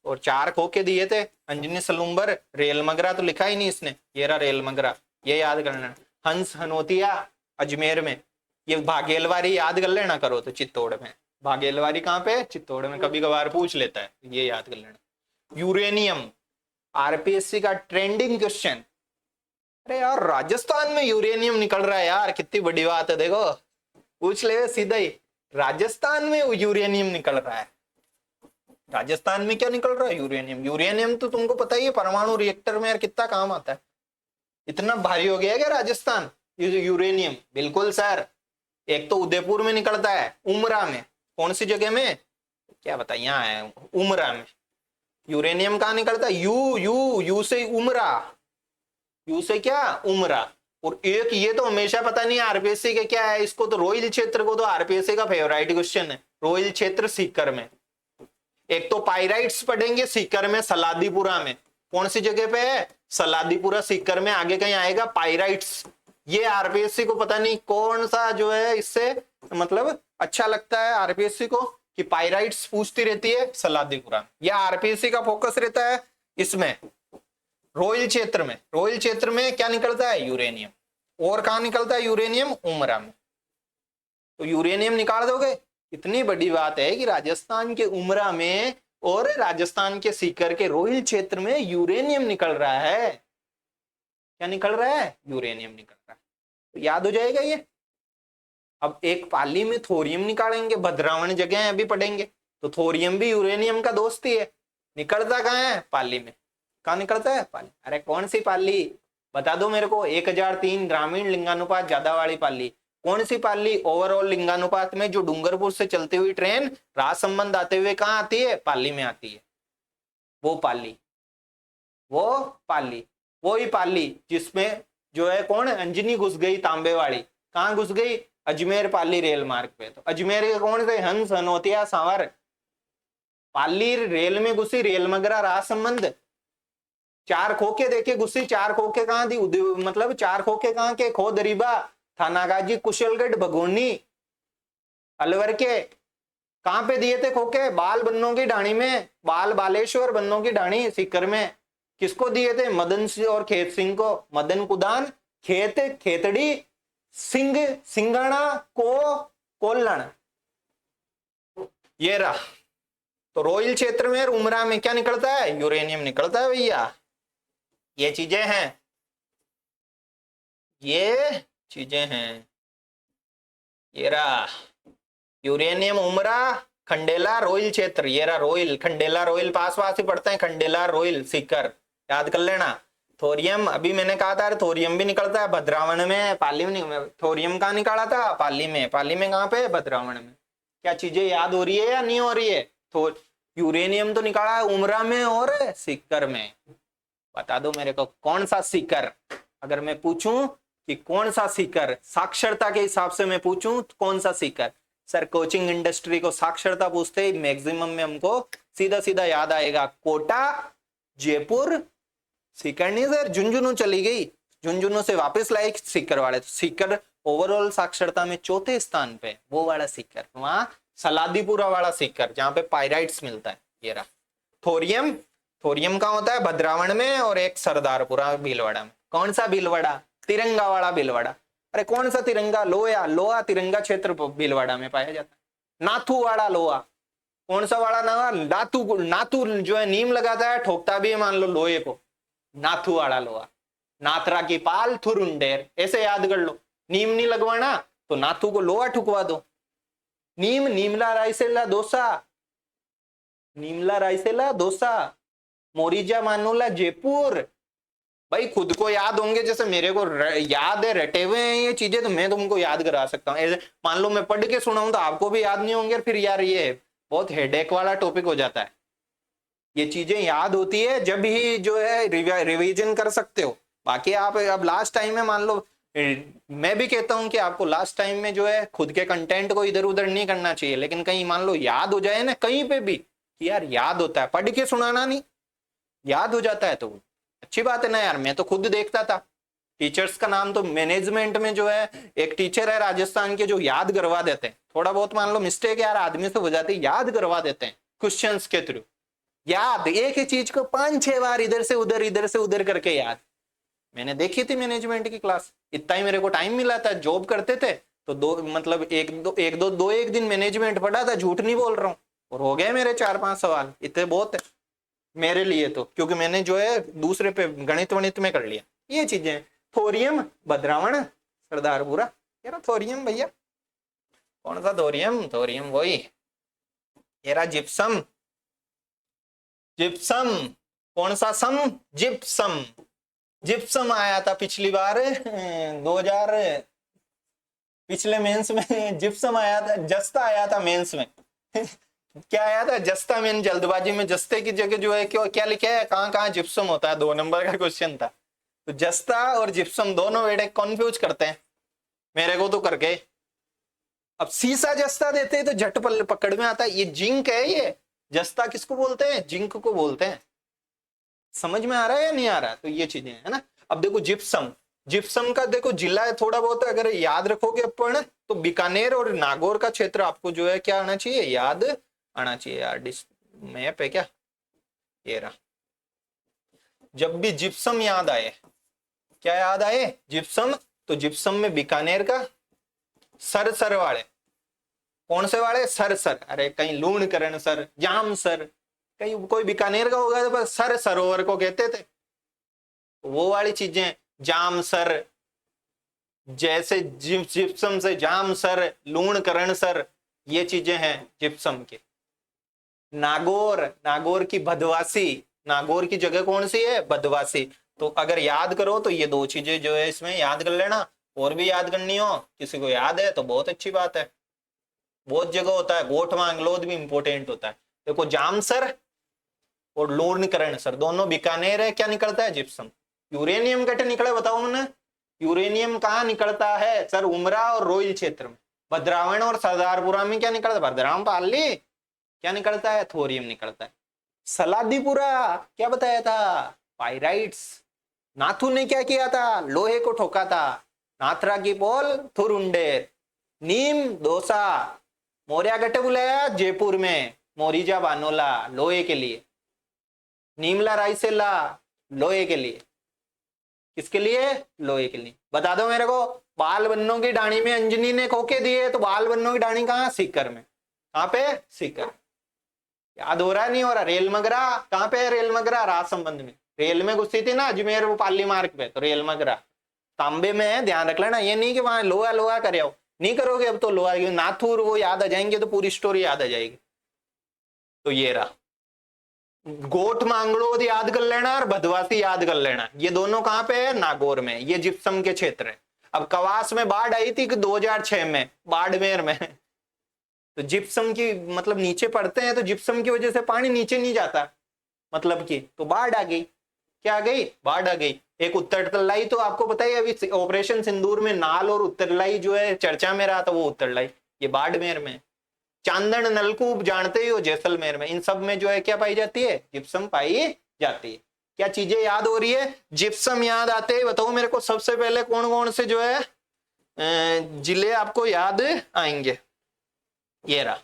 और 4 खोके दिए थे। अंजनी सलूम्बर, रेलमगरा तो लिखा ही नहीं इसने, ये रहा रेलमगरा, ये याद करना। हंस हनोतिया अजमेर में। ये भागेलवारी याद कर लेना करो तो चित्तौड़ में। भागेलवारी कहाँ पे? चित्तौड़ में। कभी कभार पूछ लेता है, ये याद कर लेना। यूरेनियम आरपीएससी का ट्रेंडिंग क्वेश्चन। अरे यार राजस्थान में यूरेनियम निकल रहा है यार, कितनी बड़ी बात है। देखो पूछ ले सीधा ही, राजस्थान में यूरेनियम निकल रहा है। राजस्थान में क्या निकल रहा है? यूरेनियम। यूरेनियम तो तुमको पता ही है परमाणु रिएक्टर में यार कितना काम आता है। इतना भारी हो गया है क्या राजस्थान यूरेनियम? बिल्कुल सर। एक तो उदयपुर में निकलता है, उमरा में। कौन सी जगह में? क्या बता, यहाँ है उमरा में। यूरेनियम कहाँ निकलता है? यू यू यू से उमरा, यू से क्या? उमरा। और एक ये तो हमेशा पता नहीं आरपीएससी के क्या है, इसको तो रोइल क्षेत्र को तो आरपीएससी का फेवरेट क्वेश्चन है। रोइल क्षेत्र सीकर में। एक तो पाइराइट्स पढ़ेंगे सीकर में, सलादीपुरा में। कौन सी जगह पे है? सलादीपुरा सीकर में। आगे कहीं आएगा पाइराइट्स। ये आरपीएससी को पता नहीं कौन सा जो है इससे मतलब अच्छा लगता है आरपीएससी को कि पाइराइट्स पूछती रहती है सलादीपुरा। यह आरपीएससी का फोकस रहता है इसमें रोइल क्षेत्र में। रोइल क्षेत्र में क्या निकलता है? यूरेनियम। और कहां निकलता है यूरेनियम? उमरा में। तो यूरेनियम निकाल दोगे। इतनी बड़ी बात है कि राजस्थान के उमरा में और राजस्थान के सीकर के रोहिल क्षेत्र में यूरेनियम निकल रहा है। क्या निकल रहा है? यूरेनियम निकल रहा है। तो याद हो जाएगा ये। अब एक पाली में थोरियम निकालेंगे, भद्रावण जगह अभी पढ़ेंगे, तो थोरियम भी यूरेनियम का दोस्त ही है। निकलता कहाँ है? पाली में। कहाँ निकलता है? पाली। अरे कौन सी पाली बता दो मेरे को। 1003 ग्रामीण लिंगानुपात ज्यादा वाली पाली कौन सी पाली? ओवरऑल लिंगानुपात में जो डूंगरपुर से चलती हुई ट्रेन राजसमंद आते हुए कहाँ आती है? पाली में आती है। वो पाली, वो पाली, वो ही पाली जिसमें जो है कौन? अंजनी घुस गई तांबे वाली। कहाँ घुस गई? अजमेर पाली रेल मार्ग पे। तो अजमेर के कौन थे? हंस हनोतिया सांवर। पाली रेल में घुसी, रेलमगरा राजसमंद। 4 खोखे देखे घुसी। 4 खोखे कहाँ थी? मतलब 4 खोखे कहाँ के? खोद रीबा, थानागाजी, कुशलगढ़, भगोनी, अलवर के। कहाँ पे दिए थे खोखे? बाल बन्नों की ढाणी में। बाल बालेश्वर बन्नों की ढाणी सीकर में। किसको दिए थे? मदन सिंह और खेत सिंह को। मदन कुदान, खेत खेतड़ी, सिंह सिंगाणा को कोल्लण। ये रहा। तो रोइल क्षेत्र में और उमरा में क्या निकलता है? यूरेनियम निकलता है भैया। ये चीजें हैं, ये चीजें हैं। ये रहा यूरेनियम, उमरा, खंडेला, रोइल क्षेत्र। ये रहा रोइल, खंडेला, रोइल पास पास ही पड़ते हैं। खंडेला, रोइल, सीकर याद कर लेना। थोरियम अभी मैंने कहा था, थोरियम भी निकलता है भद्रावण में, पाली में। थोरियम कहाँ निकाला था? पाली में। पाली में कहाँ पे? भद्रावण में। क्या चीजें याद हो रही है या नहीं हो रही है? तो यूरेनियम तो निकाला है उमरा में और सीकर में। बता दो मेरे को कौन सा सीकर। अगर मैं पूछूं कि कौन सा सीकर, साक्षरता के हिसाब से मैं पूछूं तो कौन सा सीकर? सर कोचिंग इंडस्ट्री को साक्षरता पूछते ही मैक्सिमम में हमको सीधा सीधा याद आएगा कोटा, जयपुर। सीकर नहीं सर, झुंझुनू चली गई, झुंझुनू से वापस लाए सीकर वाले। तो सीकर ओवरऑल साक्षरता में 4थे स्थान पे, वो वाला सीकर। वहां सलादीपुरा वाला सीकर जहां पे पाइराइट्स मिलता है। ये रहा थोरियम, थोरियम कहाँ होता है? भद्रावण में, और एक सरदारपुरा भीलवाड़ा में। कौन सा भीलवाड़ा? तिरंगा वाला भीलवाड़ा। अरे कौन सा तिरंगा? लोहा। लोहा तिरंगा क्षेत्र भीलवाड़ा में पाया जाता है। नाथू वाला लोहा। कौन सा वाला ना? नाथू। नाथू जो है नीम लगाता है, ठोकता भी है मान लो लोहे को। नाथू वाला लोहा। नाथरा की पाल थुरुंडेर, ऐसे याद कर लो। नीम नहीं लगवाना तो नाथू को लोहा ठुकवा दो। नीम, नीमला रायसेला दोसा, नीमला रायसेला दोसा, मोरिजा मानोला जयपुर। भाई खुद को याद होंगे, जैसे मेरे को याद है, रटे हुए हैं ये चीजें, तो मैं तुमको याद करा सकता हूँ। मान लो मैं पढ़ के सुनाऊं तो आपको भी याद नहीं होंगे, फिर यार ये बहुत हेडेक वाला टॉपिक हो जाता है। ये चीजें याद होती है जब ही जो है रिवीजन कर सकते हो। बाकी आप अब लास्ट टाइम में मान लो, मैं भी कहता हूं कि आपको लास्ट टाइम में जो है खुद के कंटेंट को इधर उधर नहीं करना चाहिए, लेकिन कहीं मान लो याद हो जाए ना कहीं पे भी कि यार याद होता है, पढ़ के सुनाना नहीं, याद हो जाता है तो अच्छी बात है ना यार। मैं तो खुद देखता था, टीचर्स का नाम तो मैनेजमेंट में जो है एक टीचर है राजस्थान के जो याद करवा देते हैं। थोड़ा बहुत मान लो मिस्टेक यार आदमी से हो जाती है, याद करवा देते हैं क्वेश्चंस के थ्रू। याद, एक ही चीज को 5-6 बार इधर से उधर करके याद। मैंने देखी थी मैनेजमेंट की क्लास, इतना ही मेरे को टाइम मिला था, जॉब करते थे तो दो एक दिन मैनेजमेंट पढ़ा था, झूठ नहीं बोल रहा हूँ, और हो गए मेरे 4-5 सवाल, इतने बहुत है मेरे लिए तो, क्योंकि मैंने जो है दूसरे पे गणित वणित में कर लिया ये चीजें। थोरियम, भद्रावण, सरदारपुरा। यार थोरियम भैया, कौन सा थोरियम? थोरियम वही येरा जिप्सम। जिप्सम, कौन सा सम? जिप्सम। जिप्सम आया था पिछली बार 2000 पिछले मेंस में जिप्सम आया था, जस्ता आया था मेंस में क्या आया था? जस्ता। मैंने जल्दबाजी में जस्ते की जगह जो है क्या लिखा है, कहाँ कहाँ जिप्सम होता है, 2 नंबर का क्वेश्चन था। तो जस्ता और जिप्सम दोनों वेड़े कंफ्यूज करते हैं, मेरे को तो करके। अब सीसा जस्ता देते हैं तो झट पकड़ में आता है, ये जिंक है, ये जस्ता किसको बोलते हैं? जिंक को बोलते हैं। समझ में आ रहा है या नहीं आ रहा? तो ये चीजें है ना। अब देखो जिप्सम, जिप्सम का देखो जिला है थोड़ा बहुत अगर याद रखोगे अपन, तो बीकानेर और नागौर का क्षेत्र आपको जो है क्या आना चाहिए, याद आना चाहिए यार। मैप है क्या ये रहा। जब भी जिप्सम याद आए, क्या याद आए? जिप्सम। तो जिप्सम में बीकानेर का सर वाले, कौन से वाले? सर। अरे कहीं लूणकरण सर, जाम सर, कहीं कोई बीकानेर का होगा तो बस सर सरोवर को कहते थे, वो वाली चीजें। जाम सर, जैसे जिप्सम से जाम सर, लूणकरण सर, ये चीजें हैं जिप्सम के। नागौर, नागौर की भदवासी, नागौर की जगह कौन सी है? भदवासी। तो अगर याद करो तो ये 2 चीजें जो है इसमें याद कर लेना, और भी याद करनी हो किसी को याद है तो बहुत अच्छी बात है। बहुत जगह होता है, गोठ मांगलोद भी इंपोर्टेंट होता है। देखो जामसर और लूणकरण सर दोनों बीकानेर है, क्या निकलता है? जिप्सम। यूरेनियम कट निकले बताओ मैंने, यूरेनियम कहाँ निकलता है सर? उमरा और रोइल क्षेत्र में। भद्रावण और सरदारपुरा में क्या निकलता है? भद्रावण पाली। क्या निकलता है? थोरियम निकलता है। सलादीपुरा क्या बताया था? पाइराइट्स। नाथू ने क्या किया था? लोहे को ठोका था। नाथरा की पोल थुरुंडेर। नीम दोसा। मोरिया गट्टे बुलाया जयपुर में, मोरिजा बानोला लोहे के लिए। नीमला रायसेला लोहे के लिए। किसके लिए? लोहे के लिए। बता दो मेरे को, बाल बन्नों की डाणी में अंजनी ने खोके दिए, तो बाल बन्नों की डाणी कहाँ? सीकर में। कहाँ पे? सीकर। याद हो रहा है नहीं हो रहा? रेल मगरा कहाँ पे है? रेल मगरा राजसंबंध में, रेल में घुसी थी ना अजमेर वो पाली मार्ग पे, तो रेल मगरा तांबे में है, ध्यान रख लेना। ये नहीं कि वहां लोहा लोहा करे आओ, नहीं करोगे अब तो लोहा, नाथुर वो याद आ जाएंगे तो पूरी स्टोरी याद आ जाएगी। तो ये रहा, गोठ मांगड़ोद याद कर लेना और भदवासी याद कर लेना। ये दोनों कहां पे है? नागौर में। ये जिप्सम के क्षेत्र है। अब कवास में बाढ़ आई थी कि 2006 में बाड़मेर में, तो जिप्सम की मतलब नीचे पड़ते हैं, तो जिप्सम की वजह से पानी नीचे नहीं जाता, मतलब कि तो बाढ़ आ गई। क्या आ गई? बाढ़ आ गई। एक उत्तर तलाई, तो आपको पता है अभी ऑपरेशन सिंदूर में नाल और उत्तरलाई जो है चर्चा में रहा था, वो उत्तरलाई ये बाड़मेर में। चांदन नलकूप जानते ही हो जैसलमेर में। इन सब में जो है क्या पाई जाती है? जिप्सम पाई जाती है। क्या चीजें याद हो रही है? जिप्सम याद आते ही बताओ मेरे को सबसे पहले कौन कौन से जो है जिले आपको याद आएंगे? ये रहा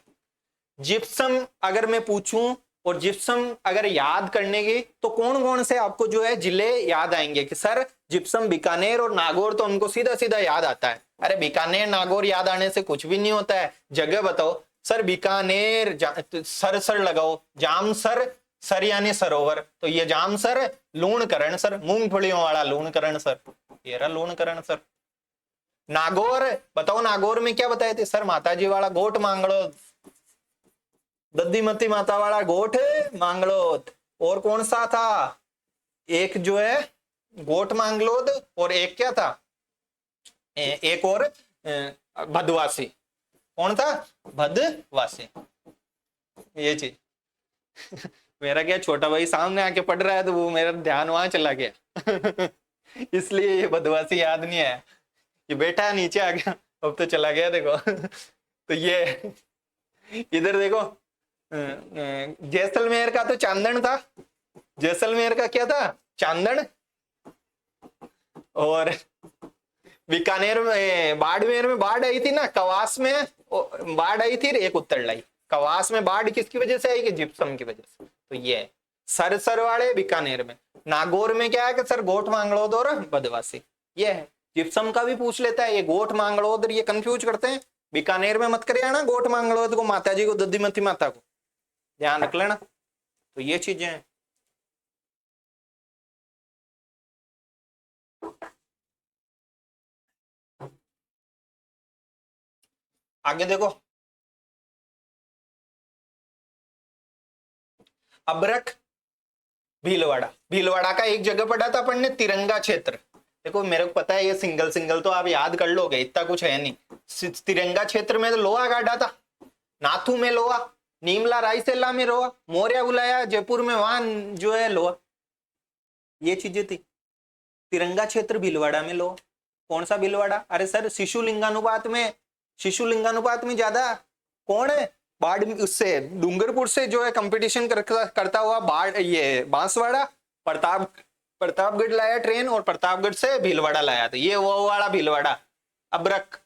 जिप्सम। अगर मैं पूछूं और जिप्सम अगर याद करने की तो कौन कौन से आपको जो है जिले याद आएंगे कि सर जिप्सम बीकानेर और नागौर, तो हमको सीधा सीधा याद आता है। अरे बीकानेर नागौर याद आने से कुछ भी नहीं होता है, जगह बताओ सर। बीकानेर सर सर लगाओ, जामसर, सर यानी सरोवर, तो ये जामसर, लूणकरण सर, मूंगफलियों वाला लूणकरण सर, ये रहा लूणकरण सर। नागौर बताओ, नागौर में क्या बताए थे सर? माताजी वाला गोट मांगड़ोद, दद्दीमती माता वाला गोट मांगड़ोद। और कौन सा था? एक जो है गोट मांगलोद, और एक क्या था? एक और भदवासी। कौन था? भदवासी। ये चीज मेरा क्या छोटा भाई सामने आके पढ़ रहा है तो वो मेरा ध्यान वहां चला गया इसलिए ये भदवासी याद नहीं आया। ये बेटा नीचे आ गया, अब तो चला गया देखो तो ये इधर देखो, जैसलमेर का तो चांदन था, जैसलमेर का क्या था? चांदन। और बीकानेर में बाड़मेर में बाढ़ आई थी ना, कवास में बाढ़ आई थी, एक उत्तरलाई। कवास में बाढ़ किसकी वजह से आई? कि जिप्सम की वजह से। तो ये सर वाले बीकानेर में। नागौर में क्या है कि सर गोट मांगड़ोद और बदवासी, ये है। जिप्सम का भी पूछ लेता है, ये गोट मांगड़ोद, ये कंफ्यूज करते हैं। बीकानेर में मत करे ना गोट मांगड़ोद को, माता जी को, दद्दीमती माता को, ध्यान रख लेना। तो ये चीजें हैं। आगे देखो, अबरक भीलवाड़ा। भीलवाड़ा का एक जगह पढ़ा था अपन ने, तिरंगा क्षेत्र। देखो मेरे को पता है ये सिंगल सिंगल तो आप याद कर लोगे, इतना कुछ है नहीं। तिरंगा क्षेत्र में तो लोहा गाड़ा था, नाथू में लोहा, नीमला रायसेला में लोहा, मोरिया बुलाया जयपुर में, वहां जो है लोहा, ये चीजें थी। तिरंगा क्षेत्र भीलवाड़ा में लोहा। कौन सा भीलवाड़ा? अरे सर शिशु लिंगानुपात में, शिशु लिंगानुपात में ज्यादा कौन है? बाढ़ उससे डूंगरपुर से जो है कंपटीशन करता हुआ बाढ़, ये बांसवाड़ा, प्रतापगढ़ लाया ट्रेन, और प्रतापगढ़ से भीलवाड़ा लाया था, ये वो वाला भीलवाड़ा। अबरक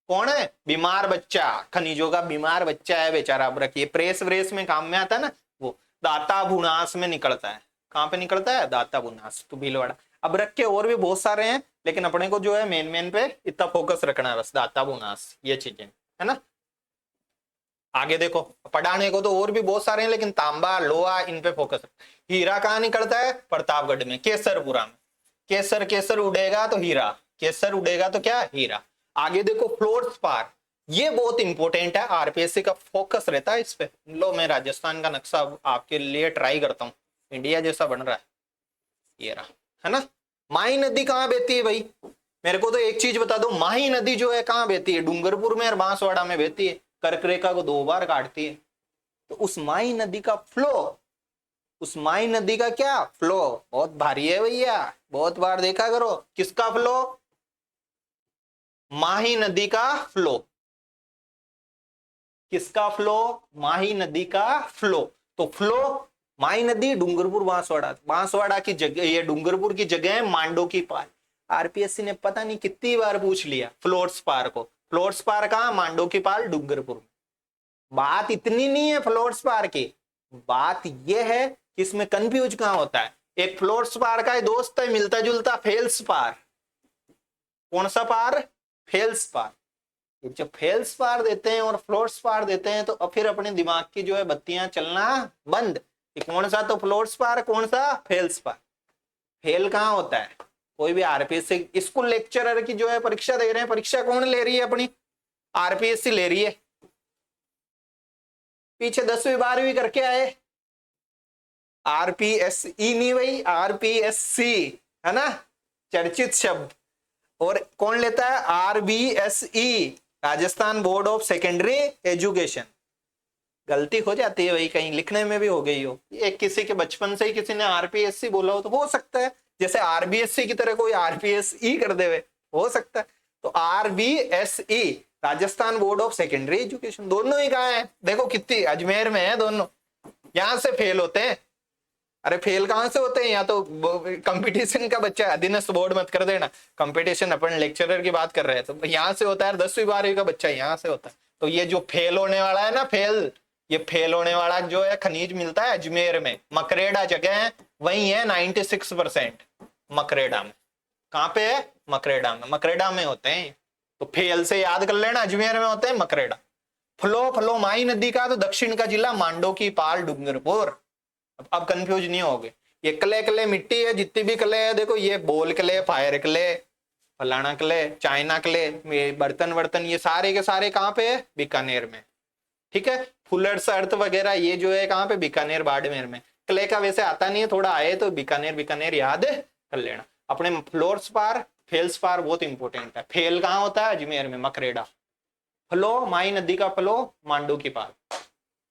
कौन है? बीमार बच्चा, खनिजों का बीमार बच्चा है बेचारा अबरक। ये प्रेस व्रेस में काम में आता है ना, वो दाता भुनास में निकलता है। कहाँ पे निकलता है? दाता भुनास। तो भीलवाड़ा। अबरक के और भी बहुत सारे हैं, लेकिन अपने को जो है मेन पे इतना फोकस रखना है बस, दाता भुनास, ये चीजें है ना। आगे देखो, पढ़ाने को तो और भी बहुत सारे हैं, लेकिन तांबा लोहा इन पे फोकस। हीरा कहाँ निकलता है? प्रतापगढ़ में, केसरपुरा में। केसर केसर उड़ेगा तो हीरा, केसर उड़ेगा तो क्या? हीरा। आगे देखो, फ्लोर स्पार, ये बहुत इंपॉर्टेंट है, आरपीएससी का फोकस रहता है इस पे। लो मैं राजस्थान का नक्शा आपके लिए ट्राई करता हूँ, इंडिया जैसा बन रहा है, ये रहा, है ना। माही नदी कहाँ बहती है भाई? मेरे को तो एक चीज बता दो, माही नदी जो है कहाँ बहती है? डूंगरपुर में और बांसवाड़ा में बहती है, कर्क रेखा को 2 बार काटती है। तो उस माही नदी का फ्लो, उस माही नदी का क्या फ्लो बहुत भारी है भैया, बहुत बार देखा करो। किसका फ्लो? माही नदी का फ्लो। किसका फ्लो? माही नदी का फ्लो। तो फ्लो माही नदी, डूंगरपुर बांसवाड़ा, बांसवाड़ा की जगह, ये डूंगरपुर की जगह है मांडो की पार। आरपीएससी ने पता नहीं कितनी बार पूछ लिया फ्लोर्स पार को। फ्लोर्स पार कहां? मांडो की पार, डूंगरपुर में। बात इतनी नहीं है फ्लोर्स पार की, बात यह है कि इसमें कंफ्यूज कहां होता है। एक फ्लोर्स पार का दोस्त है मिलता जुलता, फेल्स पार। कौन सा पार? फेल्स पार। जब फेल्स पार देते हैं और फ्लोर्स पार देते हैं तो फिर अपने दिमाग की जो है बत्तियां चलना बंद। कौन सा तो फ्लोर्स पार, कौन सा फेल्स पार। फेल कहां होता है? कोई भी आरपीएससी स्कूल लेक्चरर की जो है परीक्षा दे रहे हैं, परीक्षा कौन ले रही है? अपनी आरपीएससी ले रही है। पीछे 10वीं 12वीं करके आए, आरपीएसई नहीं भाई, आरपीएससी, है ना, चर्चित शब्द। और कौन लेता है? RBSE, Rajasthan board of secondary education. गलती हो जाती है भाई, कहीं लिखने में भी हो गई हो, एक किसी के बचपन से ही किसी ने आरपीएससी बोला हो तो हो सकता है, जैसे आरबीएससी की तरह कोई आरपीएसई कर देवे, हो सकता है। तो RBSE, Rajasthan board of secondary education, दोनों ही कहाँ है? देखो कितनी, अजमेर में है दोनों। यहां से फेल होते हैं। अरे फेल कहां से होते हैं? या तो कंपटीशन का बच्चा, अधीनस्थ बोर्ड मत कर देना, कंपटीशन अपन लेक्चरर की बात कर रहे हैं, तो यहाँ से होता है। 10वीं 12वीं का बच्चा यहाँ से होता है। तो ये जो फेल होने वाला है ना, फेल, ये फेल होने वाला जो है खनिज मिलता है अजमेर में, मकरेड़ा जगह है, वही है 96% मकरेड़ा में। कहाँ पे है? मकरेड़ा में। मकरेड़ा में होते हैं, तो फेल से याद कर लेना, अजमेर में होते हैं मकरेड़ा। फ्लो माई नदी का तो दक्षिण का जिला मांडो की पाल डूंगरपुर। अब कंफ्यूज नहीं होगे। ये क्ले क्ले मिट्टी है, जितनी भी क्ले है देखो, ये बोल क्ले, फायर क्ले, फलाना क्ले, चाइना क्ले, बर्तन वर्तन, ये सारे के सारे कहाँ पे है? बीकानेर में। ठीक है, फुलर्स अर्थ वगैरह ये जो है कहाँ पे? बीकानेर बाड़मेर में। क्ले का वैसे आता नहीं है, थोड़ा आए तो बीकानेर बीकानेर याद कर लेना। अपने फ्लोर्स पार फेल्स पार बहुत इंपॉर्टेंट है। फेल कहाँ होता है? अजमेर में, मकरेड़ा। फ्लो माई नदी का फ्लो मांडू की पाल।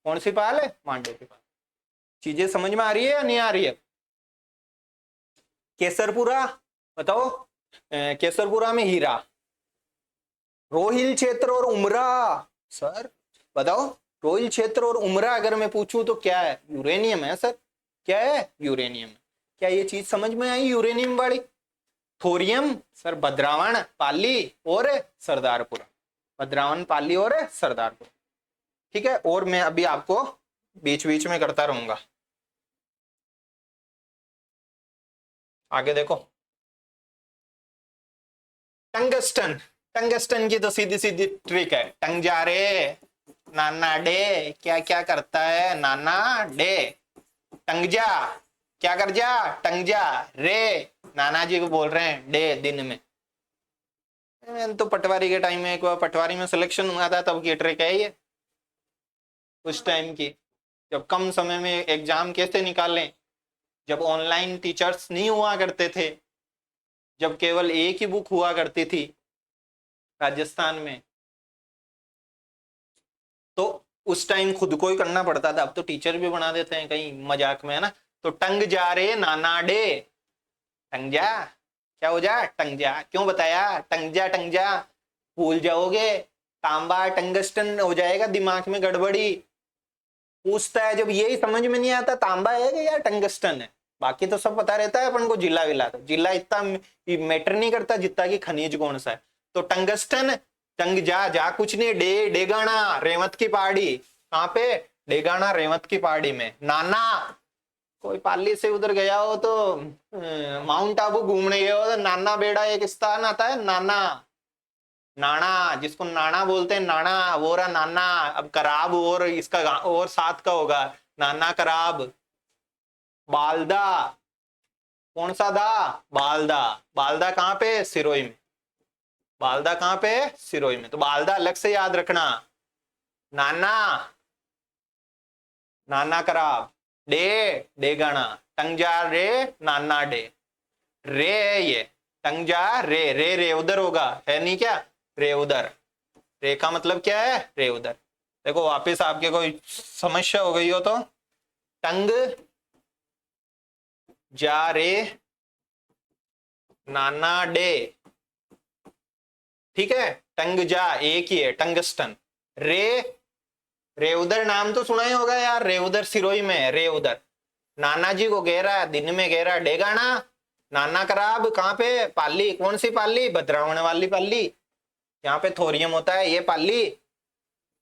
कौन सी पाल है? मांडू की पाल। चीजें समझ में आ रही है या नहीं आ रही है? केसरपुरा बताओ, केसरपुरा में हीरा। रोहिल क्षेत्र और उमरा, सर बताओ, रोहिल क्षेत्र और उमरा अगर मैं पूछूं तो क्या है? यूरेनियम है सर। क्या है? यूरेनियम। क्या ये चीज समझ में आई यूरेनियम वाली? थोरियम सर भद्रावण, पाली और सरदारपुरा। भद्रावण, पाली और सरदारपुर। ठीक है, और मैं अभी आपको बीच बीच में करता रहूंगा। आगे देखो, टंगस्टन। टंगस्टन की तो सीधी सीधी ट्रिक है, टंग जा रे नाना डे। क्या क्या करता है? नाना डे, टंग जा, क्या कर जा? टंग जा रे, नाना जी को बोल रहे हैं डे दिन में। तो पटवारी के टाइम में, एक बार पटवारी में सिलेक्शन हुआ था तब की ट्रिक है ये, उस टाइम की। जब कम समय में एग्जाम कैसे निकालें, जब ऑनलाइन टीचर्स नहीं हुआ करते थे, जब केवल एक ही बुक हुआ करती थी राजस्थान में, तो उस टाइम खुद को ही करना पड़ता था। अब तो टीचर भी बना देते हैं कहीं मजाक में, है ना। तो टंग जा रे नाना डे, टंग जा, क्या हो जा? टंग जा। क्यों बताया? टंग जा, टंग जा, भूल जाओगे, तांबा टंगस्टन हो जाएगा, दिमाग में गड़बड़ी। पूछता है जब यही समझ में नहीं आता तांबा है कि यार टंगस्टन है, बाकी तो सब पता रहता है अपन को, जिला विला। तो जिला इतना मैटर नहीं करता जितना कि खनिज कौन सा है। तो टंगस्टन, टंग जा, जा कुछ नहीं, डे डेगाना रेवत की पहाड़ी। कहाँ पे? डेगाना रेवत की पहाड़ी में। नाना, कोई पाली से उधर गया हो तो माउंट आबू घूमने गया हो तो नाना बेड़ा एक स्थान आता है, नाना। नाना, जिसको नाना बोलते हैं, नाना वो रहा नाना। अब कराब और इसका और साथ का होगा, नाना कराब। बालदा, कौन सा दा? बालदा। बालदा कहाँ पे? सिरोही में। बालदा कहाँ पे? सिरोही में। तो बालदा अलग से याद रखना। नाना, नाना कराब, डे डेगाना, टंगजा रे नाना डे, रे है ये, टंगजा रे, रे रे उधर होगा, है नहीं क्या? रे उधर। रे का मतलब क्या है? रे उधर। देखो वापस आपके कोई समस्या हो गई हो तो, टंग जा रे नाना डे। ठीक है, टंग जा एक ही है, टंगस्टन। रे, रे उधर नाम तो सुना ही होगा यार, रे उधर सिरोही में, रे उधर। नाना जी को घेरा, दिन में घेरा, डेगाना। नाना कराब कहाँ पे? पाली। कौन सी पाली? भद्रावण वाली पाली, यहाँ पे थोरियम होता है, ये पाली।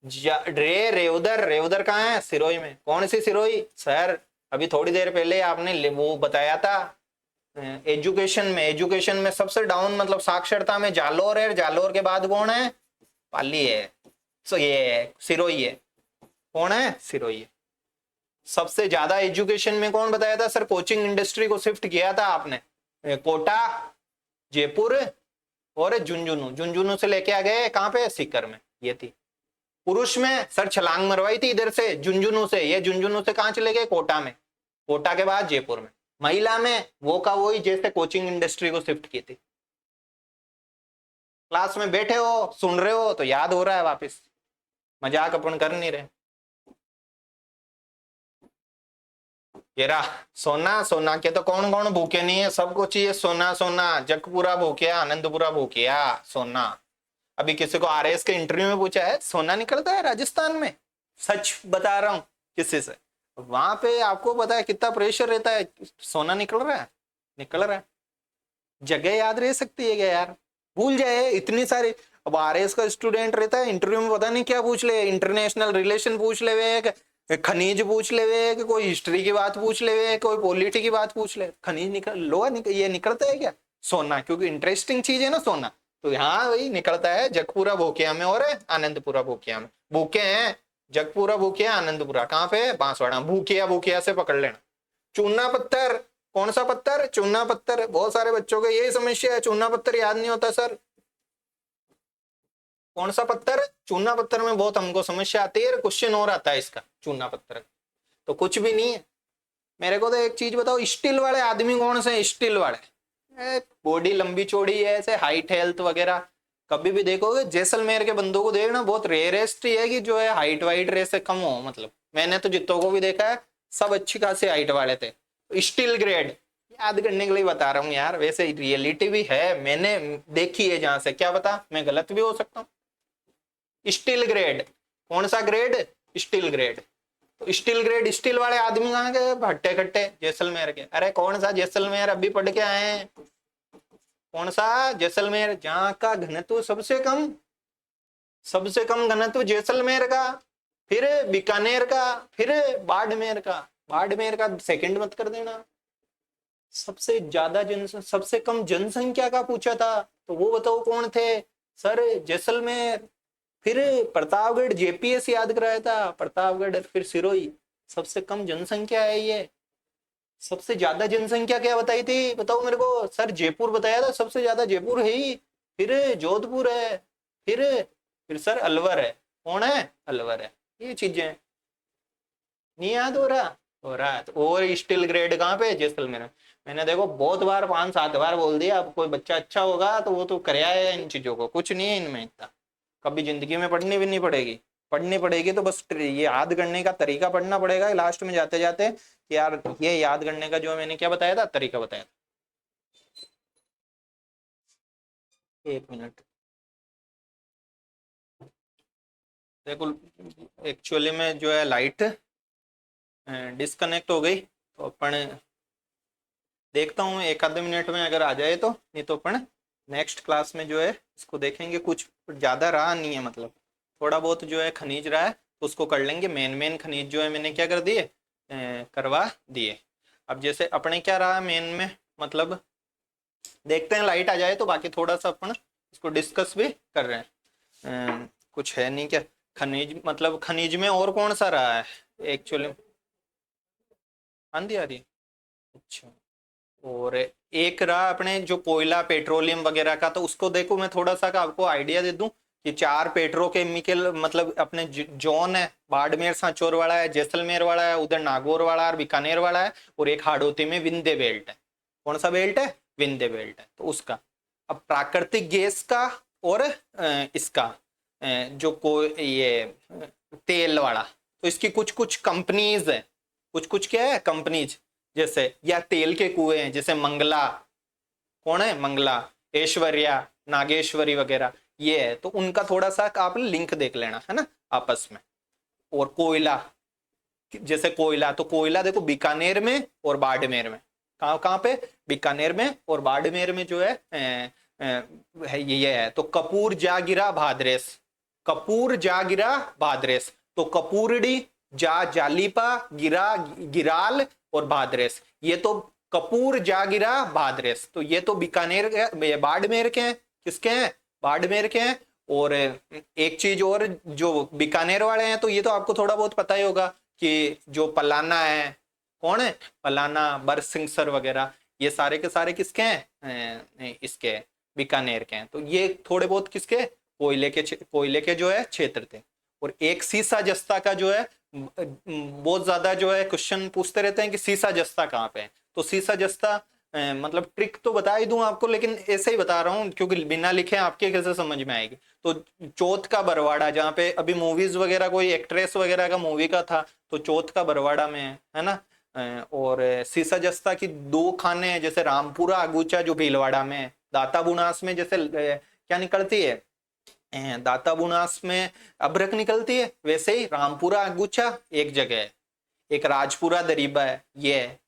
रे, रे उधर, रे उधर कहाँ है? सिरोही में। कौन सी सिरोही? सर अभी थोड़ी देर पहले आपने वो बताया था एजुकेशन में। एजुकेशन में सबसे डाउन मतलब साक्षरता में जालोर है, जालोर के बाद कौन है? पाली है। सो ये सिरोही है। कौन है? सिरोही है। सबसे ज्यादा एजुकेशन में कौन बताया था? सर कोचिंग इंडस्ट्री को शिफ्ट किया था आपने, कोटा, जयपुर और झुंझुनू। झुंझुनू से लेके आ गए कहाँ पे? सीकर में। ये थी। पुरुष में सर छलांग मरवाई थी इधर से झुंझुनू से, ये झुंझुनू से कहाँ चले गए? कोटा में। कोटा के बाद जयपुर में। महिला में वो का वही जैसे कोचिंग इंडस्ट्री को शिफ्ट की थी। क्लास में बैठे हो, सुन रहे हो तो याद हो रहा है वापस, मजाक अपन कर नहीं रहे। ये रहा सोना। सोना के तो कौन कौन भूखे नहीं है, सबको चाहिए सोना। सोना जगपुरा भूखिया, आनंदपुरा भूखिया, सोना। अभी किसी को आरएस के इंटरव्यू में पूछा है सोना निकलता है राजस्थान में, सच बता रहा हूं किसी से, वहां पे आपको पता है कितना प्रेशर रहता है, सोना निकल रहा है, निकल रहा है। जगह याद रह सकती है क्या यार? भूल जाए इतनी सारी। अब आरएस का स्टूडेंट रहता है, इंटरव्यू में पता नहीं क्या पूछ ले, इंटरनेशनल रिलेशन पूछ ले, खनिज पूछ ले कि कोई हिस्ट्री की बात पूछ ले, कोई पॉलिटी की बात पूछ ले, खनिज निकल लोहा ये निकलता है क्या? सोना, क्योंकि इंटरेस्टिंग चीज है ना सोना। तो यहाँ वही निकलता है जगपुरा भोकिया में और आनंदपुरा भोकिया में। भूखे हैं जगपुरा भूकिया, आनंदपुरा कहाँ पे? बांसवाड़ा। भूकिया भूकिया से पकड़ लेना। चूना पत्थर, कौन सा पत्थर? चूना पत्थर। बहुत सारे बच्चों को यही समस्या है, चूना पत्थर याद नहीं होता सर। कौन सा पत्थर? चूना पत्थर में बहुत हमको समस्या आती है। क्वेश्चन और आता है इसका चूना पत्थर, तो कुछ भी नहीं है। मेरे को तो एक चीज बताओ, स्टील वाले आदमी कौन से? स्टील वाले बॉडी लंबी चौड़ी है, ऐसे हाइट हेल्थ वगैरह। कभी भी देखोगे जैसलमेर के बंदों को देखना, बहुत रेयरेस्ट ही है कि जो है हाइट वाइट रे से कम हो। मतलब मैंने तो जितों को भी देखा है सब अच्छी खासी हाइट वाले थे। स्टील ग्रेड याद करने के लिए बता रहा हूँ यार, वैसे रियलिटी भी है, मैंने देखी है जहां से। क्या पता मैं गलत भी हो सकता हूँ। स्टील ग्रेड, कौन सा ग्रेड? Steel grade. तो स्टील ग्रेड, स्टील वाले आदमी कहाँ के? भट्टे खट्टे जैसलमेर के। अरे कौन सा जैसलमेर? अभी पढ़ के आए हैं। कौन सा जैसलमेर? जहाँ का घनत्व सबसे कम, सबसे कम घनत्व जैसलमेर का, फिर बीकानेर का, फिर बाड़मेर का। बाड़मेर का सेकंड मत कर देना। सबसे ज्यादा सबसे कम जनसंख्या का पूछा था, तो वो बताओ कौन थे? सर जैसलमेर। फिर प्रतापगढ़, जेपीएस याद कराया था, प्रतापगढ़ फिर सिरोही। सबसे कम जनसंख्या है ये। सबसे ज्यादा जनसंख्या क्या बताई थी बताओ मेरे को? सर जयपुर बताया था, सबसे ज्यादा जयपुर है ही। फिर जोधपुर है, फिर सर अलवर है। कौन है? अलवर है। ये चीजें नहीं याद हो रहा? हो रहा है। तो और स्टील ग्रेड कहाँ पे? जैसलमेर में। मैंने देखो बहुत बार, 5-7 बार बोल दिया। अब कोई बच्चा अच्छा होगा तो वो तो कर आएगा इन चीजों को, कुछ नहीं है इनमें इतना। कभी जिंदगी में पढ़नी भी नहीं पड़ेगी। पढ़नी पड़ेगी तो बस ये याद करने का तरीका पढ़ना पड़ेगा लास्ट में जाते जाते, कि यार ये याद करने का जो मैंने क्या बताया था, तरीका बताया था। 1 मिनट देखो, एक्चुअली में जो है लाइट डिस्कनेक्ट हो गई, तो अपन देखता हूँ 1 आधे मिनट में अगर आ जाए तो, नहीं तो अपन नेक्स्ट क्लास में जो है इसको देखेंगे। कुछ ज्यादा रहा नहीं है, मतलब थोड़ा बहुत जो है खनिज रहा है तो उसको कर लेंगे। मेन मेन खनिज जो है मैंने क्या कर दिए, करवा दिए। अब जैसे अपने क्या रहा मेन में, मतलब देखते हैं लाइट आ जाए तो बाकी थोड़ा सा अपन इसको डिस्कस भी कर रहे हैं। कुछ है नहीं क्या खनिज, मतलब खनिज में और कौन सा रहा है एक्चुअली? आंधी आ रही है, अच्छा। और एक रहा अपने जो कोयला पेट्रोलियम वगैरह का, तो उसको देखो मैं थोड़ा सा का आपको आइडिया दे दूं कि 4 पेट्रोकेमिकल, मतलब अपने जोन है, बाड़मेर सांचौर वाला है, जैसलमेर वाला है, उधर नागौर वाला है और बीकानेर वाला है, और एक हाड़ौती में विंध्य बेल्ट है। कौन सा बेल्ट है? विंध्य बेल्ट है। तो उसका अब प्राकृतिक गैस का और इसका जो को ये तेल वाला, तो इसकी कुछ कुछ कंपनीज है, कुछ कुछ क्या है कंपनीज, जैसे या तेल के कुएं हैं जैसे मंगला, कौन है? मंगला, ऐश्वर्या, नागेश्वरी वगैरह, ये है। तो उनका थोड़ा सा आप लिंक देख लेना है ना आपस में। और कोयला, जैसे कोयला, तो कोयला देखो बीकानेर में और बाड़मेर में। कहाँ कहाँ पे? बीकानेर में और बाड़मेर में जो है है ये है। तो कपूर जा गिरा भाद्रेस, कपूर जा गिरा भाद्रेस, तो कपूरडी, जा जालीपा, गिरा गिराल और भाद्रेस, ये तो कपूर जा गिरा भाद्रेस। तो ये तो बीकानेर के, बाड़मेर के हैं। किसके हैं? बाड़मेर के हैं। और एक चीज और, जो बीकानेर वाले हैं तो ये तो आपको थोड़ा बहुत पता ही होगा कि जो पलाना है, कौन है? पलाना, बरसिंगसर वगैरह, ये सारे के सारे किसके हैं? इसके बीकानेर के हैं। तो ये थोड़े बहुत किसके? कोयले के जो है क्षेत्र थे। और एक सीसा जस्ता का जो है, बहुत ज्यादा जो है क्वेश्चन पूछते रहते हैं कि सीसा जस्ता कहाँ पे है। तो सीसा जस्ता मतलब ट्रिक तो बता ही दूं आपको, लेकिन ऐसे ही बता रहा हूँ क्योंकि बिना लिखे आपके कैसे समझ में आएगी। तो चौथ का बरवाड़ा, जहाँ पे अभी मूवीज वगैरह कोई एक्ट्रेस वगैरह का मूवी का था, तो चौथ का बरवाड़ा में है ना। और सीसा जस्ता की 2 खाने हैं, जैसे रामपुरा अगूचा जो भीलवाड़ा में है, दाता बुनास में जैसे क्या निकलती है, दाता बुनास में अभ्रक निकलती है, वैसे ही रामपुरा अगूचा एक जगह है। एक राजपुरा दरीबा है, ये है।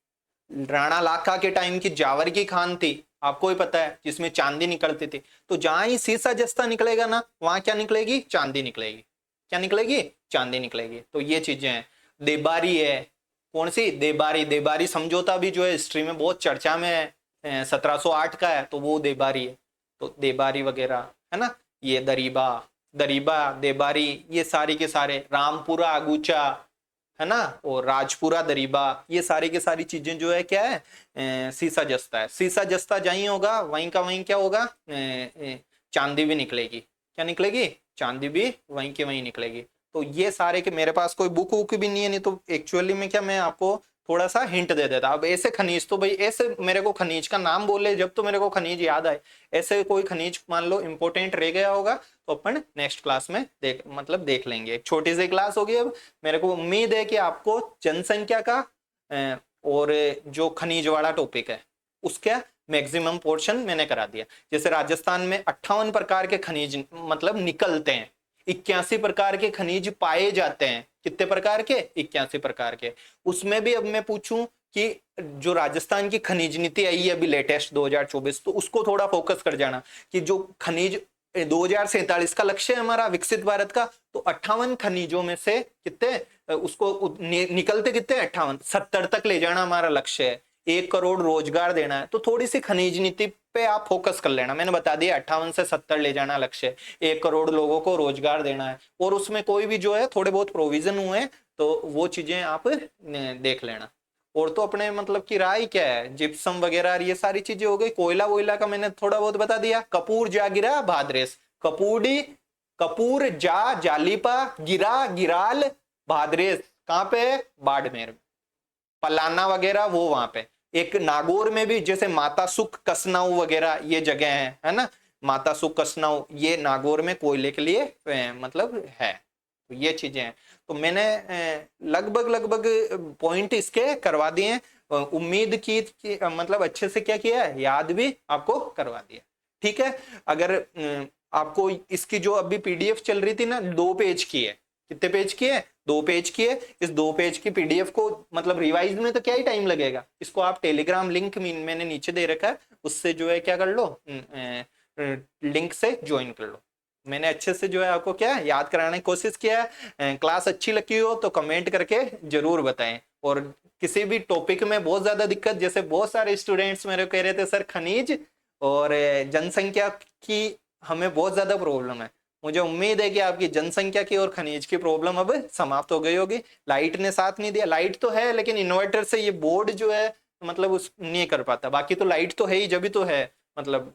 राणा लाखा के टाइम की जावर की खान थी, आपको ही पता है, जिसमें चांदी निकलती थी। तो जहां ही सीसा जस्ता निकलेगा ना, वहां क्या निकलेगी? चांदी निकलेगी। क्या निकलेगी? चांदी निकलेगी। तो ये चीजें हैं। देबारी है, कौन सी देबारी, देबारी समझौता भी जो है हिस्ट्री में बहुत चर्चा में है, 1708 का है, तो वो देबारी है। तो देबारी वगैरह है ना, ये दरीबा, दरीबा, देबारी, ये सारी के सारे, रामपुरा आगूचा है ना, और राजपुरा दरीबा, ये सारी की सारी चीजें जो है क्या है, सीसा जस्ता है। सीसा जस्ता जहीं होगा वहीं का वहीं क्या होगा, चांदी भी निकलेगी। क्या निकलेगी, चांदी भी वहीं के वहीं निकलेगी। तो ये सारे के, मेरे पास कोई बुक वुक भी नहीं है, नहीं तो एक्चुअली में क्या मैं आपको थोड़ा सा हिंट दे देता। अब ऐसे खनिज तो भाई, ऐसे मेरे को खनिज का नाम बोले जब तो मेरे को खनिज याद आए, ऐसे कोई खनिज मान लो इंपॉर्टेंट रह गया होगा तो अपन नेक्स्ट क्लास में देख लेंगे। एक छोटी सी क्लास होगी। अब मेरे को उम्मीद है कि आपको जनसंख्या का और जो खनिज वाला टॉपिक है उसका मैक्सिमम पोर्शन मैंने करा दिया। जैसे राजस्थान में 58 प्रकार के खनिज मतलब निकलते हैं, 81 प्रकार के खनिज पाए जाते हैं। कितने प्रकार के, 81 प्रकार के। उसमें भी अब मैं पूछूं कि जो राजस्थान की खनिज नीति आई है अभी लेटेस्ट 2024, तो उसको थोड़ा फोकस कर जाना कि जो खनिज 2047 का लक्ष्य है हमारा विकसित भारत का, तो 58 खनिजों में से कितने उसको निकलते कितने, 58, 70 तक ले जाना हमारा लक्ष्य है। 1 करोड़ रोजगार देना है, तो थोड़ी सी खनिज नीति पे आप फोकस कर लेना। मैंने बता दिया 58 से 70 ले जाना लक्ष्य, 1 करोड़ लोगों को रोजगार देना है, और उसमें कोई भी जो है थोड़े बहुत प्रोविजन हुए तो वो चीजें आप देख लेना। और तो अपने मतलब की राय क्या है, जिप्सम वगैरह ये सारी चीजें हो गई। कोयला वोयला का मैंने थोड़ा बहुत बता दिया। कपूर जा गिरा भाद्रेस, कपूडी, कपूर जा जालीपा गिरा गिराल भाद्रेस, कहाँ पे, बाड़मेर। पलाना वगैरह वो वहां पे। एक नागौर में भी जैसे माता सुख कसनाऊ वगैरह ये जगह है ना, माता सुख कसनाऊ ये नागौर में कोयले के लिए मतलब है। तो ये चीजें हैं। तो मैंने लगभग पॉइंट इसके करवा दिए हैं। उम्मीद की मतलब अच्छे से क्या किया है, याद भी आपको करवा दिया। ठीक है। अगर आपको इसकी जो अभी पीडीएफ चल रही थी ना, 2 पेज की है। कितने पेज की है, 2 पेज की है। इस 2 पेज की पीडीएफ को मतलब रिवाइज में तो क्या ही टाइम लगेगा। इसको आप टेलीग्राम लिंक मैंने नीचे दे रखा है, उससे जो है क्या कर लो, लिंक से ज्वाइन कर लो। मैंने अच्छे से जो है आपको क्या याद कराने की कोशिश किया है। क्लास अच्छी लगी हो तो कमेंट करके जरूर बताएं। और किसी भी टॉपिक में बहुत ज्यादा दिक्कत, जैसे बहुत सारे स्टूडेंट्स मेरे को कह रहे थे सर खनिज और जनसंख्या की हमें बहुत ज्यादा प्रॉब्लम है। मुझे उम्मीद है कि आपकी जनसंख्या की और खनिज की प्रॉब्लम अब समाप्त हो गई होगी। लाइट ने साथ नहीं दिया, लाइट तो है लेकिन इन्वर्टर से ये बोर्ड जो है मतलब उस नहीं कर पाता। बाकी तो लाइट तो है ही, जब भी तो है मतलब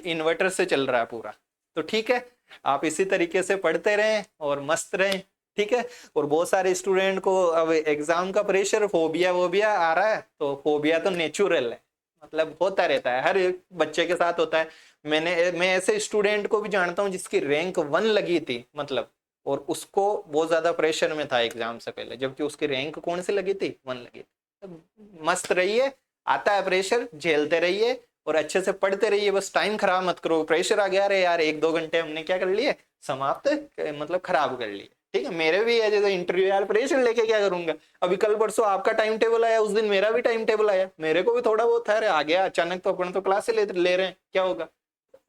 इन्वर्टर से चल रहा है पूरा। तो ठीक है, आप इसी तरीके से पढ़ते रहें और मस्त रहें। ठीक है। और बहुत सारे स्टूडेंट को अब एग्जाम का प्रेशर, फोबिया वोबिया आ रहा है, तो फोबिया तो नेचुरल है, मतलब होता रहता है, हर एक बच्चे के साथ होता है। मैं ऐसे स्टूडेंट को भी जानता हूँ जिसकी रैंक 1 लगी थी मतलब, और उसको बहुत ज्यादा प्रेशर में था एग्जाम से पहले, जबकि उसकी रैंक कौन सी लगी थी, 1 लगी थी। मस्त रहिए, आता है प्रेशर, झेलते रहिए और अच्छे से पढ़ते रहिए। बस टाइम खराब मत करो। प्रेशर आ गया, अरे यार 1-2 घंटे हमने क्या कर लिए, समाप्त मतलब खराब कर लिए। ठीक है। मेरे भी है जैसे इंटरव्यू, यार प्रेशर लेके क्या करूंगा। अभी कल परसों आपका टाइम टेबल आया, उस दिन मेरा भी टाइम टेबल आया, मेरे को भी थोड़ा बहुत था, अरे आ गया अचानक, तो अपन तो क्लास से ले रहे हैं, क्या होगा।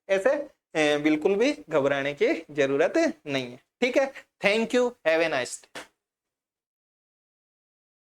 ऐसे बिल्कुल भी घबराने की जरूरत नहीं है। ठीक है। Thank you, have a nice day.